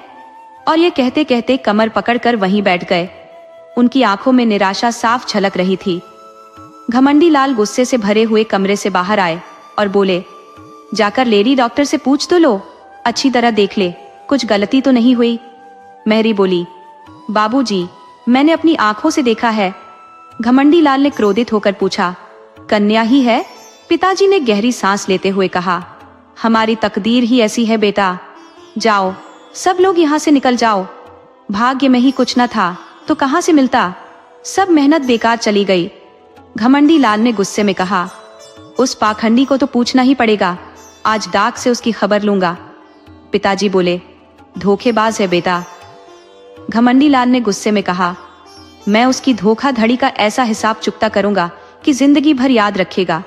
और ये कहते कहते कमर पकड़कर वहीं बैठ गए। उनकी आंखों में निराशा साफ झलक रही थी। घमंडी लाल गुस्से से भरे हुए कमरे से बाहर आए और बोले, जाकर लेडी डॉक्टर से पूछ तो लो, अच्छी तरह देख ले, कुछ गलती तो नहीं हुई। मेहरी बोली, बाबूजी, मैंने अपनी आंखों से देखा है। घमंडी लाल ने क्रोधित होकर पूछा, कन्या ही है? पिताजी ने गहरी सांस लेते हुए कहा, हमारी तकदीर ही ऐसी है बेटा। जाओ, सब लोग यहाँ से निकल जाओ। भाग्य में ही कुछ न था तो कहाँ से मिलता? सब मेहनत बेकार चली गई। घमंडी लाल ने गुस्से में कहा, उस पाखंडी को तो पूछना ही पड़ेगा। आज डाक से उसकी खबर लूंगा। पिताजी बोले, धोखेबाज है बेटा। घमंडी लाल ने गुस्से में कहा, मैं उसकी धोखाधड़ी का ऐसा हिसाब चुकता करूंगा कि जिंदगी भर याद रखेगा।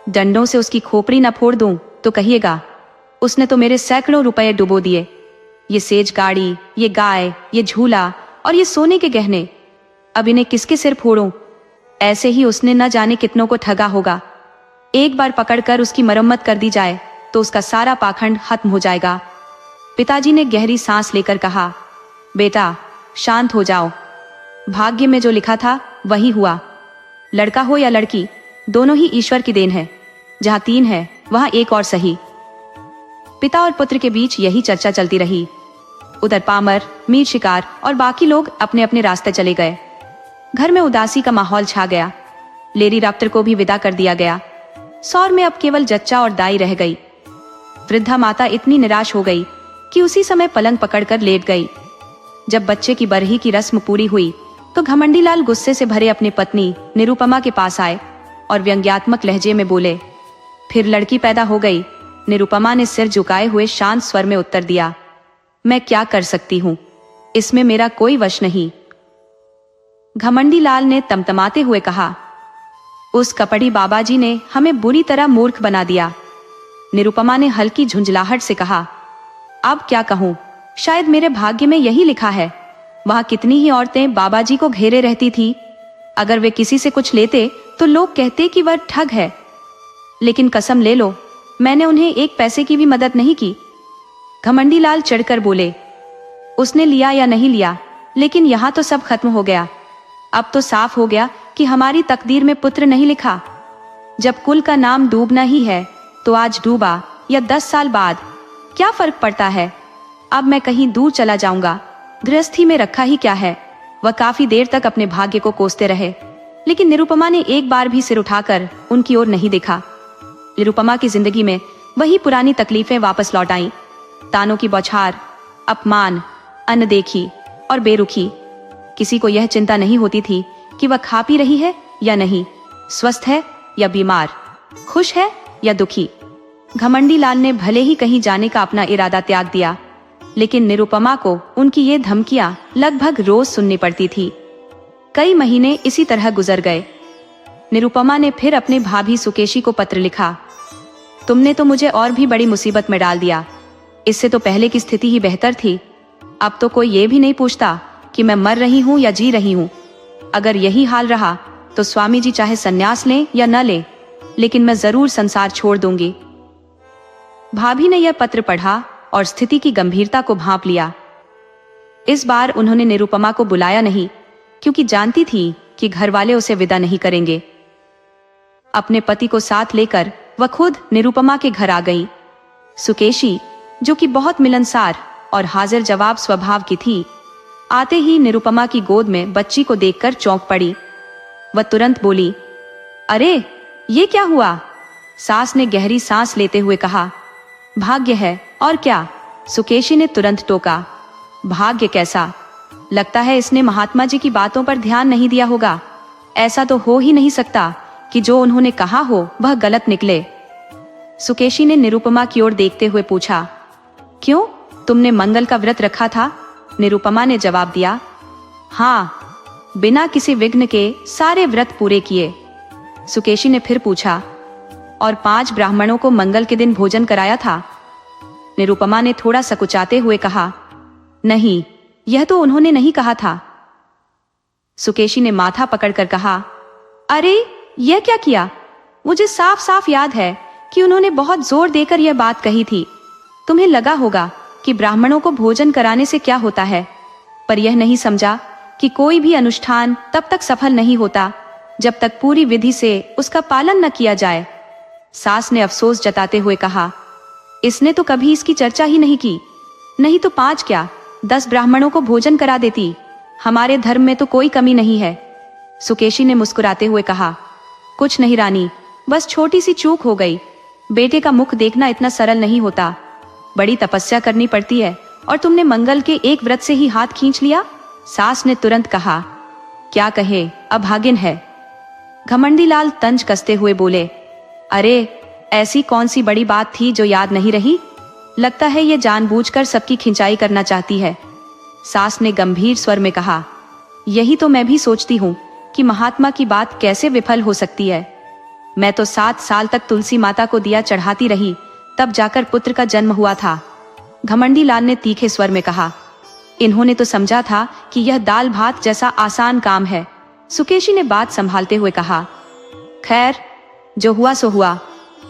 डंडों से उसकी खोपड़ी न फोड़ दूं तो कहिएगा, उसने तो मेरे सैकड़ों रुपए डुबो दिए। ये सेज गाड़ी, ये गाय, ये झूला और ये सोने के गहने, अब इन्हें किसके सिर फोड़ूं? ऐसे ही उसने न जाने कितनों को ठगा होगा। एक बार पकड़कर उसकी मरम्मत कर दी जाए तो उसका सारा पाखंड खत्म हो जाएगा। पिताजी ने गहरी सांस लेकर कहा, बेटा शांत हो जाओ। भाग्य में जो लिखा था वही हुआ। लड़का हो या लड़की, दोनों ही ईश्वर की देन है। जहां 3 है वहां एक और सही। पिता और पुत्र के बीच यही चर्चा चलती रही। उधर पामर, मीर शिकार और बाकी लोग अपने अपने रास्ते चले गए। घर में उदासी का माहौल छा गया। लेडी डॉक्टर को भी विदा कर दिया गया। सौर में अब केवल जच्चा और दाई रह गई। वृद्धा माता इतनी निराश हो गई कि उसी समय पलंग पकड़कर लेट गई। जब बच्चे की बरही की रस्म पूरी हुई तो घमंडी लाल गुस्से से भरे अपनी पत्नी निरुपमा के पास आए और व्यंग्यात्मक लहजे में बोले, फिर लड़की पैदा हो गई। निरुपमा ने सिर झुकाए हुए शांत स्वर में उत्तर दिया, मैं क्या कर सकती हूँ, इसमें मेरा कोई वश नहीं। घमंडी लाल ने तमतमाते हुए कहा, उस कपड़ी बाबाजी ने हमें बुरी तरह मूर्ख बना दिया। निरुपमा ने हल्की झुंझलाहट से कहा, अब क्या कहूँ, शायद मेरे भाग्य में यही लिखा है। वहां कितनी ही औरतें बाबाजी को घेरे रहती थी। अगर वे किसी से कुछ लेते तो लोग कहते कि वह ठग है, लेकिन कसम ले लो, मैंने उन्हें एक पैसे की भी मदद नहीं की। घमंडी लाल चढ़कर बोले, उसने लिया या नहीं लिया, लेकिन यहाँ तो सब खत्म हो गया। अब तो साफ हो गया कि हमारी तकदीर में पुत्र नहीं लिखा। जब कुल का नाम डूबना ही है तो आज डूबा या 10 साल बाद, क्या फर्क पड़ता है। अब मैं कहीं दूर चला जाऊंगा, गृहस्थी में रखा ही क्या है। वह काफी देर तक अपने भाग्य को कोसते रहे, लेकिन निरुपमा ने एक बार भी सिर उठाकर उनकी ओर नहीं देखा। निरुपमा की जिंदगी में वही पुरानी तकलीफें वापस लौट आईं। तानों की बौछार, अपमान, अनदेखी और बेरुखी। किसी को यह चिंता नहीं होती थी कि वह खा पी रही है या नहीं, स्वस्थ है या बीमार, खुश है या दुखी। घमंडी लाल ने भले ही कहीं जाने का अपना इरादा त्याग दिया, लेकिन निरुपमा को उनकी ये धमकियां लगभग रोज सुननी पड़ती थी। कई महीने इसी तरह गुजर गए। निरुपमा ने फिर अपने भाभी सुकेशी को पत्र लिखा, तुमने तो मुझे और भी बड़ी मुसीबत में डाल दिया। इससे तो पहले की स्थिति ही बेहतर थी। अब तो कोई ये भी नहीं पूछता कि मैं मर रही हूँ या जी रही हूँ। अगर यही हाल रहा तो स्वामी जी चाहे संन्यास लें या न लें, लेकिन मैं जरूर संसार छोड़ दूंगी। भाभी ने यह पत्र पढ़ा और स्थिति की गंभीरता को भांप लिया। इस बार उन्होंने निरुपमा को बुलाया नहीं, क्योंकि जानती थी कि घर वाले उसे विदा नहीं करेंगे। अपने पति को साथ लेकर वह खुद निरुपमा के घर आ गई। सुकेशी, जो कि बहुत मिलनसार और हाजिर जवाब स्वभाव की थी, आते ही निरुपमा की गोद में बच्ची को देखकर चौंक पड़ी। वह तुरंत बोली, अरे ये क्या हुआ। सास ने गहरी सांस लेते हुए कहा, भाग्य है और क्या। सुकेशी ने तुरंत टोका, भाग्य कैसा, लगता है इसने महात्मा जी की बातों पर ध्यान नहीं दिया होगा। ऐसा तो हो ही नहीं सकता कि जो उन्होंने कहा हो वह गलत निकले। सुकेशी ने निरुपमा की ओर देखते हुए पूछा, क्यों, तुमने मंगल का व्रत रखा था। निरुपमा ने जवाब दिया, हाँ, बिना किसी विघ्न के सारे व्रत पूरे किए। सुकेशी ने फिर पूछा, और 5 ब्राह्मणों को मंगल के दिन भोजन कराया था। निरुपमा ने थोड़ा सकुचाते हुए कहा, नहीं, यह तो उन्होंने नहीं कहा था। सुकेशी ने माथा पकड़कर कहा, अरे यह क्या किया। मुझे साफ साफ याद है कि उन्होंने बहुत जोर देकर यह बात कही थी। तुम्हें लगा होगा कि ब्राह्मणों को भोजन कराने से क्या होता है, पर यह नहीं समझा कि कोई भी अनुष्ठान तब तक सफल नहीं होता जब तक पूरी विधि से उसका पालन न किया जाए। सास ने अफसोस जताते हुए कहा, इसने तो कभी इसकी चर्चा ही नहीं की, नहीं तो 5 क्या 10 ब्राह्मणों को भोजन करा देती। हमारे धर्म में तो कोई कमी नहीं है। सुकेशी ने मुस्कुराते हुए कहा, कुछ नहीं रानी, बस छोटी सी चूक हो गई। बेटे का मुख देखना इतना सरल नहीं होता, बड़ी तपस्या करनी पड़ती है, और तुमने मंगल के एक व्रत से ही हाथ खींच लिया। सास ने तुरंत कहा, क्या कहे, अभागिन है। घमंडी लाल तंज कसते हुए बोले, अरे ऐसी कौन सी बड़ी बात थी जो याद नहीं रही। लगता है ये जानबूझकर सबकी खिंचाई करना चाहती है। सास ने गंभीर स्वर में कहा, यही तो मैं भी सोचती हूँ कि महात्मा की बात कैसे विफल हो सकती है। मैं तो 7 साल तक तुलसी माता को दिया चढ़ाती रही, तब जाकर पुत्र का जन्म हुआ था। घमंडी लाल ने तीखे स्वर में कहा, इन्होंने तो समझा था कि यह दाल भात जैसा आसान काम है। सुकेशी ने बात संभालते हुए कहा, खैर जो हुआ सो हुआ।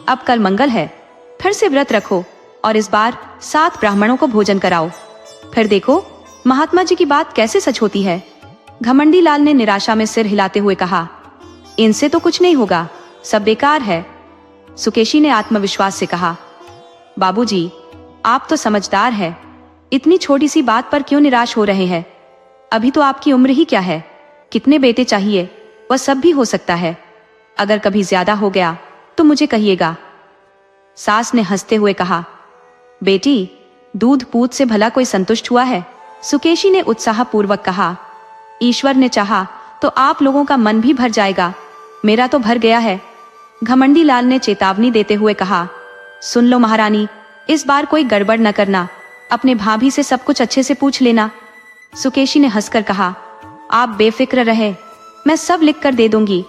अब कल मंगल है, फिर से व्रत रखो और इस बार 7 ब्राह्मणों को भोजन कराओ। फिर देखो महात्मा जी की बात कैसे सच होती है। घमंडी लाल ने निराशा में सिर हिलाते हुए कहा, इनसे तो कुछ नहीं होगा, सब बेकार है। सुकेशी ने आत्मविश्वास से कहा, बाबूजी, आप तो समझदार हैं, इतनी छोटी सी बात पर क्यों निराश हो रहे हैं। अभी तो आपकी उम्र ही क्या है, कितने बेटे चाहिए, वह सब भी हो सकता है। अगर कभी ज्यादा हो गया तो मुझे कहिएगा। सास ने हंसते हुए कहा, बेटी दूध पूत से भला कोई संतुष्ट हुआ है? सुकेशी ने उत्साहपूर्वक कहा। ईश्वर ने चाहा तो आप लोगों का मन भी भर जाएगा, मेरा तो भर गया है। घमंडी लाल ने चेतावनी देते हुए कहा। सुन लो महारानी, इस बार कोई गड़बड़ न करना, अपने भाभी से सब कुछ अच्छे से पूछ लेना। सुकेशी ने हंसकर कहा। आप बेफिक्र रहे, मैं सब लिख कर दे दूंगी।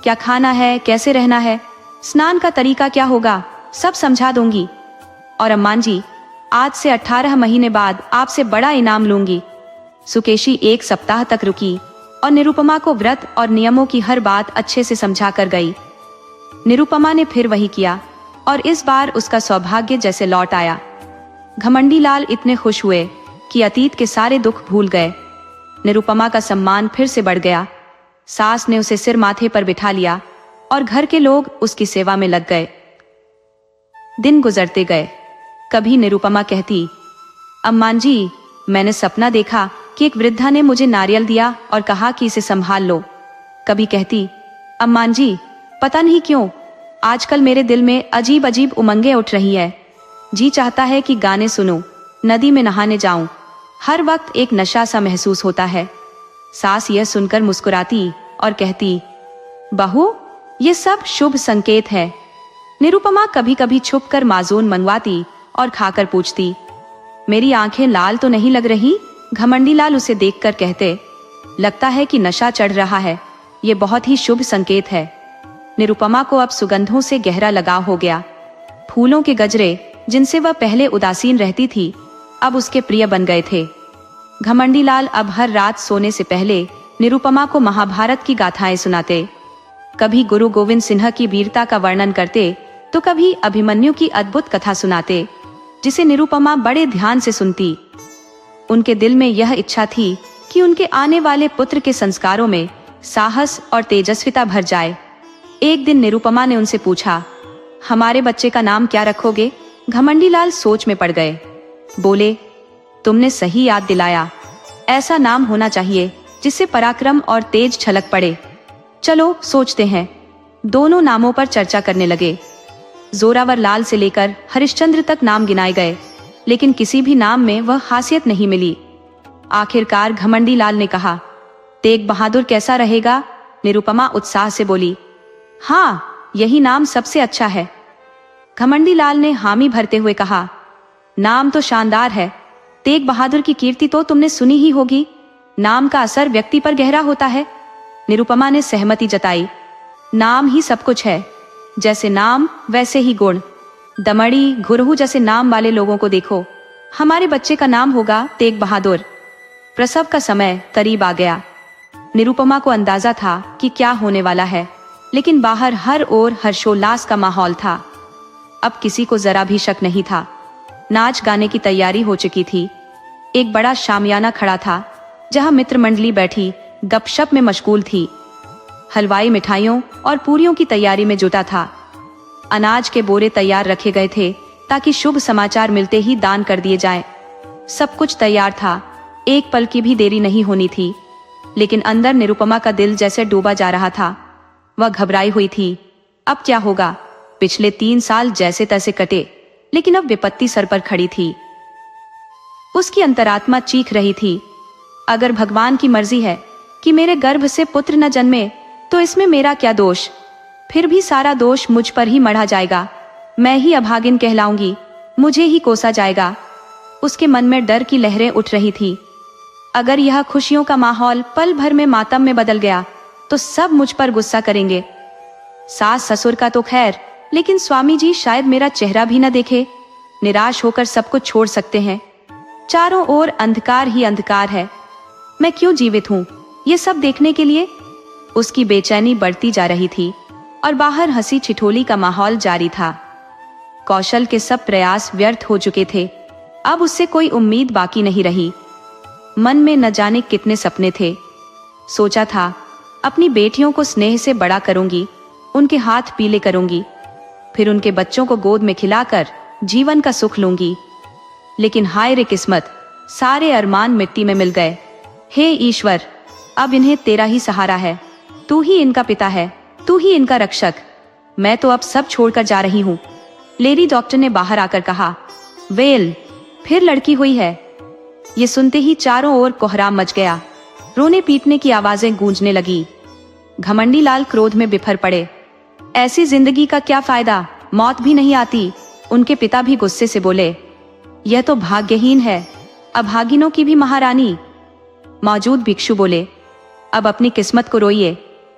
क्या खाना है, कैसे रहना है, स्नान का तरीका क्या होगा, सब समझा दूंगी। और अम्मान जी, आज से 18 महीने बाद आपसे बड़ा इनाम लूंगी। सुकेशी 1 सप्ताह तक रुकी और निरुपमा को व्रत और नियमों की हर बात अच्छे से समझा कर गई। निरुपमा ने फिर वही किया और इस बार उसका सौभाग्य जैसे लौट आया। घमंडी लाल इतने खुश हुए कि अतीत के सारे दुख भूल गए। निरुपमा का सम्मान फिर से बढ़ गया। सास ने उसे सिर माथे पर बिठा लिया और घर के लोग उसकी सेवा में लग गए। दिन गुजरते गए। कभी निरुपमा कहती, अम्मान जी, मैंने सपना देखा कि एक वृद्धा ने मुझे नारियल दिया और कहा कि इसे संभाल लो। कभी कहती, अम्मान जी, पता नहीं क्यों आजकल मेरे दिल में अजीब अजीब उमंगें उठ रही है। जी चाहता है कि गाने सुनूं, नदी में नहाने जाऊं, हर वक्त एक नशा सा महसूस होता है। सास यह सुनकर मुस्कुराती और कहती, बहू, ये सब शुभ संकेत है। निरुपमा कभी कभी छुपकर माजून मंगवाती और खाकर पूछती, मेरी आंखें लाल तो नहीं लग रही? घमंडी लाल उसे देखकर कहते, लगता है कि नशा चढ़ रहा है, ये बहुत ही शुभ संकेत है। निरुपमा को अब सुगंधों से गहरा लगाव हो गया। फूलों के गजरे, जिनसे वह पहले उदासीन रहती थी, अब उसके प्रिय बन गए थे। घमंडी लाल अब हर रात सोने से पहले निरुपमा को महाभारत की गाथाएं सुनाते। कभी गुरु गोविंद सिंह की वीरता का वर्णन करते तो कभी अभिमन्यु की अद्भुत कथा सुनाते, जिसे निरुपमा बड़े ध्यान से सुनती। उनके दिल में यह इच्छा थी कि उनके आने वाले पुत्र के संस्कारों में साहस और तेजस्विता भर जाए। एक दिन निरुपमा ने उनसे पूछा, हमारे बच्चे का नाम क्या रखोगे? घमंडी लाल सोच में पड़ गए। बोले, तुमने सही याद दिलाया, ऐसा नाम होना चाहिए जिससे पराक्रम और तेज छलक पड़े। चलो सोचते हैं। दोनों नामों पर चर्चा करने लगे। जोरावर लाल से लेकर हरिश्चंद्र तक नाम गिनाए गए, लेकिन किसी भी नाम में वह खासियत नहीं मिली। आखिरकार घमंडी लाल ने कहा, तेग बहादुर कैसा रहेगा? निरुपमा उत्साह से बोली, हाँ, यही नाम सबसे अच्छा है। घमंडी लाल ने हामी भरते हुए कहा, नाम तो शानदार है, तेग बहादुर की कीर्ति तो तुमने सुनी ही होगी। नाम का असर व्यक्ति पर गहरा होता है। निरुपमा ने सहमति जताई, नाम ही सब कुछ है, जैसे नाम वैसे ही गुण। दमड़ी, घुरहु जैसे नाम वाले लोगों को देखो। हमारे बच्चे का नाम होगा तेग बहादुर। प्रसव का समय करीब आ गया। निरुपमा को अंदाजा था कि क्या होने वाला है, लेकिन बाहर हर ओर हर्षोल्लास का माहौल था। अब किसी को जरा भी शक नहीं था। नाच गाने की तैयारी हो चुकी थी। एक बड़ा शामियाना खड़ा था, जहां मित्र मंडली बैठी गपशप में मशगूल थी। हलवाई मिठाइयों और पूरियों की तैयारी में जुटा था। अनाज के बोरे तैयार रखे गए थे ताकि शुभ समाचार मिलते ही दान कर दिए जाएं। सब कुछ तैयार था, एक पल की भी देरी नहीं होनी थी। लेकिन अंदर निरुपमा का दिल जैसे डूबा जा रहा था। वह घबराई हुई थी। अब क्या होगा? पिछले 3 साल जैसे तैसे कटे, लेकिन अब विपत्ति सर पर खड़ी थी। उसकी अंतरात्मा चीख रही थी, अगर भगवान की मर्जी है कि मेरे गर्भ से पुत्र न जन्मे तो इसमें मेरा क्या दोष? फिर भी सारा दोष मुझ पर ही मढ़ा जाएगा। मैं ही अभागिन कहलाऊंगी, मुझे ही कोसा जाएगा। उसके मन में डर की लहरें उठ रही थी। अगर यह खुशियों का माहौल पल भर में मातम में बदल गया तो सब मुझ पर गुस्सा करेंगे। सास ससुर का तो खैर, लेकिन स्वामी जी शायद मेरा चेहरा भी न देखे। निराश होकर सब कुछ छोड़ सकते हैं। चारों ओर अंधकार ही अंधकार है। मैं क्यों जीवित हूँ ये सब देखने के लिए? उसकी बेचैनी बढ़ती जा रही थी और बाहर हंसी ठिठोली का माहौल जारी था। कौशल के सब प्रयास व्यर्थ हो चुके थे। अब उससे कोई उम्मीद बाकी नहीं रही। मन में न जाने कितने सपने थे। सोचा था अपनी बेटियों को स्नेह से बड़ा करूंगी, उनके हाथ पीले करूंगी, फिर उनके बच्चों को गोद में खिलाकर जीवन का सुख लूंगी। लेकिन हाय रे किस्मत, सारे अरमान मिट्टी में मिल गए। हे ईश्वर, अब इन्हें तेरा ही सहारा है। तू ही इनका पिता है, तू ही इनका रक्षक। मैं तो अब सब छोड़कर जा रही हूँ। लेडी डॉक्टर ने बाहर आकर कहा, वेल, फिर लड़की हुई है। ये सुनते ही चारों ओर कोहराम मच गया। रोने पीटने की आवाजें गूंजने लगी। घमंडी लाल क्रोध में बिफर पड़े। ऐसी जिंदगी का क्या फायदा, मौत भी नहीं आती। उनके पिता भी गुस्से से बोले, यह तो भाग्यहीन है, अभागिनों की भी महारानी। मौजूद भिक्षु बोले, अब अपनी किस्मत को रोइए,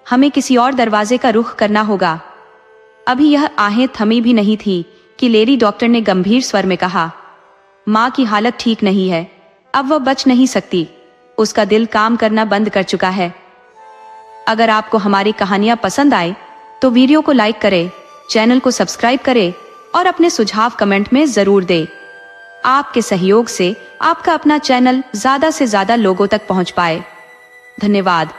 हमें किसी और दरवाजे का रुख करना होगा। अभी यह आहें थमी भी नहीं थी कि लेडी डॉक्टर ने गंभीर स्वर में कहा, माँ की हालत ठीक नहीं है, अब वह बच नहीं सकती। उसका दिल काम करना बंद कर चुका है। अगर आपको हमारी कहानियां पसंद आए तो वीडियो को लाइक करें, चैनल को सब्सक्राइब करें और अपने सुझाव कमेंट में जरूर दें। आपके सहयोग से आपका अपना चैनल ज्यादा से ज्यादा लोगों तक पहुंच पाए। धन्यवाद।